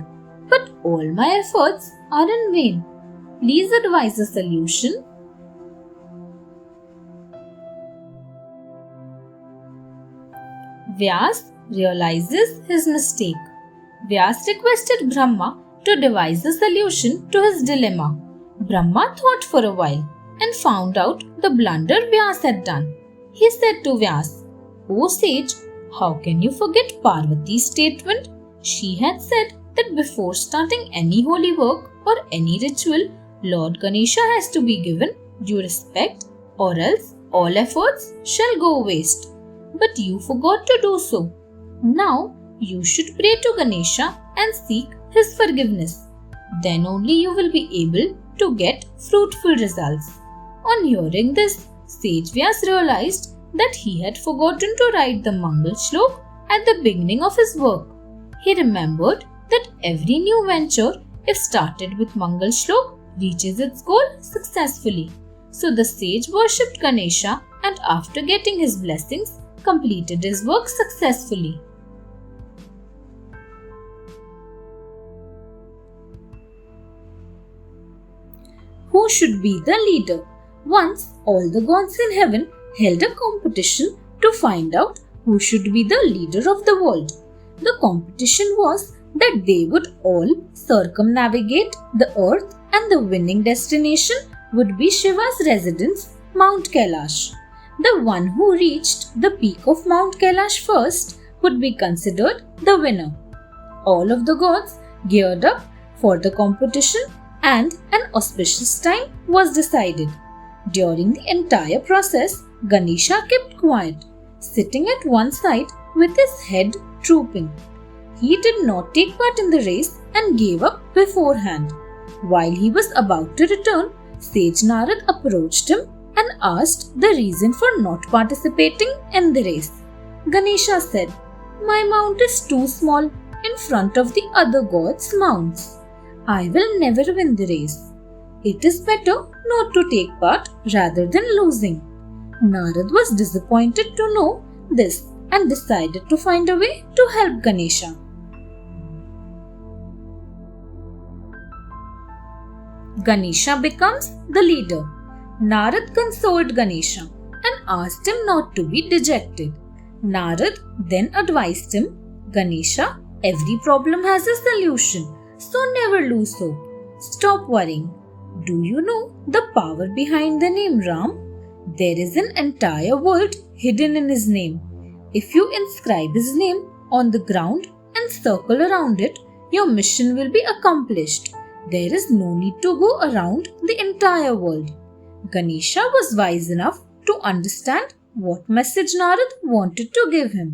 [SPEAKER 1] but all my efforts are in vain. Please advise a solution." Vyas realizes his mistake. Vyas requested Brahma to devise a solution to his dilemma. Brahma thought for a while and found out the blunder Vyas had done. He said to Vyas, "O sage, how can you forget Parvati's statement? She had said that before starting any holy work or any ritual, Lord Ganesha has to be given due respect, or else all efforts shall go waste. But you forgot to do so. Now you should pray to Ganesha and seek his forgiveness. Then only you will be able to get fruitful results." On hearing this, Sage Vyas realized that he had forgotten to write the Mangal Shlok at the beginning of his work. He remembered that every new venture, if started with Mangal Shlok, reaches its goal successfully. So the sage worshipped Ganesha and after getting his blessings, completed his work successfully. Who should be the leader? Once, all the gods in heaven held a competition to find out who should be the leader of the world. The competition was that they would all circumnavigate the earth and the winning destination would be Shiva's residence, Mount Kailash. The one who reached the peak of Mount Kailash first would be considered the winner. All of the gods geared up for the competition and an auspicious time was decided. During the entire process, Ganesha kept quiet, sitting at one side with his head drooping. He did not take part in the race and gave up beforehand. While he was about to return, Sage Narad approached him and asked the reason for not participating in the race. Ganesha said, "My mount is too small in front of the other gods' mounts. I will never win the race. It is better not to take part rather than losing." Narad was disappointed to know this and decided to find a way to help Ganesha. Ganesha becomes the leader. Narad consoled Ganesha and asked him not to be dejected. Narad then advised him, "Ganesha, every problem has a solution, so never lose hope. Stop worrying. Do you know the power behind the name Ram? There is an entire world hidden in his name. If you inscribe his name on the ground and circle around it, your mission will be accomplished. There is no need to go around the entire world." Ganesha was wise enough to understand what message Narad wanted to give him.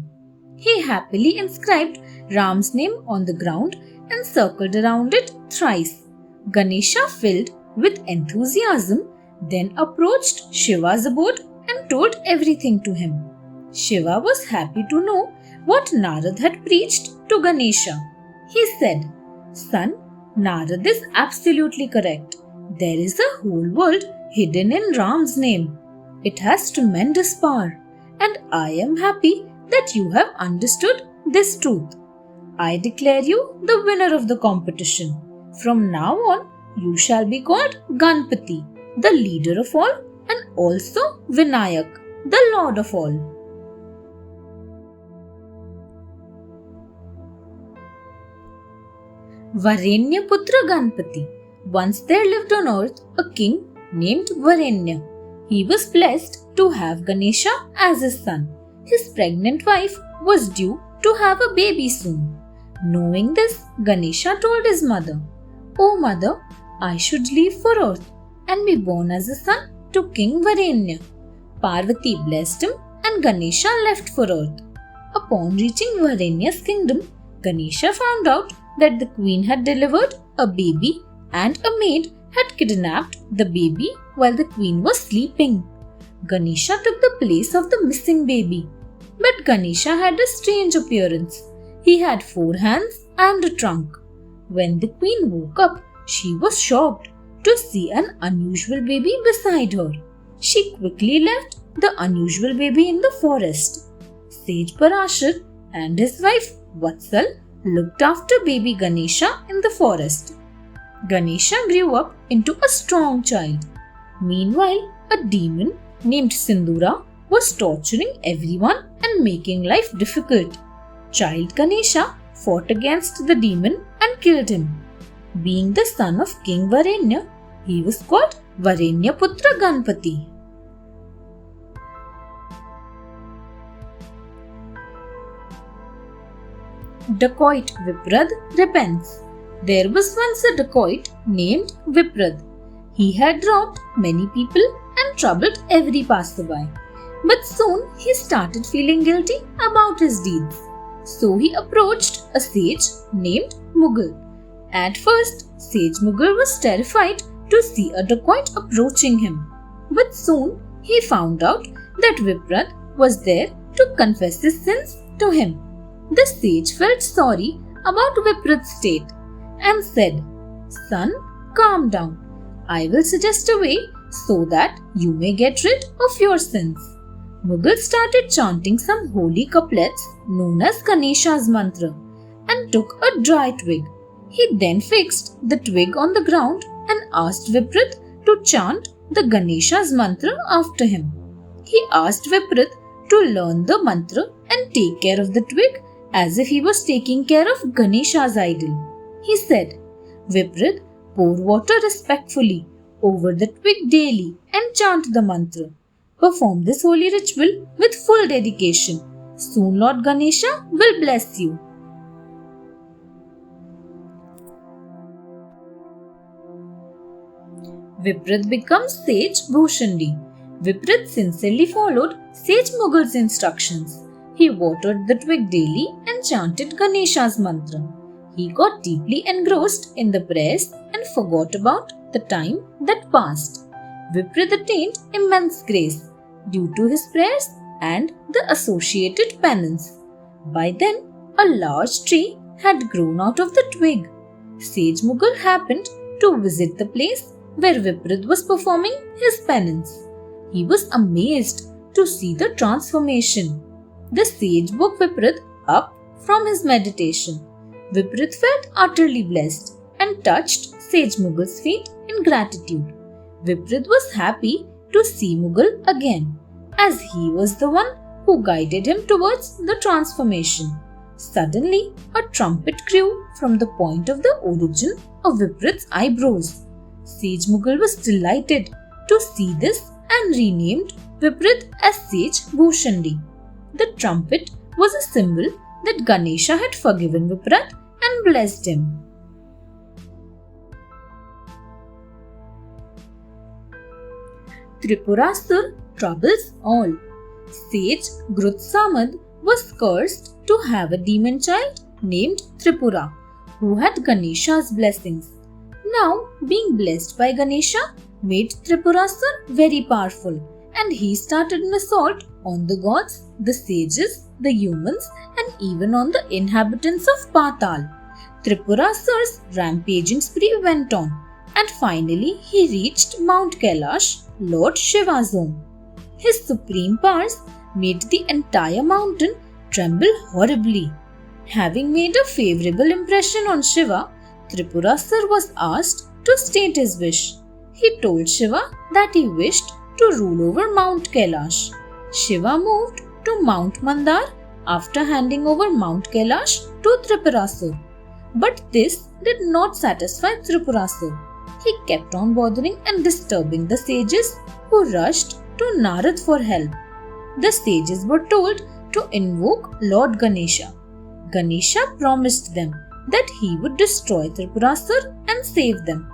[SPEAKER 1] He happily inscribed Ram's name on the ground and circled around it thrice. Ganesha, filled with enthusiasm, then approached Shiva's abode and told everything to him. Shiva was happy to know what Narad had preached to Ganesha. He said, "Son, Narad is absolutely correct. There is a whole world hidden in Ram's name. It has tremendous power, and I am happy that you have understood this truth. I declare you the winner of the competition. From now on, you shall be called Ganpati, the leader of all, and also Vinayak, the lord of all." Varenyaputra Ganpati. Once there lived on earth a king named Varenya. He was blessed to have Ganesha as his son. His pregnant wife was due to have a baby soon. Knowing this, Ganesha told his mother, "Oh mother, I should leave for earth and be born as a son to King Varenya." Parvati blessed him and Ganesha left for earth. Upon reaching Varenya's kingdom, Ganesha found out that the queen had delivered a baby and a maid had kidnapped the baby while the queen was sleeping. Ganesha took the place of the missing baby. But Ganesha had a strange appearance. He had 4 hands and a trunk. When the queen woke up, she was shocked to see an unusual baby beside her. She quickly left the unusual baby in the forest. Sage Parashar and his wife Vatsal looked after baby Ganesha in the forest. Ganesha grew up into a strong child. Meanwhile, a demon named Sindura was torturing everyone and making life difficult. Child Ganesha fought against the demon and killed him. Being the son of King Varenya, he was called Varenyaputra Ganpati. Dacoit Viprad repents. There was once a dacoit named Viprad. He had robbed many people and troubled every passerby. But soon he started feeling guilty about his deeds. So he approached a sage named Mughal. At first, Sage Mughal was terrified to see a dacoit approaching him. But soon he found out that Viprad was there to confess his sins to him. The sage felt sorry about Viprath's state and said, "Son, calm down. I will suggest a way so that you may get rid of your sins." Mughal started chanting some holy couplets known as Ganesha's mantra and took a dry twig. He then fixed the twig on the ground and asked Viprath to chant the Ganesha's mantra after him. He asked Viprath to learn the mantra and take care of the twig as if he was taking care of Ganesha's idol. He said, "Viprath, pour water respectfully over the twig daily and chant the mantra. Perform this holy ritual with full dedication. Soon Lord Ganesha will bless you." Viprath becomes Sage Bhushandi. Viprath sincerely followed Sage Mughal's instructions. He watered the twig daily and chanted Ganesha's mantra. He got deeply engrossed in the prayers and forgot about the time that passed. Viprath attained immense grace due to his prayers and the associated penance. By then, a large tree had grown out of the twig. Sage Mughal happened to visit the place where Viprath was performing his penance. He was amazed to see the transformation. The sage woke Viprath up from his meditation. Viprath felt utterly blessed and touched Sage Mughal's feet in gratitude. Viprath was happy to see Mughal again, as he was the one who guided him towards the transformation. Suddenly, a trumpet grew from the point of the origin of Viprath's eyebrows. Sage Mughal was delighted to see this and renamed Viprath as Sage Bhushandi. The trumpet was a symbol that Ganesha had forgiven Viprath and blessed him. Tripurasur troubles all. Sage Grutsamad was cursed to have a demon child named Tripura, who had Ganesha's blessings. Now, being blessed by Ganesha made Tripurasur very powerful, and he started an assault on the gods, the sages, the humans, and even on the inhabitants of Patal. Tripurasur's rampaging spree went on, and finally he reached Mount Kailash, Lord Shiva's home. His supreme powers made the entire mountain tremble horribly. Having made a favorable impression on Shiva, Tripurasur was asked to state his wish. He told Shiva that he wished to rule over Mount Kailash. Shiva moved to Mount Mandar after handing over Mount Kailash to Tripurasur. But this did not satisfy Tripurasur. He kept on bothering and disturbing the sages, who rushed to Narad for help. The sages were told to invoke Lord Ganesha. Ganesha promised them that he would destroy Tripurasur and save them.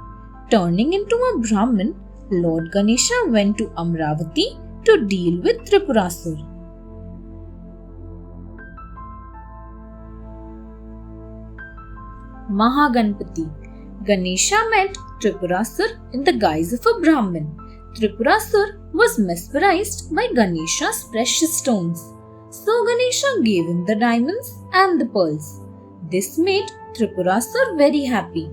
[SPEAKER 1] Turning into a Brahmin, Lord Ganesha went to Amravati to deal with Tripurasur. Mahaganpati. Ganesha met Tripurasur in the guise of a Brahmin. Tripurasur was mesmerized by Ganesha's precious stones, so Ganesha gave him the diamonds and the pearls. This made Tripurasur very happy,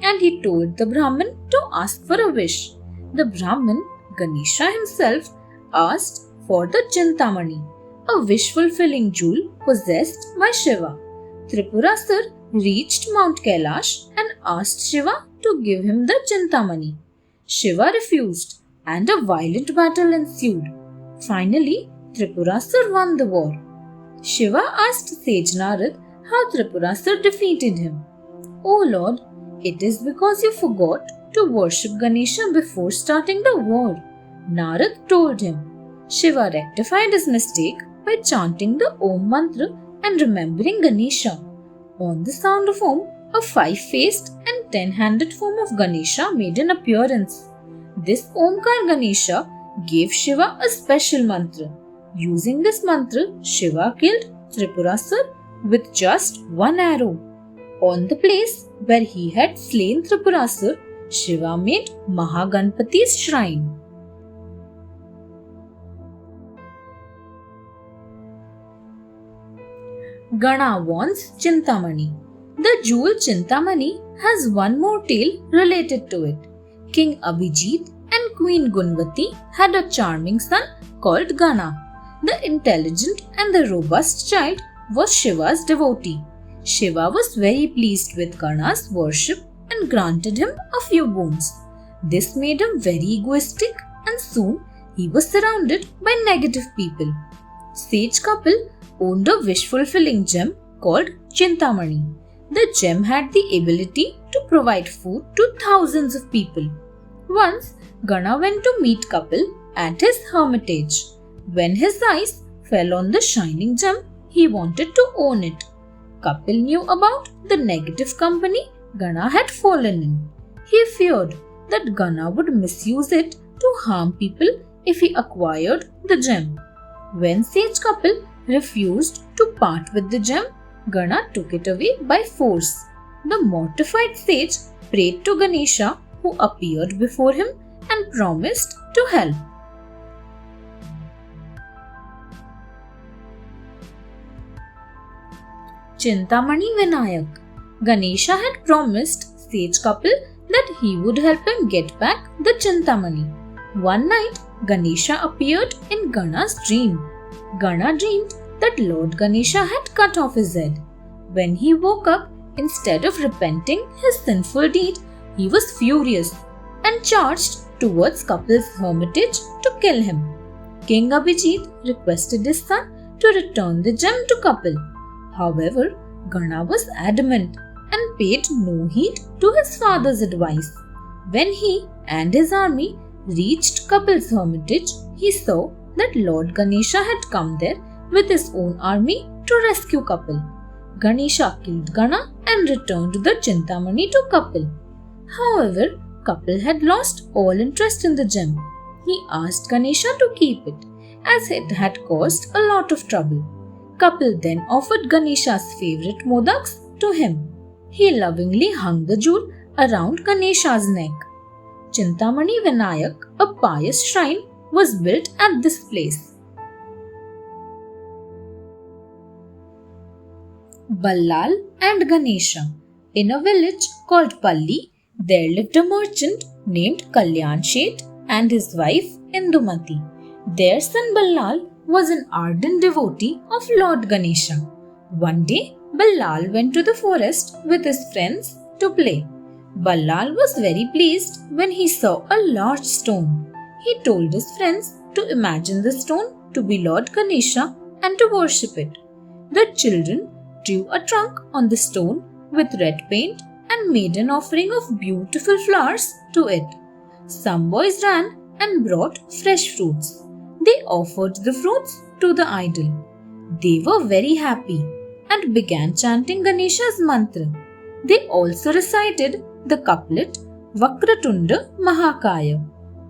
[SPEAKER 1] and he told the Brahmin to ask for a wish. The Brahmin, Ganesha himself, asked for the Chintamani, a wish-fulfilling jewel possessed by Shiva. Tripurasur reached Mount Kailash and asked Shiva to give him the Chintamani. Shiva refused, and a violent battle ensued. Finally, Tripurasur won the war. Shiva asked Sage Narad how Tripurasur defeated him. "O Lord, it is because you forgot to worship Ganesha before starting the war," Narad told him. Shiva rectified his mistake by chanting the Om mantra and remembering Ganesha. On the sound of Om, a 5-faced and 10-handed form of Ganesha made an appearance. This Omkar Ganesha gave Shiva a special mantra. Using this mantra, Shiva killed Tripurasur with just one arrow. On the place where he had slain Tripurasur, Shiva made Mahaganpati's shrine. Gana wants Chintamani. The jewel Chintamani has one more tale related to it. King Abhijit and Queen Gunvati had a charming son called Gana. The intelligent and the robust child was Shiva's devotee. Shiva was very pleased with Gana's worship and granted him a few boons. This made him very egoistic, and soon he was surrounded by negative people. Sage couple owned a wish-fulfilling gem called Chintamani. The gem had the ability to provide food to thousands of people. Once, Gana went to meet couple at his hermitage. When his eyes fell on the shining gem, he wanted to own it. Kapil knew about the negative company Gana had fallen in. He feared that Gana would misuse it to harm people if he acquired the gem. When Sage Kapil refused to part with the gem, Gana took it away by force. The mortified sage prayed to Ganesha, who appeared before him and promised to help. Chintamani Vinayak. Ganesha had promised Sage couple that he would help him get back the Chintamani. One night, Ganesha appeared in Gana's dream. Gana dreamed that Lord Ganesha had cut off his head. When he woke up, instead of repenting his sinful deed, he was furious and charged towards Kapil's hermitage to kill him. King Abhijit requested his son to return the gem to Kapil. However, Gana was adamant and paid no heed to his father's advice. When he and his army reached Kapil's hermitage, he saw that Lord Ganesha had come there with his own army to rescue Kapil. Ganesha killed Gana and returned the Chintamani to Kapil. However, Kapil had lost all interest in the gem. He asked Ganesha to keep it, as it had caused a lot of trouble. Kapil then offered Ganesha's favorite modaks to him. He lovingly hung the jewel around Ganesha's neck. Chintamani Vinayak, a pious shrine, was built at this place. Ballal and Ganesha. In a village called Palli, there lived a merchant named Kalyan Sheth and his wife Indumati. Their son Ballal was an ardent devotee of Lord Ganesha. One day, Ballal went to the forest with his friends to play. Ballal was very pleased when he saw a large stone. He told his friends to imagine the stone to be Lord Ganesha and to worship it. The children drew a trunk on the stone with red paint and made an offering of beautiful flowers to it. Some boys ran and brought fresh fruits. They offered the fruits to the idol. They were very happy and began chanting Ganesha's mantra. They also recited the couplet Vakratunda Mahakaya.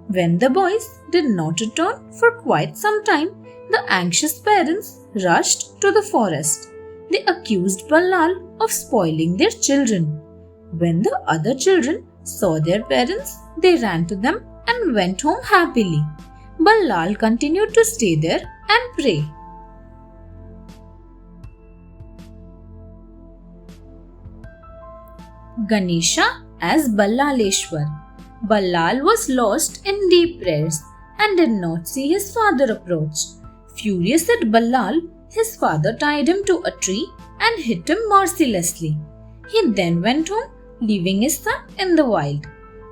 [SPEAKER 1] When the boys did not return for quite some time, the anxious parents rushed to the forest. They accused Ballal of spoiling their children. When the other children saw their parents, they ran to them and went home happily. Ballal continued to stay there and pray. Ganesha as Ballaleshwar. Ballal was lost in deep prayers and did not see his father approach. Furious at Ballal, his father tied him to a tree and hit him mercilessly. He then went home, leaving his son in the wild.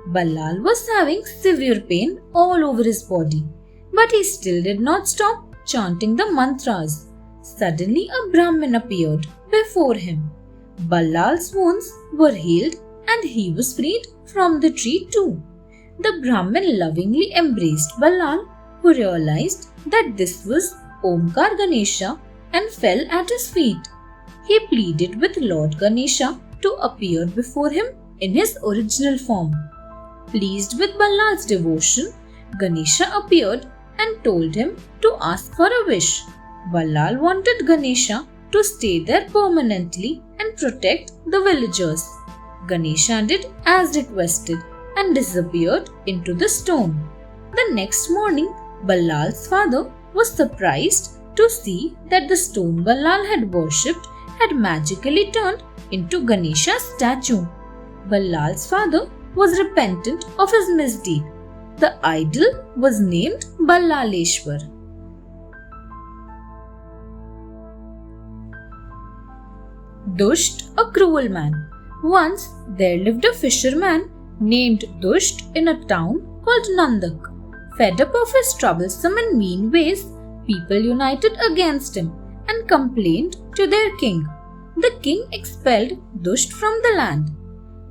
[SPEAKER 1] Ballal was having severe pain all over his body, but he still did not stop chanting the mantras. Suddenly a Brahmin appeared before him. Ballal's wounds were healed and he was freed from the tree too. The Brahmin lovingly embraced Ballal, who realized that this was Omkar Ganesha and fell at his feet. He pleaded with Lord Ganesha to appear before him in his original form. Pleased with Ballal's devotion, Ganesha appeared and told him to ask for a wish. Ballal wanted Ganesha to stay there permanently and protect the villagers. Ganesha did as requested and disappeared into the stone. The next morning, Ballal's father was surprised to see that the stone Ballal had worshipped had magically turned into Ganesha's statue. Ballal's father was repentant of his misdeed. The idol was named Ballaleshwar. Dusht, a cruel man. Once there lived a fisherman named Dusht in a town called Nandak. Fed up of his troublesome and mean ways, people united against him and complained to their king. The king expelled Dusht from the land.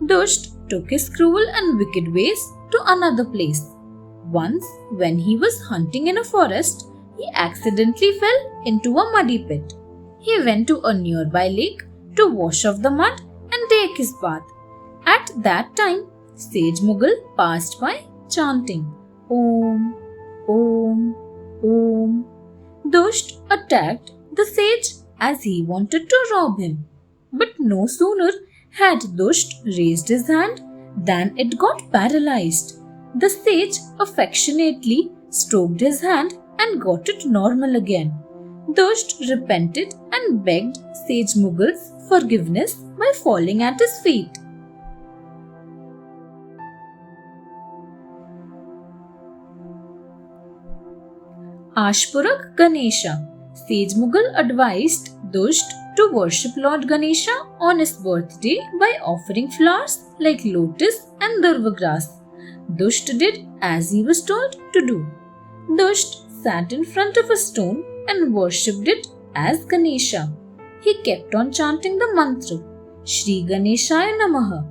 [SPEAKER 1] Dusht took his cruel and wicked ways to another place. Once, when he was hunting in a forest, he accidentally fell into a muddy pit. He went to a nearby lake to wash off the mud and take his bath. At that time, Sage Mughal passed by chanting Om, Om, Om. Dusht attacked the sage as he wanted to rob him. But no sooner had Dusht raised his hand than it got paralyzed. The sage affectionately stroked his hand and got it normal again. Dusht repented and begged Sage Mughal's forgiveness by falling at his feet. Ashpurak Ganesha. Sage Mughal advised Dusht to worship Lord Ganesha on his birthday by offering flowers like lotus and durva grass. Dusht did as he was told to do. Dusht sat in front of a stone and worshipped it as Ganesha. He kept on chanting the mantra, Shri Ganeshaya Namaha.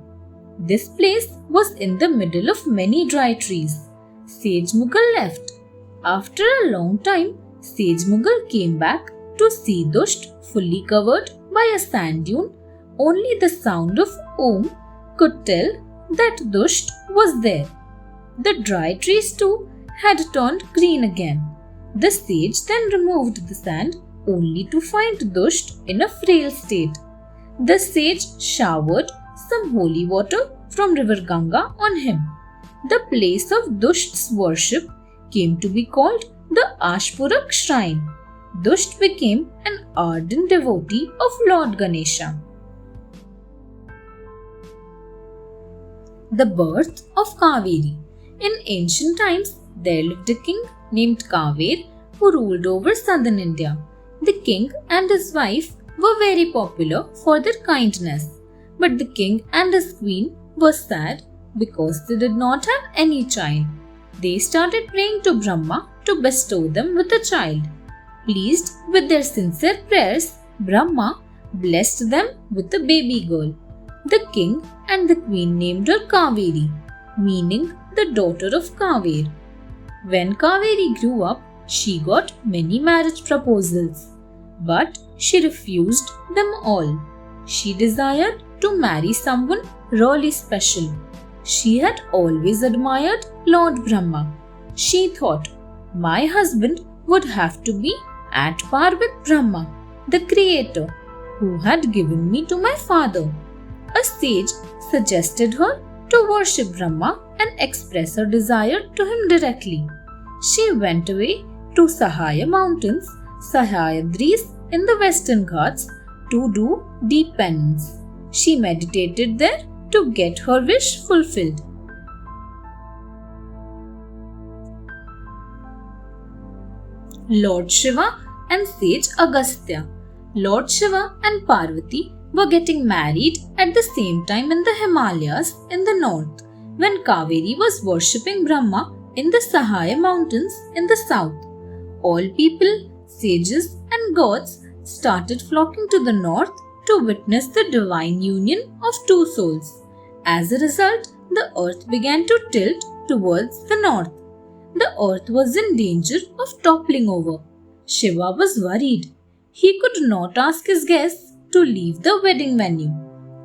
[SPEAKER 1] This place was in the middle of many dry trees. Sage Mughal left. After a long time, Sage Mughal came back to see Dusht fully covered by a sand dune. Only the sound of Om could tell that Dusht was there. The dry trees too had turned green again. The sage then removed the sand only to find Dusht in a frail state. The sage showered some holy water from river Ganga on him. The place of Dusht's worship came to be called the Ashpurak Shrine. Dusht became an ardent devotee of Lord Ganesha. The birth of Kaveri. In ancient times, there lived a king named Kaver who ruled over southern India. The king and his wife were very popular for their kindness, but the king and his queen were sad because they did not have any child. They started praying to Brahma to bestow them with a child. Pleased with their sincere prayers, Brahma blessed them with a baby girl. The king and the queen named her Kaveri, meaning the daughter of Kaver. When Kaveri grew up, she got many marriage proposals, but she refused them all. She desired to marry someone really special. She had always admired Lord Brahma. She thought, my husband would have to be at par with Brahma, the creator, who had given me to my father. A sage suggested her to worship Brahma and express her desire to him directly. She went away to Sahaya mountains, Sahyadris in the western Ghats, to do deep penance. She meditated there to get her wish fulfilled. Lord Shiva and Sage Agastya. Lord Shiva and Parvati were getting married at the same time in the Himalayas in the north, when Kaveri was worshipping Brahma in the Sahaya mountains in the south. All people, sages and gods started flocking to the north to witness the divine union of two souls. As a result, the earth began to tilt towards the north. The earth was in danger of toppling over. Shiva was worried. He could not ask his guests to leave the wedding venue.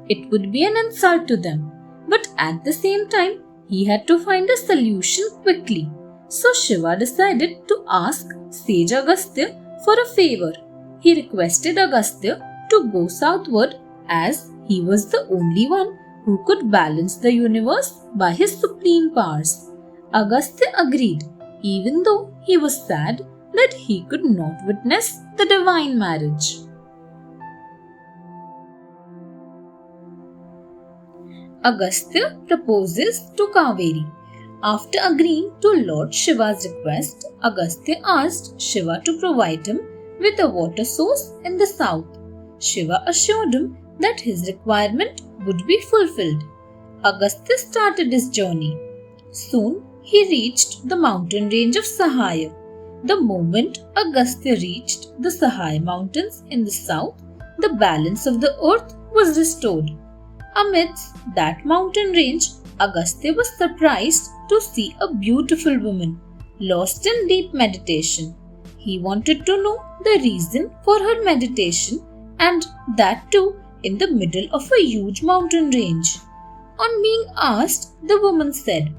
[SPEAKER 1] It would be an insult to them. But at the same time, he had to find a solution quickly. So Shiva decided to ask Sage Agastya for a favor. He requested Agastya to go southward as he was the only one who could balance the universe by his supreme powers. Agastya agreed, even though he was sad that he could not witness the divine marriage. Agastya proposes to Kaveri. After agreeing to Lord Shiva's request, Agastya asked Shiva to provide him with a water source in the south. Shiva assured him that his requirement would be fulfilled. Agastya started his journey. Soon he reached the mountain range of Sahaya. The moment Agastya reached the Sahaya mountains in the south, the balance of the earth was restored. Amidst that mountain range, Agastya was surprised to see a beautiful woman, lost in deep meditation. He wanted to know the reason for her meditation, and that too in the middle of a huge mountain range. On being asked, the woman said,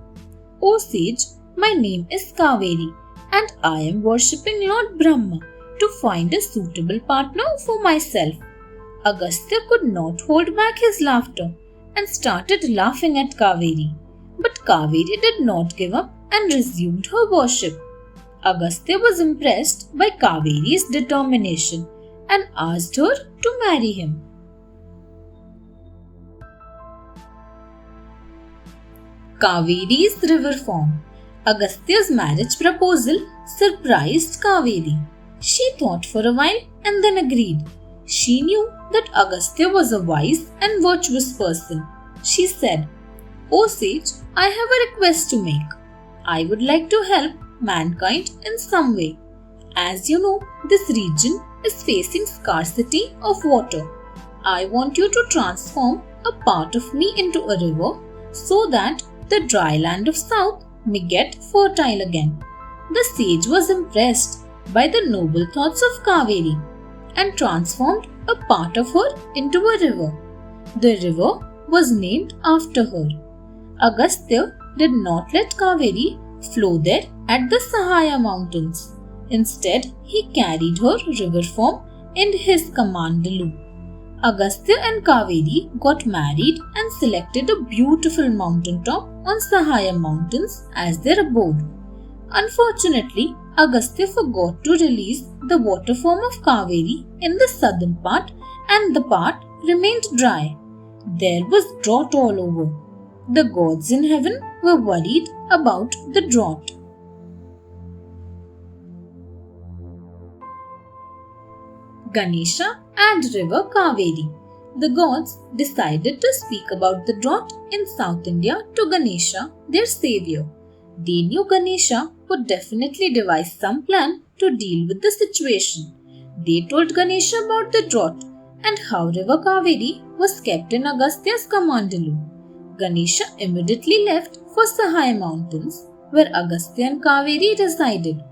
[SPEAKER 1] "O sage, my name is Kaveri, and I am worshipping Lord Brahma to find a suitable partner for myself." Agastya could not hold back his laughter and started laughing at Kaveri. But Kaveri did not give up and resumed her worship. Agastya was impressed by Kaveri's determination and asked her to marry him. Kaveri's river form. Agastya's marriage proposal surprised Kaveri. She thought for a while and then agreed. She knew that Agastya was a wise and virtuous person. She said, "O sage, I have a request to make. I would like to help mankind in some way. As you know, this region is facing scarcity of water. I want you to transform a part of me into a river so that the dry land of south may get fertile again." The sage was impressed by the noble thoughts of Kaveri and transformed a part of her into a river. The river was named after her. Agastya did not let Kaveri flow there at the Sahaya mountains. Instead, he carried her river form in his kamandalu. Agastya and Kaveri got married and selected a beautiful mountaintop on Sahaya mountains as their abode. Unfortunately, Agastya forgot to release the water form of Kaveri in the southern part, and the part remained dry. There was drought all over. The gods in heaven were worried about the drought. Ganesha and river Kaveri. The gods decided to speak about the drought in South India to Ganesha, their savior. They knew Ganesha would definitely devise some plan to deal with the situation. They told Ganesha about the drought and how river Kaveri was kept in Agastya's kamandalu. Ganesha immediately left for Sahaya mountains, where Agastya and Kaveri resided.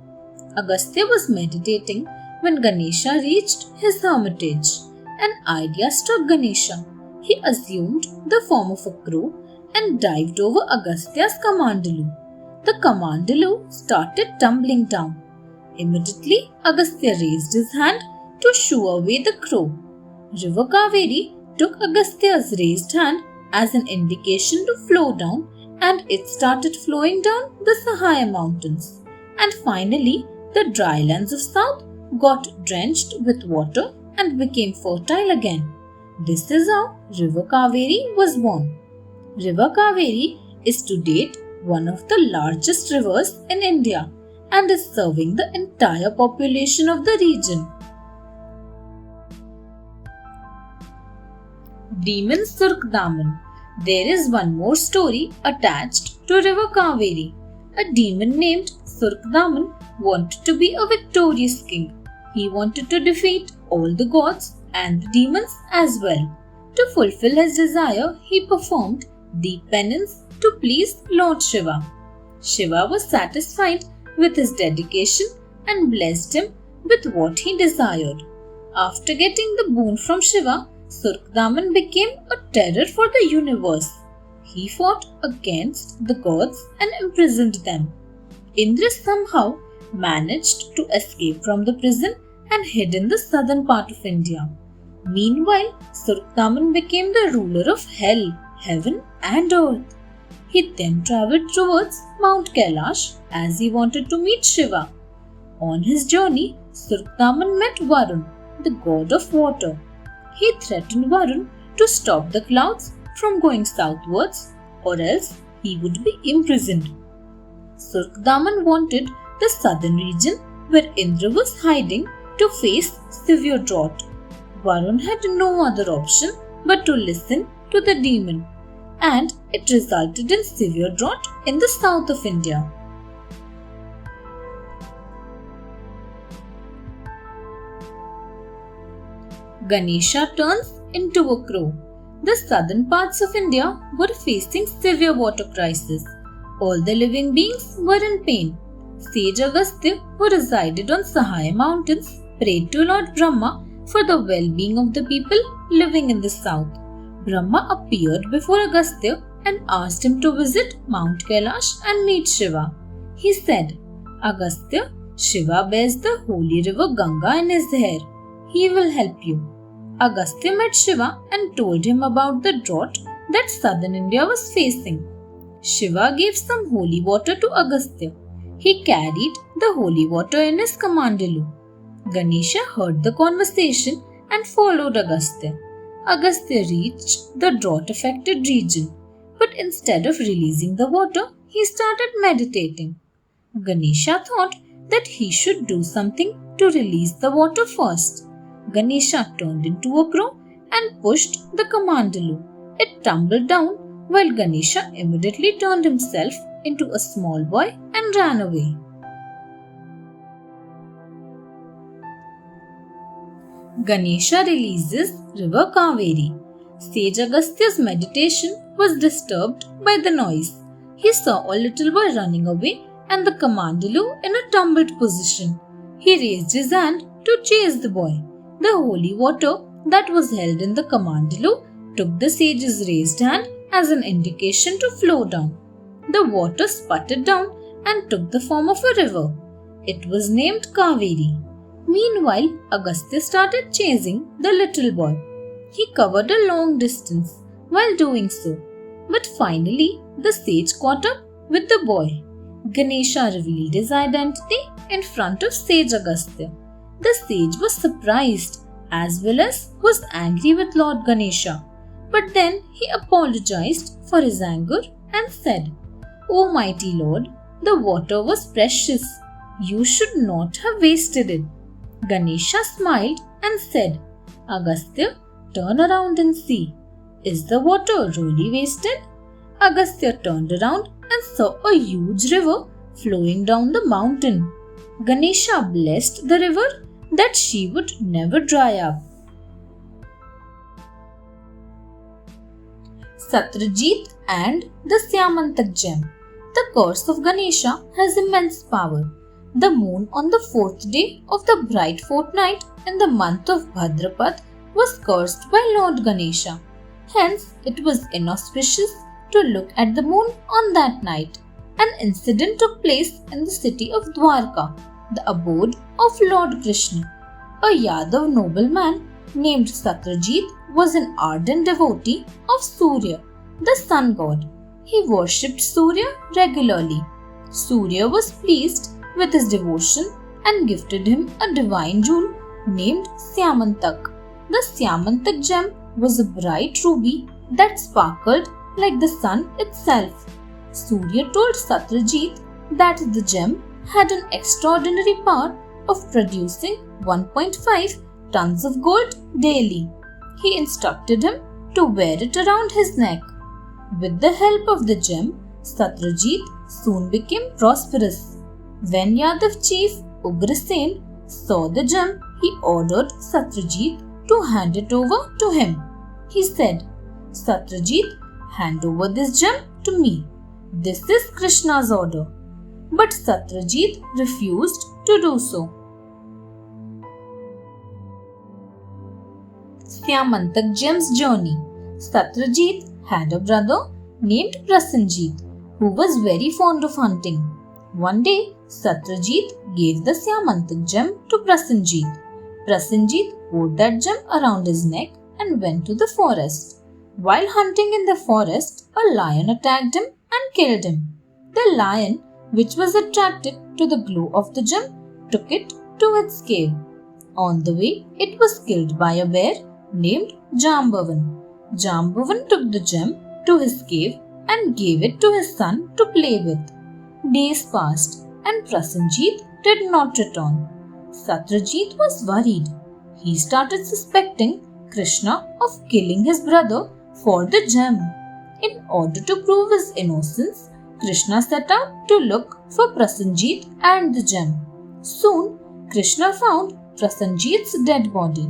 [SPEAKER 1] Agastya was meditating when Ganesha reached his hermitage. An idea struck Ganesha. He assumed the form of a crow and dived over Agastya's kamandalu. The kamandalu started tumbling down. Immediately, Agastya raised his hand to shoo away the crow. River Kaveri took Agastya's raised hand as an indication to flow down, and it started flowing down the Sahaya mountains. And finally, the dry lands of south got drenched with water and became fertile again. This is how River Kaveri was born. River Kaveri is to date one of the largest rivers in India and is serving the entire population of the region. Demon Surkdaman. There is one more story attached to River Kaveri. A demon named Surkdaman wanted to be a victorious king. He wanted to defeat all the gods and the demons as well. To fulfill his desire, he performed deep penance to please Lord Shiva. Shiva was satisfied with his dedication and blessed him with what he desired. After getting the boon from Shiva, Surkdaman became a terror for the universe. He fought against the gods and imprisoned them. Indra somehow managed to escape from the prison and hid in the southern part of India. Meanwhile, Surkdaman became the ruler of hell, heaven and earth. He then travelled towards Mount Kailash as he wanted to meet Shiva. On his journey, Surkdaman met Varun, the god of water. He threatened Varun to stop the clouds from going southwards, or else he would be imprisoned. Surkdaman wanted the southern region where Indra was hiding to face severe drought. Varun had no other option but to listen to the demon, and it resulted in severe drought in the south of India. Ganesha turns into a crow. The southern parts of India were facing severe water crisis. All the living beings were in pain. Sage Agastya, who resided on Sahaya mountains, prayed to Lord Brahma for the well-being of the people living in the south. Brahma appeared before Agastya and asked him to visit Mount Kailash and meet Shiva. He said, Agastya, Shiva bears the holy river Ganga in his hair. He will help you. Agastya met Shiva and told him about the drought that southern India was facing. Shiva gave some holy water to Agastya. He carried the holy water in his kamandalu. Ganesha heard the conversation and followed Agastya. Agastya reached the drought-affected region, but instead of releasing the water, he started meditating. Ganesha thought that he should do something to release the water first. Ganesha turned into a crow and pushed the kamandalu. It tumbled down while Ganesha immediately turned himself into a small boy and ran away. Ganesha releases river Kaveri. Sage Agastya's meditation was disturbed by the noise. He saw a little boy running away and the kamandalu in a tumbled position. He raised his hand to chase the boy. The holy water that was held in the kamandalu took the sage's raised hand as an indication to flow down. The water sputtered down and took the form of a river. It was named Kaveri. Meanwhile, Agastya started chasing the little boy. He covered a long distance while doing so. But finally, the sage caught up with the boy. Ganesha revealed his identity in front of Sage Agastya. The sage was surprised as well as was angry with Lord Ganesha. But then he apologized for his anger and said, O mighty Lord, the water was precious. You should not have wasted it. Ganesha smiled and said, Agastya, turn around and see. Is the water really wasted? Agastya turned around and saw a huge river flowing down the mountain. Ganesha blessed the river that she would never dry up. Satrajit and the Syamantak gem. The curse of Ganesha has immense power. The moon on the fourth day of the bright fortnight in the month of Bhadrapad was cursed by Lord Ganesha. Hence, it was inauspicious to look at the moon on that night. An incident took place in the city of Dwarka, the abode of Lord Krishna. A Yadav nobleman named Satrajit was an ardent devotee of Surya, the sun god. He worshipped Surya regularly. Surya was pleased with his devotion and gifted him a divine jewel named Syamantak. The Syamantak gem was a bright ruby that sparkled like the sun itself. Surya told Satrajit that the gem had an extraordinary power of producing 1.5 tons of gold daily. He instructed him to wear it around his neck. With the help of the gem, Satrajit soon became prosperous. When Yadav chief Ugrasen saw the gem, he ordered Satrajit to hand it over to him. He said, Satrajit, hand over this gem to me. This is Krishna's order. But Satrajit refused to do so. Syamantak gem's journey. Satrajit had a brother named Prasenjit who was very fond of hunting. One day, Satrajit gave the Syamantak gem to Prasenjit. Prasenjit wore that gem around his neck and went to the forest. While hunting in the forest, a lion attacked him and killed him. The lion, which was attracted to the glow of the gem, took it to its cave. On the way, it was killed by a bear named Jambavan. Jambavan took the gem to his cave and gave it to his son to play with. Days passed and Prasenjit did not return. Satyajit was worried. He started suspecting Krishna of killing his brother for the gem. In order to prove his innocence, Krishna set out to look for Prasenjit and the gem. Soon, Krishna found Prasenjit's dead body.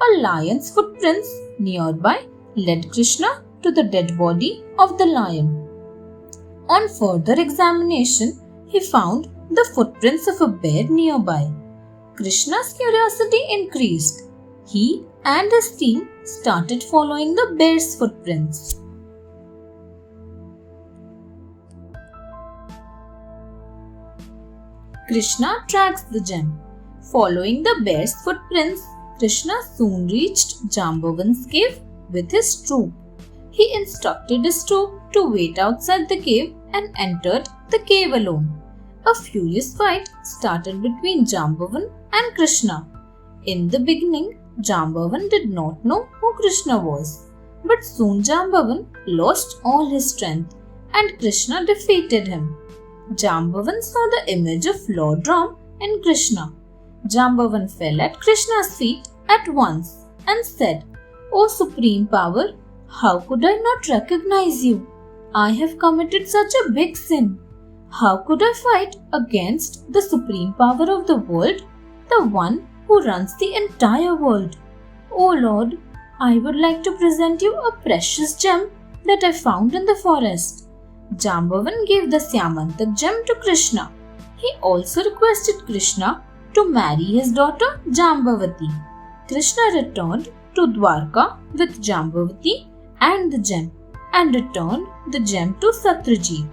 [SPEAKER 1] A lion's footprints nearby led Krishna to the dead body of the lion. On further examination, he found the footprints of a bear nearby. Krishna's curiosity increased. He and his team started following the bear's footprints. Krishna tracks the gem. Following the bear's footprints, Krishna soon reached Jambavan's cave with his troop. He instructed his troop to wait outside the cave and entered the cave alone. A furious fight started between Jambavan and Krishna. In the beginning, Jambavan did not know who Krishna was, but soon Jambavan lost all his strength and Krishna defeated him. Jambavan saw the image of Lord Ram in Krishna. Jambavan fell at Krishna's feet at once and said, "O Supreme Power, how could I not recognize you? I have committed such a big sin. How could I fight against the Supreme Power of the world, the one who runs the entire world? O Lord, I would like to present you a precious gem that I found in the forest." Jambavan gave the Syamantak gem to Krishna. He also requested Krishna to marry his daughter Jambavati. Krishna returned to Dwarka with Jambavati and the gem and returned the gem to Satyajit.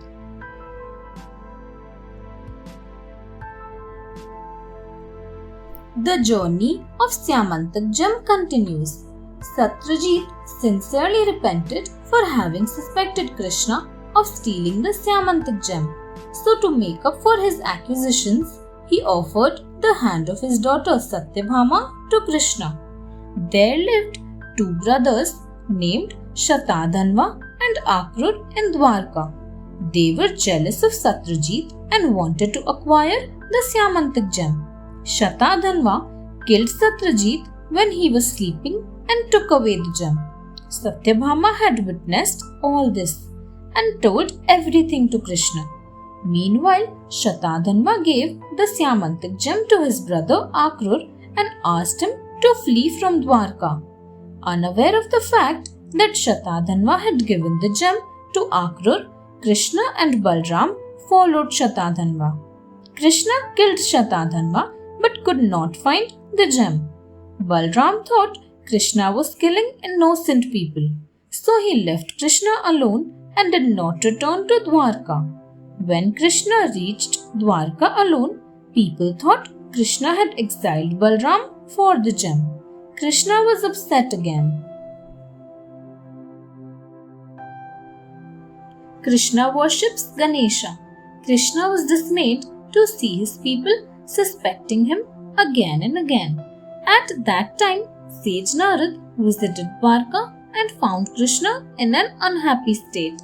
[SPEAKER 1] The journey of Syamantak gem continues. Satyajit sincerely repented for having suspected Krishna of stealing the Syamantak gem. So to make up for his accusations, he offered the hand of his daughter Satyabhama to Krishna. There lived two brothers named Shatadhanva and Akrur in Dwarka. They were jealous of Satyajit and wanted to acquire the Syamantak gem. Shatadhanva killed Satyajit when he was sleeping and took away the gem. Satyabhama had witnessed all this and told everything to Krishna. Meanwhile, Shatadhanva gave the Syamantak gem to his brother Akrur and asked him to flee from Dwarka. Unaware of the fact that Shatadhanva had given the gem to Akrur, Krishna and Balram followed Shatadhanva. Krishna killed Shatadhanva but could not find the gem. Balram thought Krishna was killing innocent people, so he left Krishna alone and did not return to Dwarka. When Krishna reached Dwarka alone, people thought Krishna had exiled Balram for the gem. Krishna was upset again. Krishna worships Ganesha. Krishna was dismayed to see his people suspecting him again and again. At that time, sage Narad visited Dwarka and found Krishna in an unhappy state.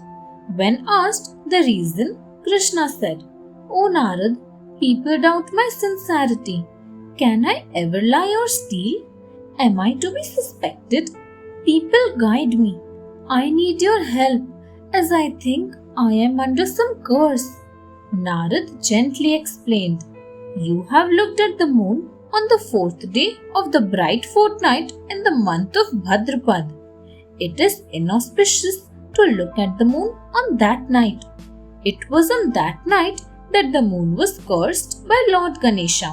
[SPEAKER 1] When asked the reason, Krishna said, "O Narad, people doubt my sincerity. Can I ever lie or steal? Am I to be suspected? People guide me. I need your help, as I think I am under some curse." Narad gently explained, "You have looked at the moon on the 4th day of the bright fortnight in the month of Bhadrapad. It is inauspicious to look at the moon on that night. It was on that night that the moon was cursed by Lord Ganesha.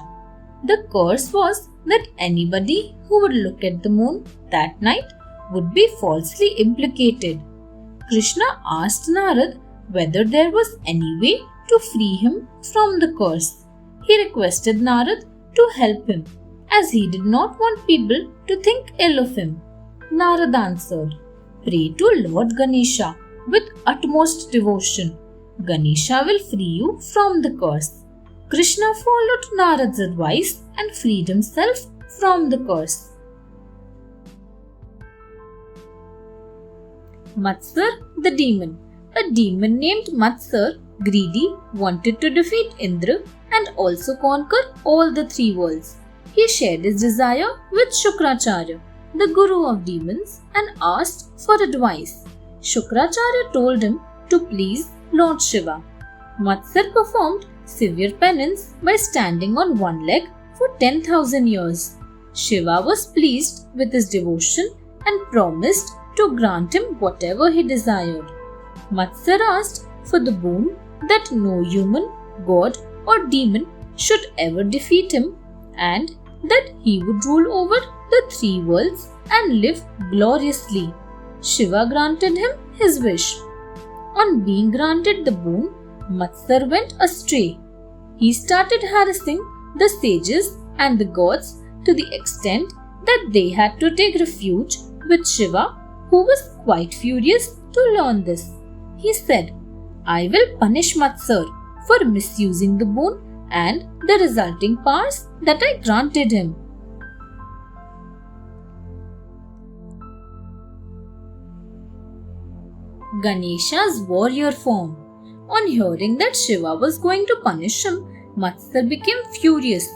[SPEAKER 1] The curse was that anybody who would look at the moon that night would be falsely implicated." Krishna asked Narad whether there was any way to free him from the curse. He requested Narad to help him, as he did not want people to think ill of him. Narad answered, "Pray to Lord Ganesha with utmost devotion. Ganesha will free you from the curse." Krishna followed Narad's advice and freed himself from the curse. Matsar the demon. A demon named Matsar, greedy, wanted to defeat Indra and also conquer all the three worlds. He shared his desire with Shukracharya, the guru of demons, and asked for advice. Shukracharya told him to please Lord Shiva. Matsar performed severe penance by standing on one leg for 10,000 years. Shiva was pleased with his devotion and promised to grant him whatever he desired. Matsar asked for the boon that no human, god, or demon should ever defeat him, and that he would rule over the three worlds and live gloriously. Shiva granted him his wish. On being granted the boon, Matsar went astray. He started harassing the sages and the gods to the extent that they had to take refuge with Shiva, who was quite furious to learn this. He said, "I will punish Matsar for misusing the boon and the resulting powers that I granted him." Ganesha's warrior form. On hearing that Shiva was going to punish him, Matsar became furious.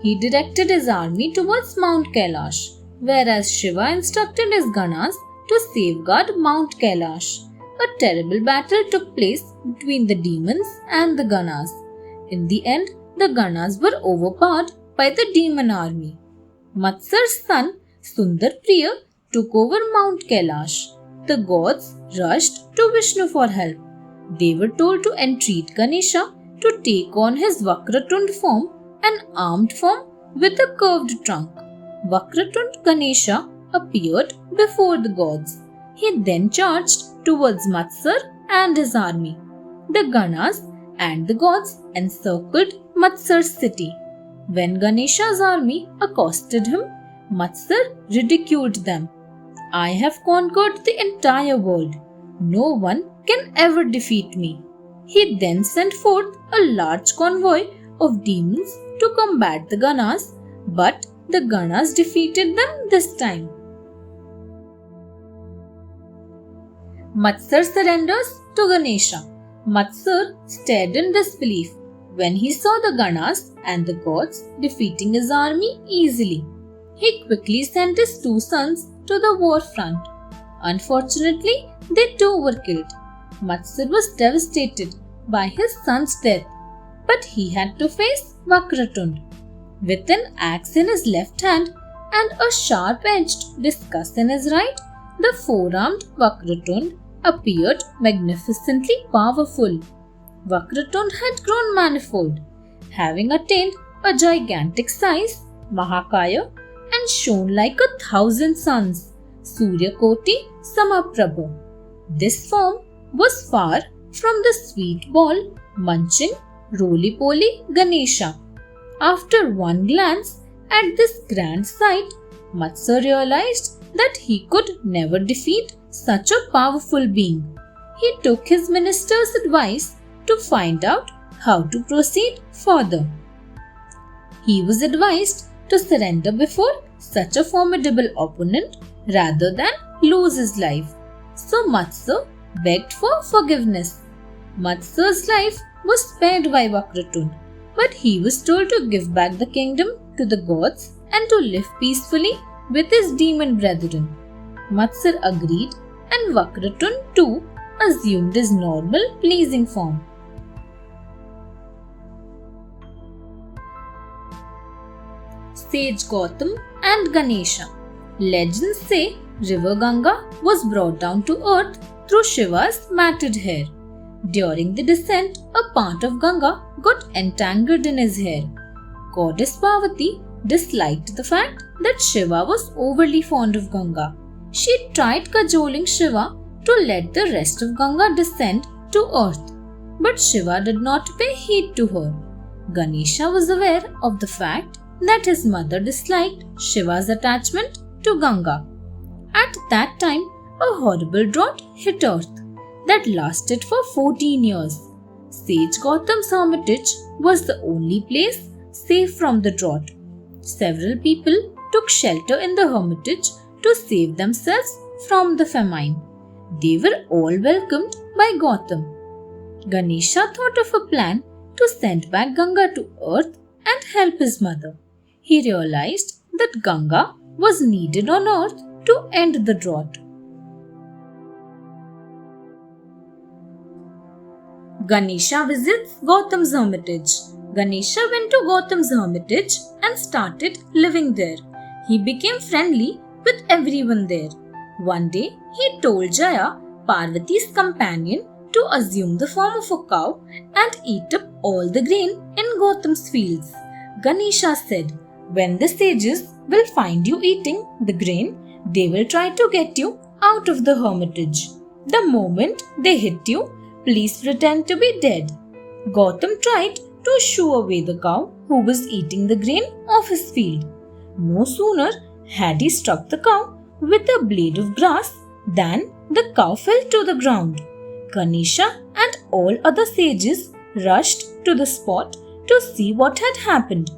[SPEAKER 1] He directed his army towards Mount Kailash, whereas Shiva instructed his Ganas to safeguard Mount Kailash. A terrible battle took place between the demons and the Ganas. In the end, the Ganas were overpowered by the demon army. Matsar's son, Sundarpriya, took over Mount Kailash. The gods rushed to Vishnu for help. They were told to entreat Ganesha to take on his Vakratund form, an armed form with a curved trunk. Vakratund Ganesha appeared before the gods. He then charged towards Matsar and his army. The Ganas and the gods encircled Matsar's city. When Ganesha's army accosted him, Matsar ridiculed them. "I have conquered the entire world. No one can ever defeat me." He then sent forth a large convoy of demons to combat the Ganas, but the Ganas defeated them this time. Matsar surrenders to Ganesha. Matsar stared in disbelief when he saw the Ganas and the gods defeating his army easily. He quickly sent his two sons to the war front. Unfortunately, they too were killed. Matsar was devastated by his son's death, but he had to face Vakratund. With an axe in his left hand and a sharp-edged discus in his right, the four-armed Vakratund appeared magnificently powerful. Vakratund had grown manifold, having attained a gigantic size, Mahakaya, and shone like 1,000 suns, Suryakoti Samaprabha. This form was far from the sweet ball, munching, roly-poly Ganesha. After one glance at this grand sight, Matsar realized that he could never defeat such a powerful being. He took his minister's advice to find out how to proceed further. He was advised to surrender before such a formidable opponent rather than lose his life. So Matsar begged for forgiveness. Matsar's life was spared by Vakratund, but he was told to give back the kingdom to the gods and to live peacefully with his demon brethren. Matsar agreed, and Vakratund too assumed his normal pleasing form. Sage Gautam and Ganesha. Legends say River Ganga was brought down to earth through Shiva's matted hair. During the descent, a part of Ganga got entangled in his hair. Goddess Parvati disliked the fact that Shiva was overly fond of Ganga. She tried cajoling Shiva to let the rest of Ganga descend to earth, but Shiva did not pay heed to her. Ganesha was aware of the fact that his mother disliked Shiva's attachment to Ganga. At that time, a horrible drought hit earth that lasted for 14 years. Sage Gautam's hermitage was the only place safe from the drought. Several people took shelter in the hermitage to save themselves from the famine. They were all welcomed by Gautam. Ganesha thought of a plan to send back Ganga to earth and help his mother. He realized that Ganga was needed on earth to end the drought. Ganesha visits Gautam's hermitage. Ganesha went to Gautam's hermitage and started living there. He became friendly with everyone there. One day, he told Jaya, Parvati's companion, to assume the form of a cow and eat up all the grain in Gautam's fields. Ganesha said, when the sages will find you eating the grain, they will try to get you out of the hermitage. The moment they hit you, please pretend to be dead. Gautam tried to shoo away the cow who was eating the grain off his field. No sooner had he struck the cow with a blade of grass than the cow fell to the ground. Ganesha and all other sages rushed to the spot to see what had happened.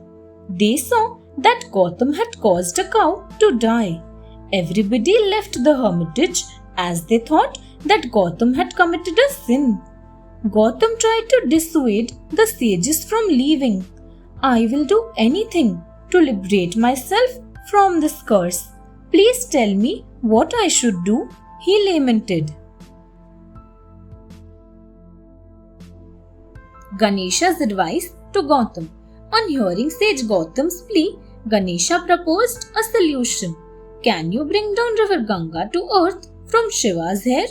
[SPEAKER 1] They saw that Gautam had caused a cow to die. Everybody left the hermitage as they thought that Gautam had committed a sin. Gautam tried to dissuade the sages from leaving. I will do anything to liberate myself from this curse. Please tell me what I should do, he lamented. Ganesha's advice to Gautam. On hearing sage Gautam's plea, Ganesha proposed a solution. Can you bring down river Ganga to earth from Shiva's hair?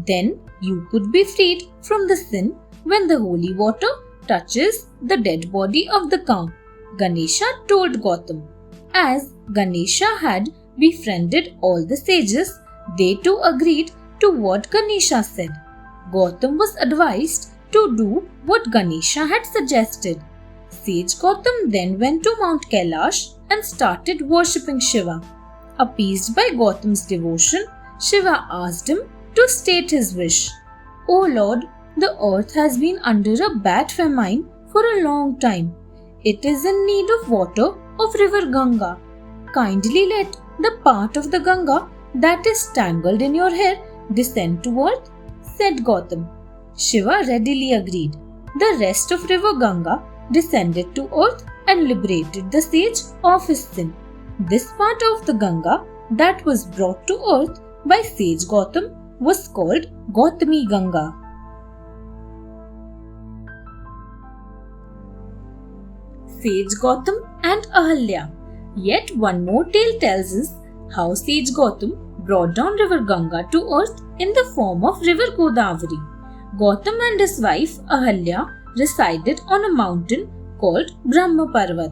[SPEAKER 1] Then you could be freed from the sin when the holy water touches the dead body of the cow. Ganesha told Gautam. As Ganesha had befriended all the sages, they too agreed to what Ganesha said. Gautam was advised to do what Ganesha had suggested. Sage Gautam then went to Mount Kailash and started worshipping Shiva. Appeased by Gautam's devotion, Shiva asked him to state his wish. O Lord, the earth has been under a bad famine for a long time. It is in need of water of river Ganga. Kindly let the part of the Ganga that is tangled in your hair descend to earth, said Gautam. Shiva readily agreed. The rest of river Ganga descended to earth and liberated the sage of his sin. This part of the Ganga that was brought to earth by sage Gautam was called Gautami Ganga. Sage Gautam and Ahalya. Yet one more tale tells us how sage Gautam brought down river Ganga to earth in the form of river Godavari. Gautam and his wife Ahalya resided on a mountain called Brahma Parvat.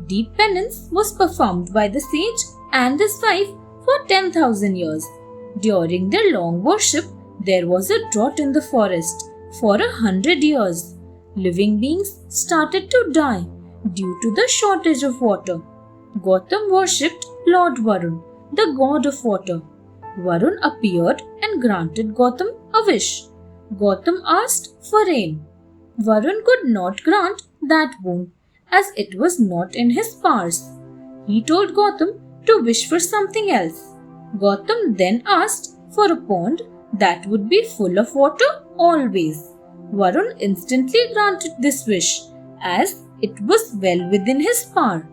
[SPEAKER 1] Deep penance was performed by the sage and his wife for 10,000 years. During their long worship, there was a drought in the forest for 100 years. Living beings started to die due to the shortage of water. Gautam worshipped Lord Varun, the god of water. Varun appeared and granted Gautam a wish. Gautam asked for rain. Varun could not grant that boon as it was not in his powers. He told Gautam to wish for something else. Gautam then asked for a pond that would be full of water always. Varun instantly granted this wish as it was well within his power.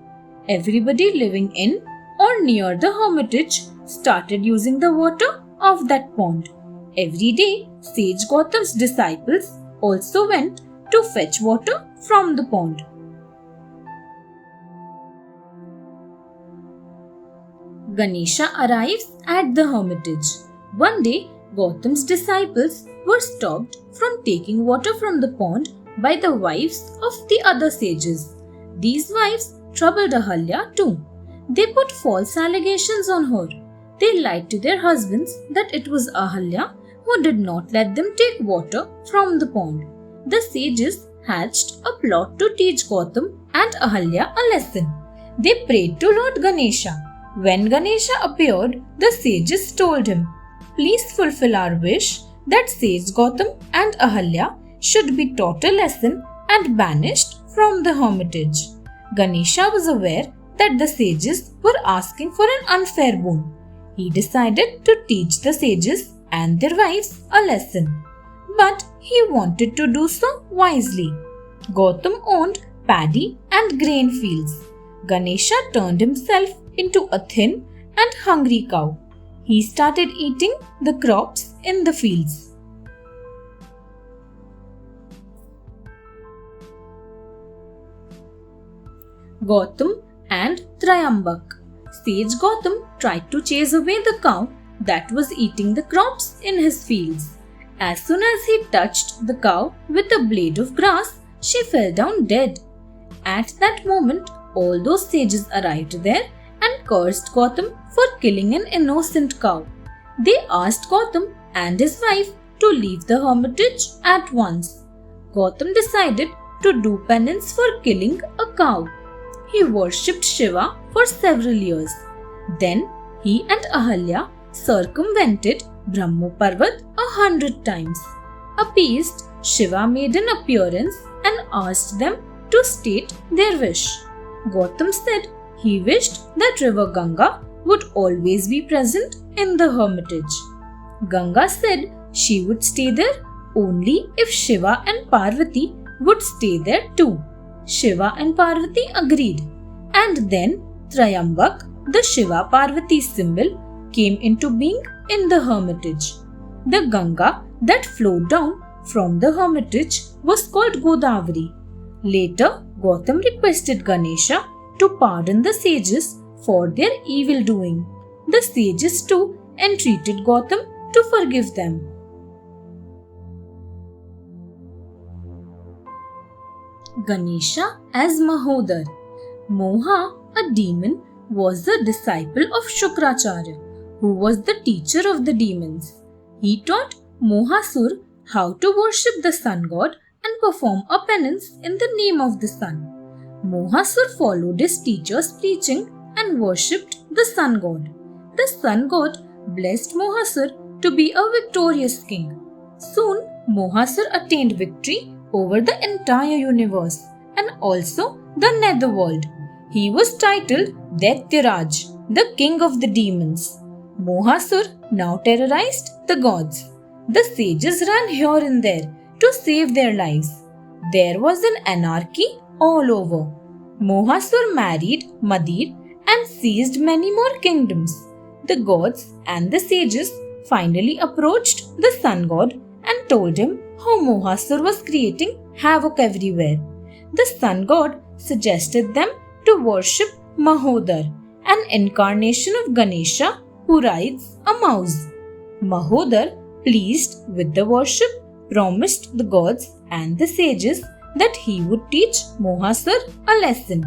[SPEAKER 1] Everybody living in or near the hermitage started using the water of that pond. Every day, sage Gautam's disciples also went to fetch water from the pond. Ganesha arrives at the hermitage. One day, Gautam's disciples were stopped from taking water from the pond by the wives of the other sages. These wives troubled Ahalya too. They put false allegations on her. They lied to their husbands that it was Ahalya who did not let them take water from the pond. The sages hatched a plot to teach Gautam and Ahalya a lesson. They prayed to Lord Ganesha. When Ganesha appeared, the sages told him, "Please fulfill our wish that sage Gautam and Ahalya should be taught a lesson and banished from the hermitage." Ganesha was aware that the sages were asking for an unfair boon. He decided to teach the sages and their wives a lesson. But he wanted to do so wisely. Gautam owned paddy and grain fields. Ganesha turned himself into a thin and hungry cow. He started eating the crops in the fields. Gautam and Trayambak. Sage Gautam tried to chase away the cow that was eating the crops in his fields. As soon as he touched the cow with a blade of grass, she fell down dead. At that moment, all those sages arrived there and cursed Gautam for killing an innocent cow. They asked Gautam and his wife to leave the hermitage at once. Gautam decided to do penance for killing a cow. He worshipped Shiva for several years. Then he and Ahalya circumvented Brahmo Parvat 100 times. Appeased, Shiva made an appearance and asked them to state their wish. Gautam said he wished that river Ganga would always be present in the hermitage. Ganga said she would stay there only if Shiva and Parvati would stay there too. Shiva and Parvati agreed, and then Trayambak, the Shiva Parvati symbol, came into being in the hermitage. The Ganga that flowed down from the hermitage was called Godavari. Later, Gautam requested Ganesha to pardon the sages for their evil doing. The sages too entreated Gautam to forgive them. Ganesha as Mahodar. Moha, a demon, was the disciple of Shukracharya, who was the teacher of the demons. He taught Mohasur how to worship the sun god and perform a penance in the name of the sun. Mohasur followed his teacher's preaching and worshipped the sun god. The sun god blessed Mohasur to be a victorious king. Soon, Mohasur attained victory over the entire universe and also the netherworld. He was titled Daityaraj, the king of the demons. Mohasur now terrorized the gods. The sages ran here and there to save their lives. There was an anarchy all over. Mohasur married Madir and seized many more kingdoms. The gods and the sages finally approached the sun god and told him how Mohasur was creating havoc everywhere. The sun god suggested them to worship Mahodar, an incarnation of Ganesha who rides a mouse. Mahodar, pleased with the worship, promised the gods and the sages that he would teach Mohasur a lesson.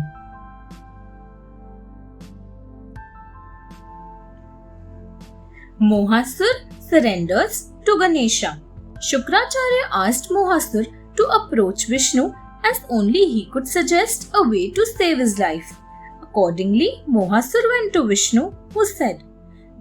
[SPEAKER 1] Mohasur surrenders to Ganesha. Shukracharya asked Mohasur to approach Vishnu as only he could suggest a way to save his life. Accordingly, Mohasur went to Vishnu, who said,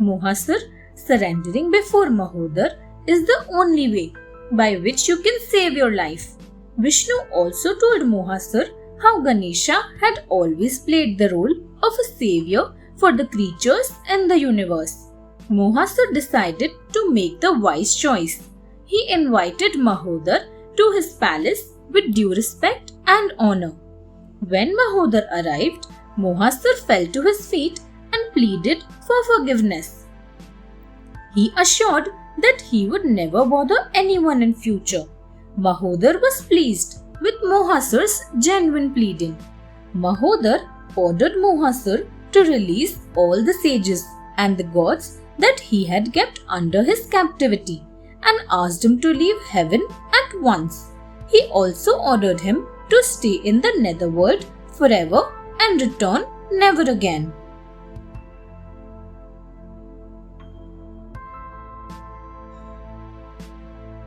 [SPEAKER 1] Mohasur, surrendering before Mahodar is the only way by which you can save your life. Vishnu also told Mohasur how Ganesha had always played the role of a savior for the creatures in the universe. Mohasur decided to make the wise choice. He invited Mahodar to his palace with due respect and honor. When Mahodar arrived, Mohasur fell to his feet and pleaded for forgiveness. He assured that he would never bother anyone in future. Mahodar was pleased with Mohasur's genuine pleading. Mahodar ordered Mohasur to release all the sages and the gods that he had kept under his captivity and asked him to leave heaven at once. He also ordered him to stay in the netherworld forever and return never again.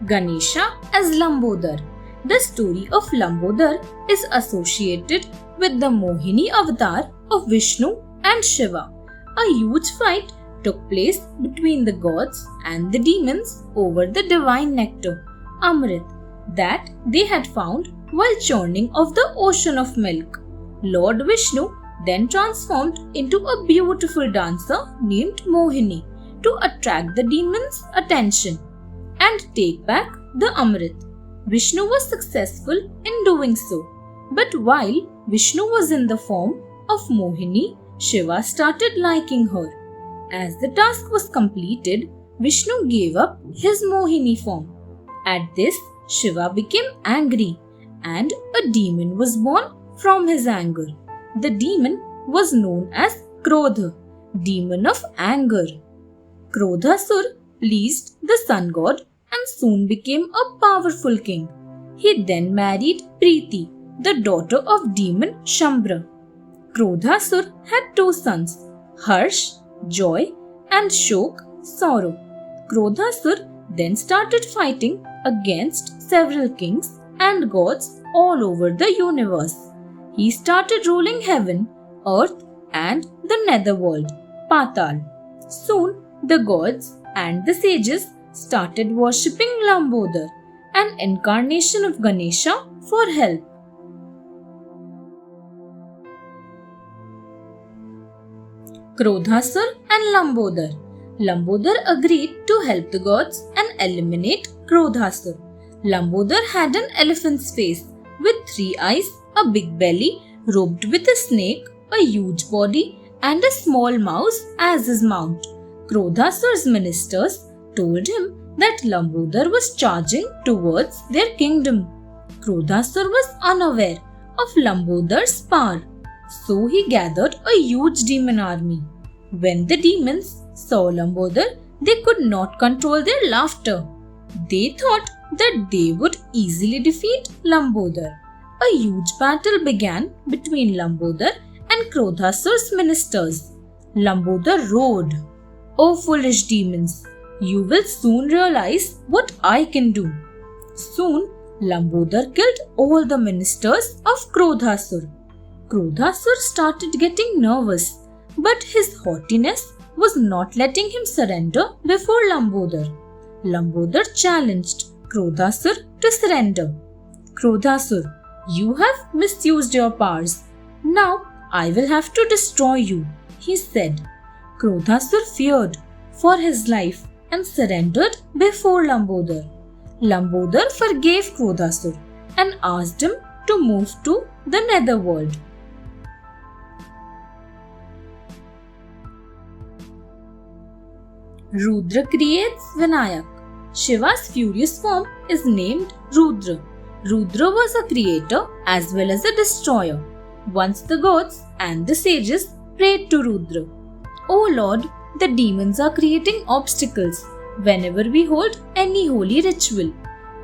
[SPEAKER 1] Ganesha as Lambodar. The story of Lambodar is associated with the Mohini avatar of Vishnu and Shiva. A huge fight took place between the gods and the demons over the divine nectar, Amrit, that they had found while churning of the ocean of milk. Lord Vishnu then transformed into a beautiful dancer named Mohini to attract the demons' attention and take back the Amrit. Vishnu was successful in doing so. But while Vishnu was in the form of Mohini, Shiva started liking her. As the task was completed, Vishnu gave up his Mohini form. At this, Shiva became angry and a demon was born from his anger. The demon was known as Krodha, demon of anger. Krodhasur pleased the sun god and soon became a powerful king. He then married Preeti, the daughter of demon Shambra. Krodhasur had two sons, Harsh, joy, and Shok, sorrow. Krodhasur then started fighting against several kings and gods all over the universe. He started ruling heaven, earth, and the netherworld, Patal. Soon, the gods and the sages started worshipping Lambodar, an incarnation of Ganesha, for help. Krodhasur and Lambodar. Lambodar agreed to help the gods and eliminate Krodhasur. Lambodar had an elephant's face with 3 eyes, a big belly, robed with a snake, a huge body, and a small mouse as his mount. Krodhasur's ministers told him that Lambodar was charging towards their kingdom. Krodhasur was unaware of Lambodar's power, so he gathered a huge demon army. When the demons saw Lambodar, they could not control their laughter. They thought that they would easily defeat Lambodar. A huge battle began between Lambodar and Krodhasur's ministers. Lambodar roared, "O foolish demons, you will soon realize what I can do." Soon, Lambodar killed all the ministers of Krodhasur. Krodhasur started getting nervous, but his haughtiness was not letting him surrender before Lambodar. Lambodar challenged Krodhasur to surrender. "Krodhasur, you have misused your powers. Now I will have to destroy you," he said. Krodhasur feared for his life and surrendered before Lambodar. Lambodar forgave Krodhasur and asked him to move to the netherworld. Rudra creates Vinayak. Shiva's furious form is named Rudra. Rudra was a creator as well as a destroyer. Once the gods and the sages prayed to Rudra, "O Lord, the demons are creating obstacles whenever we hold any holy ritual.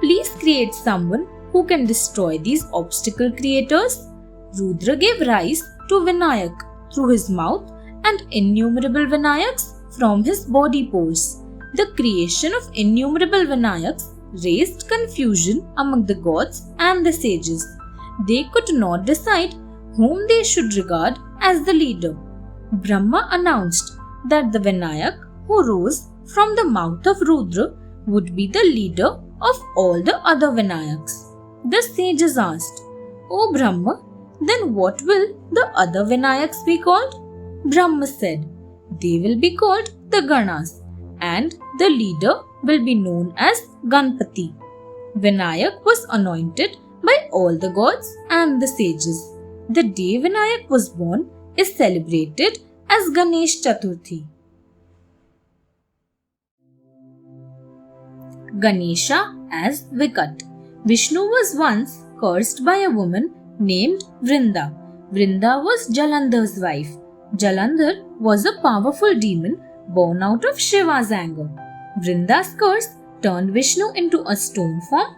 [SPEAKER 1] Please create someone who can destroy these obstacle creators." Rudra gave rise to Vinayak through his mouth and innumerable Vinayaks from his body pores. The creation of innumerable Vinayaks raised confusion among the gods and the sages. They could not decide whom they should regard as the leader. Brahma announced that the Vinayak who rose from the mouth of Rudra would be the leader of all the other Vinayaks. The sages asked, "O Brahma, then what will the other Vinayaks be called?" Brahma said, "They will be called the Ganas, and the leader will be known as Ganpati." Vinayak was anointed by all the gods and the sages. The day Vinayak was born is celebrated as Ganesh Chaturthi. Ganesha as Vikat. Vishnu was once cursed by a woman named Vrinda. Vrinda was Jalandhar's wife. Jalandhar was a powerful demon born out of Shiva's anger. Vrinda's curse turned Vishnu into a stone form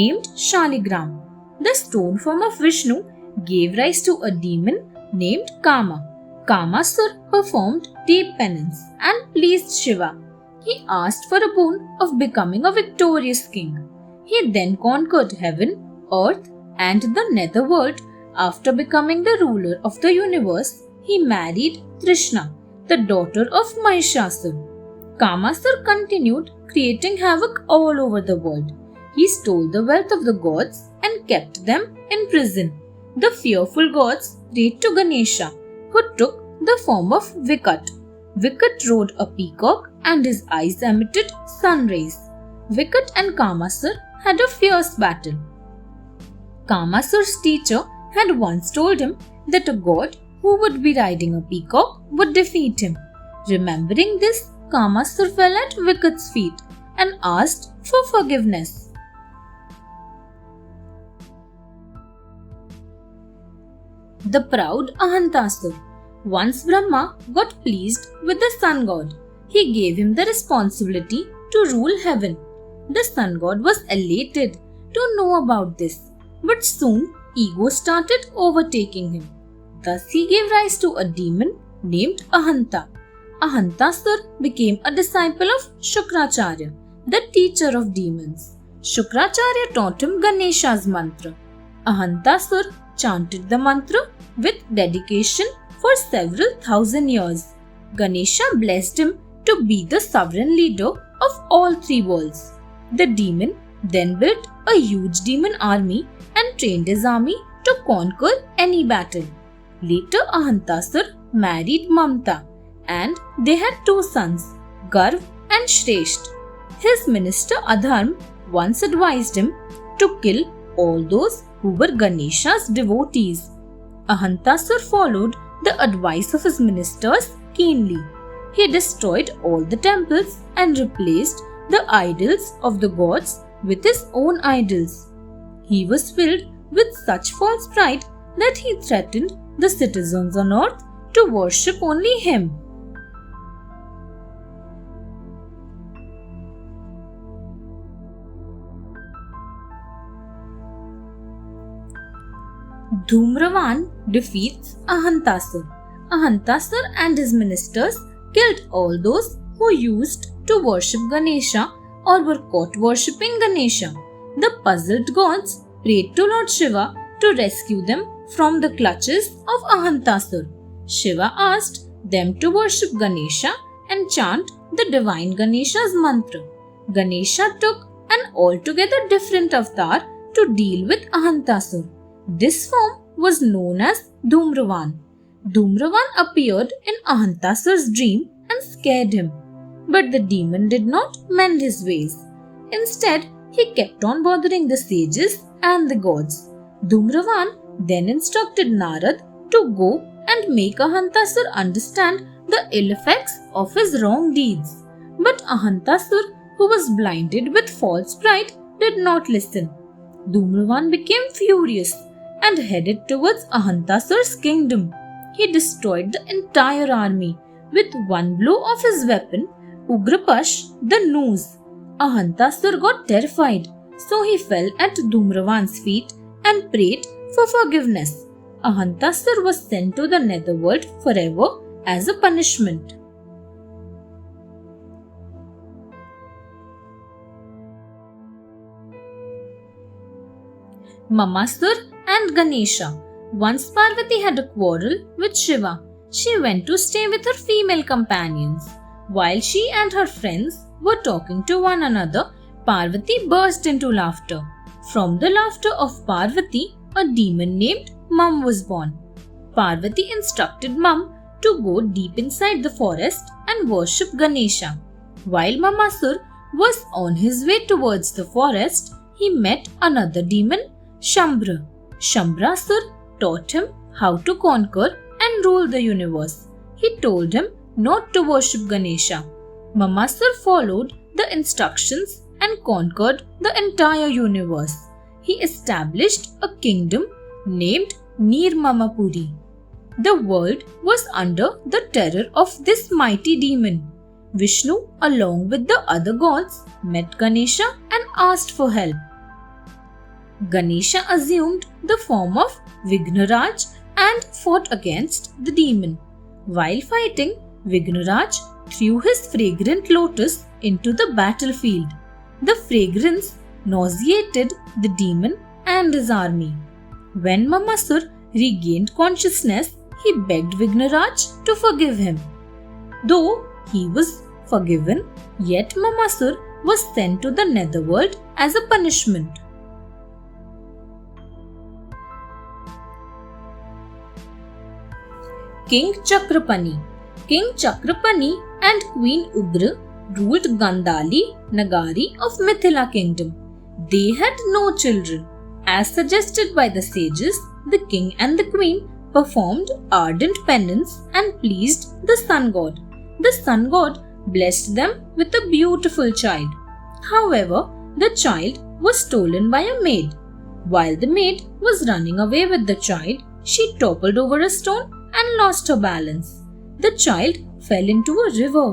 [SPEAKER 1] named Shaligram. The stone form of Vishnu gave rise to a demon named Kama. Kamasur performed deep penance and pleased Shiva. He asked for a boon of becoming a victorious king. He then conquered heaven, earth, and the netherworld. After becoming the ruler of the universe, he married Trishna, the daughter of Mahishasur. Kamasur continued creating havoc all over the world. He stole the wealth of the gods and kept them in prison. The fearful gods prayed to Ganesha, who took the form of Vikat. Wicket rode a peacock and his eyes emitted sun rays. Wicket and Kamasur had a fierce battle. Kamasur's teacher had once told him that a god who would be riding a peacock would defeat him. Remembering this, Kamasur fell at Wicket's feet and asked for forgiveness. The proud Ahantasur. Once Brahma got pleased with the sun god. He gave him the responsibility to rule heaven. The sun god was elated to know about this, but soon ego started overtaking him. Thus he gave rise to a demon named Ahanta. Ahantasur became a disciple of Shukracharya, the teacher of demons. Shukracharya taught him Ganesha's mantra. Ahantasur chanted the mantra with dedication for several thousand years. Ganesha blessed him to be the sovereign leader of all three worlds. The demon then built a huge demon army and trained his army to conquer any battle. Later, Ahantasur married Mamta and they had two sons, Garv and Shrestha. His minister Adharm once advised him to kill all those who were Ganesha's devotees. Ahantasur followed the advice of his ministers keenly. He destroyed all the temples and replaced the idols of the gods with his own idols. He was filled with such false pride that he threatened the citizens on earth to worship only him. Dhumravan defeats Ahantasur. Ahantasur and his ministers killed all those who used to worship Ganesha or were caught worshipping Ganesha. The puzzled gods prayed to Lord Shiva to rescue them from the clutches of Ahantasur. Shiva asked them to worship Ganesha and chant the divine Ganesha's mantra. Ganesha took an altogether different avatar to deal with Ahantasur. This form was known as Dhumravan. Dhumravan appeared in Ahantasur's dream and scared him. But the demon did not mend his ways. Instead, he kept on bothering the sages and the gods. Dhumravan then instructed Narad to go and make Ahantasur understand the ill effects of his wrong deeds. But Ahantasur, who was blinded with false pride, did not listen. Dhumravan became furious and headed towards Ahantasur's kingdom. He destroyed the entire army with one blow of his weapon, Ugrapash the nose. Ahantasur got terrified, so he fell at Dhumravan's feet and prayed for forgiveness. Ahantasur was sent to the netherworld forever as a punishment. Mamasur and Ganesha. Once Parvati had a quarrel with Shiva. She went to stay with her female companions. While she and her friends were talking to one another, Parvati burst into laughter. From the laughter of Parvati, a demon named Mum was born. Parvati instructed Mum to go deep inside the forest and worship Ganesha. While Mamasur was on his way towards the forest, he met another demon, Shambhra. Shambhrasur taught him how to conquer and rule the universe. He told him not to worship Ganesha. Mamasur followed the instructions and conquered the entire universe. He established a kingdom named Nirmamapuri. The world was under the terror of this mighty demon. Vishnu, along with the other gods, met Ganesha and asked for help. Ganesha assumed the form of Vighnaraj and fought against the demon. While fighting, Vighnaraj threw his fragrant lotus into the battlefield. The fragrance nauseated the demon and his army. When Mamasur regained consciousness, he begged Vighnaraj to forgive him. Though he was forgiven, yet Mamasur was sent to the netherworld as a punishment. King Chakrapani. King Chakrapani and Queen Ugra ruled Gandhali Nagari of Mithila kingdom. They had no children. As suggested by the sages, the king and the queen performed ardent penance and pleased the sun god. The sun god blessed them with a beautiful child. However, the child was stolen by a maid. While the maid was running away with the child, she toppled over a stone and lost her balance. The child fell into a river.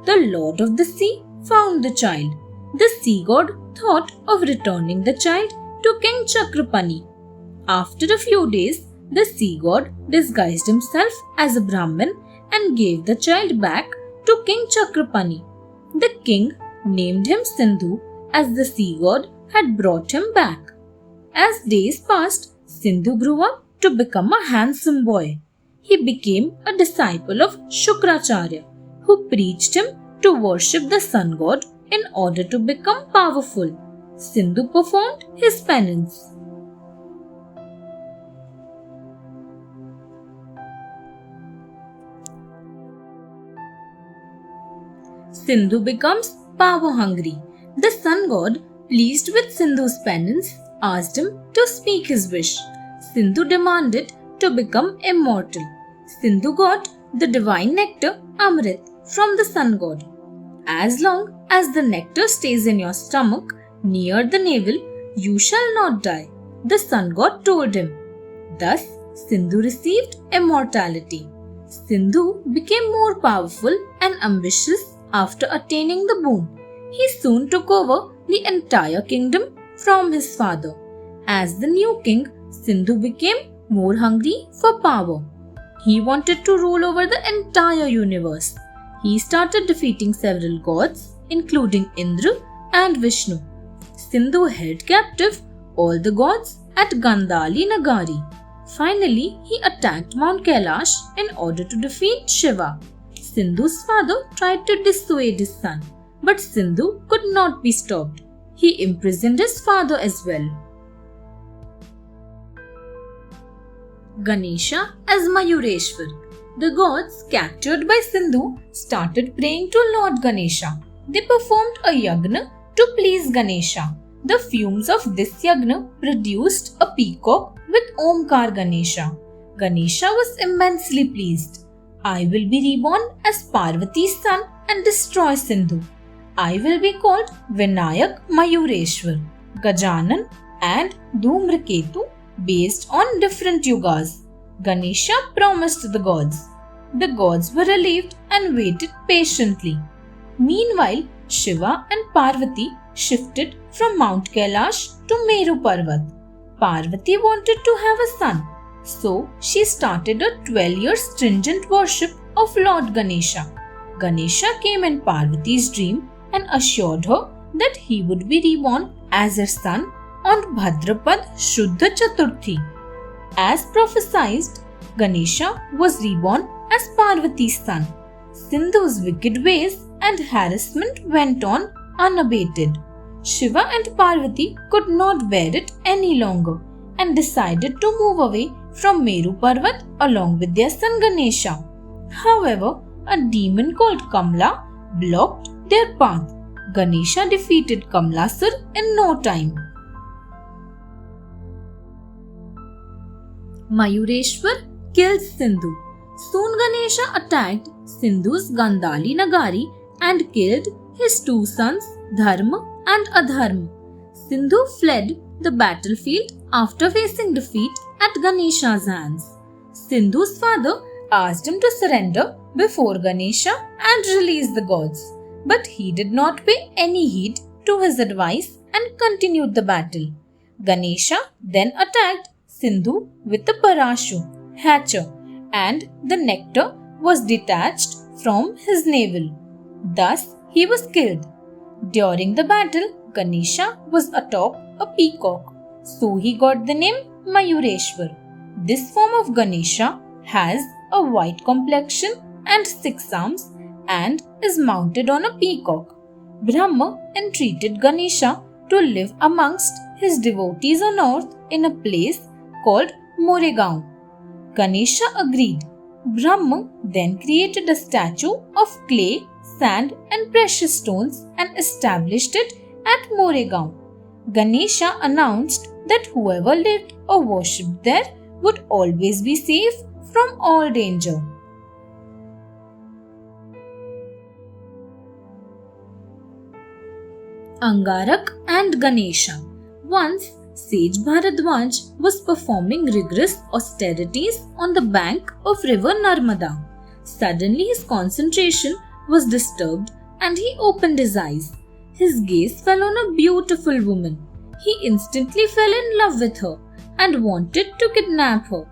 [SPEAKER 1] The Lord of the Sea found the child. The sea god thought of returning the child to King Chakrapani. After a few days, the sea god disguised himself as a Brahmin and gave the child back to King Chakrapani. The king named him Sindhu as the sea god had brought him back. As days passed, Sindhu grew up to become a handsome boy. He became a disciple of Shukracharya, who preached him to worship the sun god in order to become powerful. Sindhu performed his penance. Sindhu becomes power hungry. The sun god, pleased with Sindhu's penance, asked him to speak his wish. Sindhu demanded to become immortal. Sindhu got the divine nectar Amrit from the sun god. As long as the nectar stays in your stomach near the navel, you shall not die, the sun god told him. Thus, Sindhu received immortality. Sindhu became more powerful and ambitious after attaining the boon. He soon took over the entire kingdom from his father. As the new king, Sindhu became more hungry for power. He wanted to rule over the entire universe. He started defeating several gods, including Indra and Vishnu. Sindhu held captive all the gods at Gandhali Nagari. Finally, he attacked Mount Kailash in order to defeat Shiva. Sindhu's father tried to dissuade his son, but Sindhu could not be stopped. He imprisoned his father as well. Ganesha as Mayureshwar. The gods captured by Sindhu started praying to Lord Ganesha. They performed a yagna to please Ganesha. The fumes of this yagna produced a peacock with Omkar Ganesha. Ganesha was immensely pleased. I will be reborn as Parvati's son and destroy Sindhu. I will be called Vinayak Mayureshwar, Gajanan and Dhumraketu based on different yugas. Ganesha promised the gods. The gods were relieved and waited patiently. Meanwhile, Shiva and Parvati shifted from Mount Kailash to Meru Parvat. Parvati wanted to have a son, so she started a 12-year stringent worship of Lord Ganesha. Ganesha came in Parvati's dream and assured her that he would be reborn as her son on Bhadrapad Shuddha Chaturthi. As prophesied, Ganesha was reborn as Parvati's son. Sindhu's wicked ways and harassment went on unabated. Shiva and Parvati could not bear it any longer and decided to move away from Meru Parvat along with their son Ganesha. However, a demon called Kamla blocked their path. Ganesha defeated Kamlasur in no time. Mayureshwar killed Sindhu. Soon Ganesha attacked Sindhu's Gandhali Nagari and killed his two sons Dharma and Adharma. Sindhu fled the battlefield after facing defeat at Ganesha's hands. Sindhu's father asked him to surrender before Ganesha and release the gods, but he did not pay any heed to his advice and continued the battle. Ganesha then attacked Sindhu with a parashu, hatcher, and the nectar was detached from his navel. Thus, he was killed. During the battle, Ganesha was atop a peacock, so he got the name Mayureshwar. This form of Ganesha has a white complexion and 6 arms and is mounted on a peacock. Brahma entreated Ganesha to live amongst his devotees on earth in a place called Moregaon. Ganesha agreed, Brahma then created a statue of clay, sand, and precious stones and established it at Moregaon. Ganesha announced that whoever lived or worshipped there would always be safe from all danger. Angarak and Ganesha. Once, Sage Bharadwaj was performing rigorous austerities on the bank of river Narmada. Suddenly his concentration was disturbed and he opened his eyes. His gaze fell on a beautiful woman. He instantly fell in love with her and wanted to kidnap her.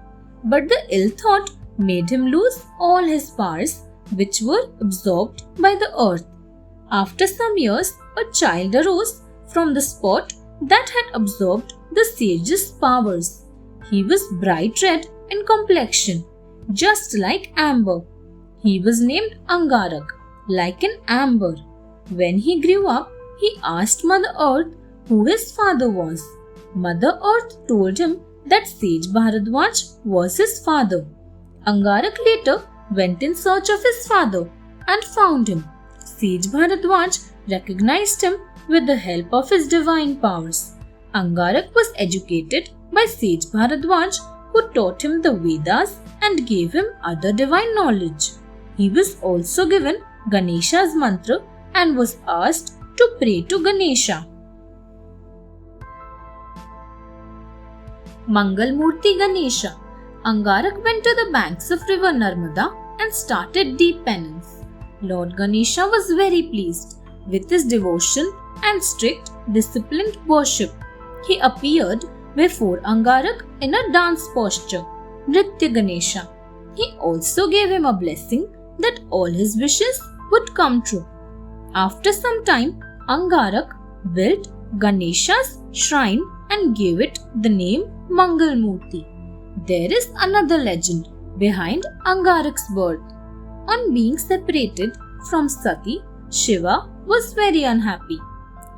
[SPEAKER 1] But the ill thought made him lose all his powers, which were absorbed by the earth. After some years, a child arose from the spot that had absorbed the sage's powers. He was bright red in complexion, just like amber. He was named Angarak, like an amber. When he grew up, he asked Mother Earth who his father was. Mother Earth told him that Sage Bharadwaj was his father. Angarak later went in search of his father and found him. Sage Bharadwaj recognized him with the help of his divine powers. Angarak was educated by Sage Bharadwaj, who taught him the Vedas and gave him other divine knowledge. He was also given Ganesha's mantra and was asked to pray to Ganesha. Mangalmurti Ganesha. Angarak went to the banks of river Narmada and started deep penance. Lord Ganesha was very pleased with his devotion and strict, disciplined worship. He appeared before Angarak in a dance posture, Nritya Ganesha. He also gave him a blessing that all his wishes would come true. After some time, Angarak built Ganesha's shrine and gave it the name Mangalmurti. There is another legend behind Angarak's birth. On being separated from Sati, Shiva was very unhappy.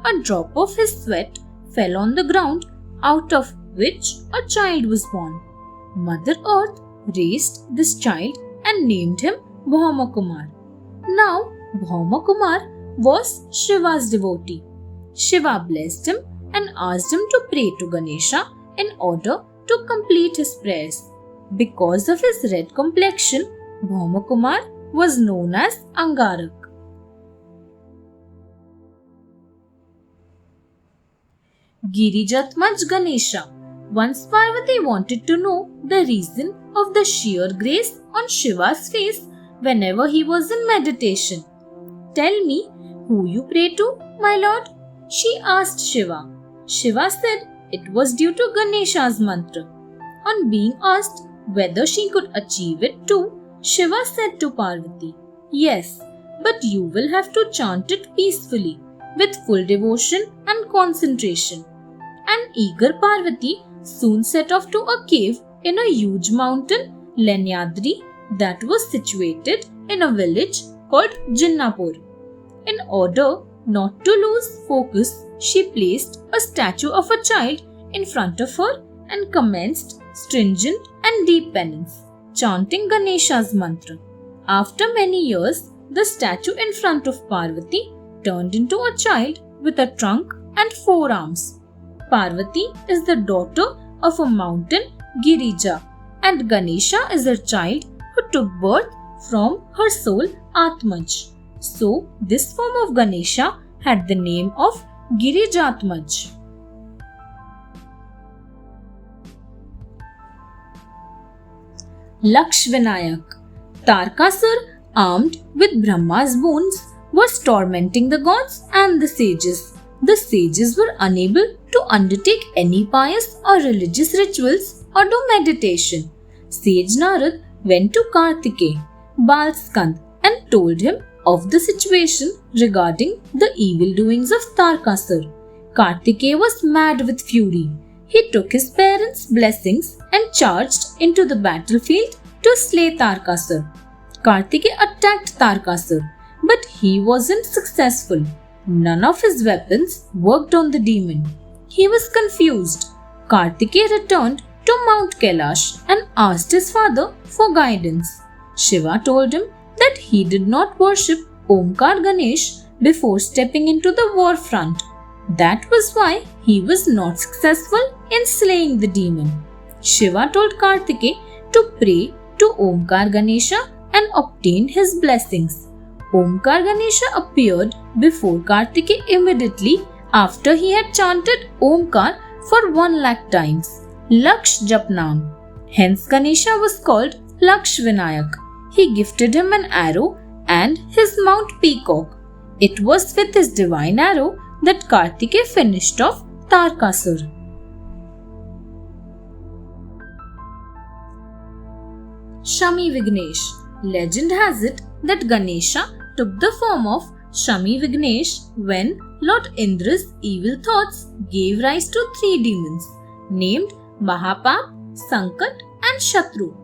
[SPEAKER 1] A drop of his sweat fell on the ground, out of which a child was born. Mother Earth raised this child and named him Bhauma Kumar. Now, Bhauma Kumar was Shiva's devotee. Shiva blessed him and asked him to pray to Ganesha in order to complete his prayers. Because of his red complexion, Bhauma Kumar was known as Angarak. Girijatmaj Ganesha. Once Parvati wanted to know the reason of the sheer grace on Shiva's face whenever he was in meditation. "Tell me who you pray to, my lord?" she asked Shiva. Shiva said it was due to Ganesha's mantra. On being asked whether she could achieve it too, Shiva said to Parvati, "Yes, but you will have to chant it peacefully, with full devotion and concentration." An eager Parvati soon set off to a cave in a huge mountain, Lenyadri, that was situated in a village called Jinnapur. In order not to lose focus, she placed a statue of a child in front of her and commenced stringent and deep penance, chanting Ganesha's mantra. After many years, the statue in front of Parvati turned into a child with a trunk and 4 arms. Parvati is the daughter of a mountain, Girija, and Ganesha is her child who took birth from her soul, Atmaj. So, this form of Ganesha had the name of Girijatmaj. Lakshvinayak. Tarkasur, armed with Brahma's boons, was tormenting the gods and the sages. The sages were unable to undertake any pious or religious rituals or do meditation. Sage Narad went to Kartikeya, Balskand, and told him of the situation regarding the evil doings of Tarkasur. Kartikeya was mad with fury. He took his parents' blessings and charged into the battlefield to slay Tarkasur. Kartikeya attacked Tarkasur, but he wasn't successful. None of his weapons worked on the demon. He was confused. Kartikeya returned to Mount Kailash and asked his father for guidance. Shiva told him that he did not worship Omkar Ganesh before stepping into the war front. That was why he was not successful in slaying the demon. Shiva told Kartikeya to pray to Omkar Ganesha and obtain his blessings. Omkar Ganesha appeared before Kartikeya immediately after he had chanted Omkar for 1 lakh times. Laksh Japnam. Hence Ganesha was called Laksh Vinayak. He gifted him an arrow and his mount peacock. It was with his divine arrow that Kartikeya finished off Tarkasur. Shami Vignesh. Legend has it that Ganesha took the form of Shami Vignesh when Lord Indra's evil thoughts gave rise to 3 demons named Mahapap, Sankat and Shatru.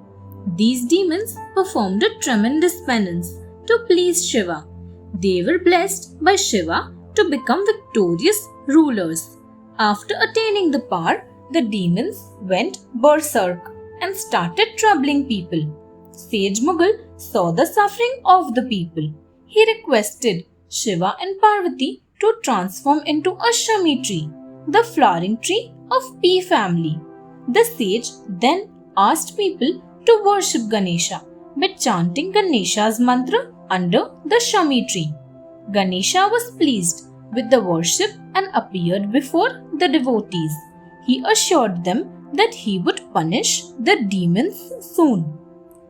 [SPEAKER 1] These demons performed a tremendous penance to please Shiva. They were blessed by Shiva to become victorious rulers. After attaining the power, the demons went berserk and started troubling people. Sage Mughal saw the suffering of the people. He requested Shiva and Parvati to transform into a Shami tree, the flowering tree of pea family. The sage then asked people to worship Ganesha by chanting Ganesha's mantra under the Shami tree. Ganesha was pleased with the worship and appeared before the devotees. He assured them that he would punish the demons soon.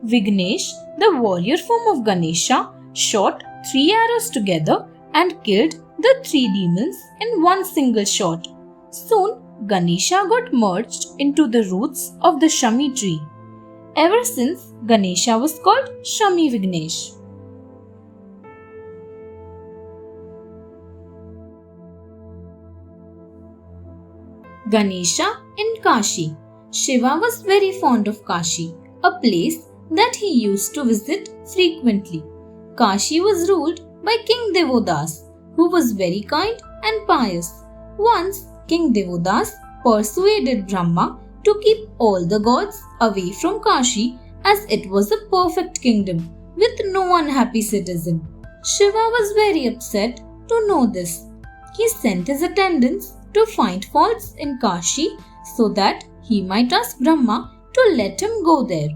[SPEAKER 1] Vignesh, the warrior form of Ganesha, shot 3 arrows together and killed the 3 demons in one single shot. Soon, Ganesha got merged into the roots of the Shami tree. Ever since, Ganesha was called Shami Vignesh. Ganesha in Kashi. Shiva was very fond of Kashi, a place that he used to visit frequently. Kashi was ruled by King Devodas, who was very kind and pious. Once, King Devodas persuaded Brahma to keep all the gods away from Kashi as it was a perfect kingdom with no unhappy citizen. Shiva was very upset to know this. He sent his attendants to find faults in Kashi so that he might ask Brahma to let him go there.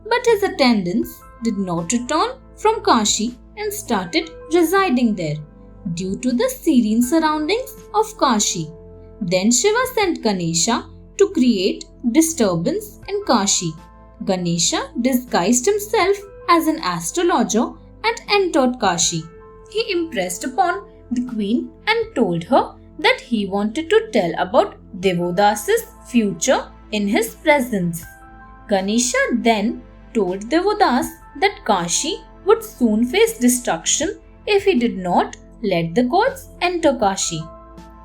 [SPEAKER 1] But his attendants did not return from Kashi and started residing there due to the serene surroundings of Kashi. Then Shiva sent Ganesha to create disturbance in Kashi. Ganesha disguised himself as an astrologer and entered Kashi. He impressed upon the queen and told her that he wanted to tell about Devodas's future in his presence. Ganesha then told Devodas that Kashi would soon face destruction if he did not let the gods enter Kashi.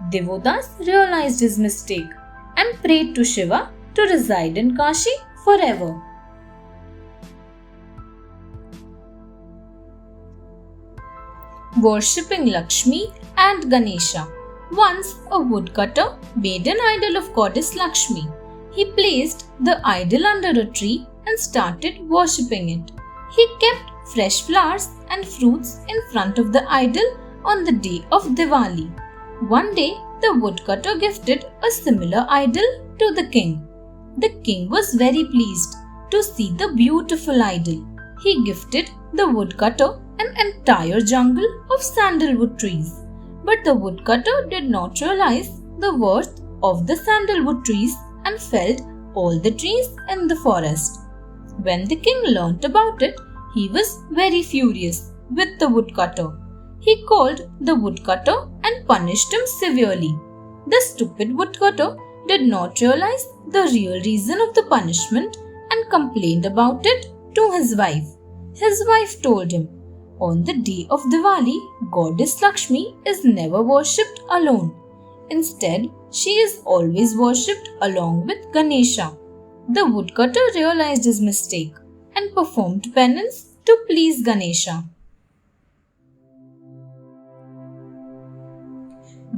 [SPEAKER 1] Devodas realized his mistake and prayed to Shiva to reside in Kashi forever. Worshipping Lakshmi and Ganesha. Once a woodcutter made an idol of goddess Lakshmi. He placed the idol under a tree and started worshipping it. He kept fresh flowers and fruits in front of the idol on the day of Diwali. One day, the woodcutter gifted a similar idol to the king. The king was very pleased to see the beautiful idol. He gifted the woodcutter an entire jungle of sandalwood trees. But the woodcutter did not realize the worth of the sandalwood trees and felled all the trees in the forest. When the king learnt about it, he was very furious with the woodcutter. He called the woodcutter and punished him severely. The stupid woodcutter did not realize the real reason of the punishment and complained about it to his wife. His wife told him, "On the day of Diwali, Goddess Lakshmi is never worshipped alone. Instead, she is always worshipped along with Ganesha." The woodcutter realized his mistake and performed penance to please Ganesha.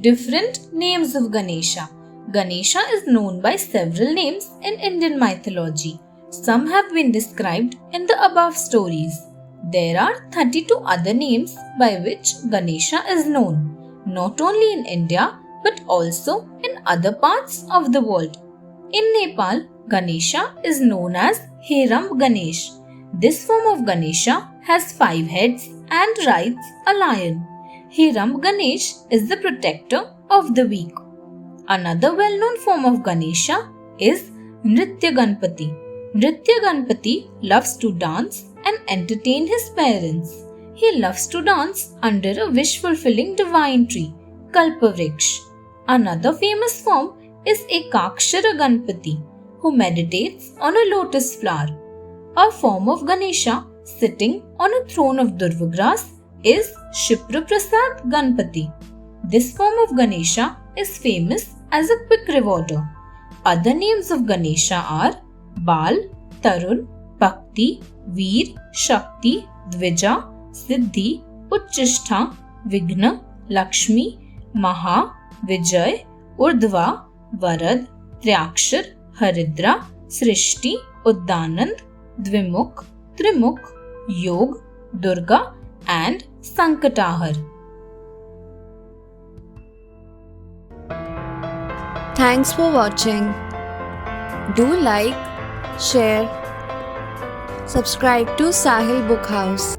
[SPEAKER 1] Different names of Ganesha. Ganesha is known by several names in Indian mythology. Some have been described in the above stories. There are 32 other names by which Ganesha is known, not only in India but also in other parts of the world. In Nepal, Ganesha is known as Hiram Ganesh. This form of Ganesha has 5 heads and rides a lion. Hiram Ganesh is the protector of the weak. Another well-known form of Ganesha is Nritya Ganpati. Nritya Ganpati loves to dance and entertain his parents. He loves to dance under a wish-fulfilling divine tree, Kalpavriksha. Another famous form is Ekakshara Ganpati, who meditates on a lotus flower. A form of Ganesha sitting on a throne of Durva grass is Shipra Prasad Ganpati. This form of Ganesha is famous as a quick rewarder. Other names of Ganesha are Bal, Tarun, Bhakti, Veer, Shakti, Dvija, Siddhi, Uchishtha, Vigna, Lakshmi, Maha, Vijay, Urdhva, Varad, Triakshar, Haridra, Srishti, Uddanand, Dvimukh, Trimukh, Yog, Durga and Sankatahar.
[SPEAKER 2] Thanks for watching. Do like, share, subscribe to Sahil Book House.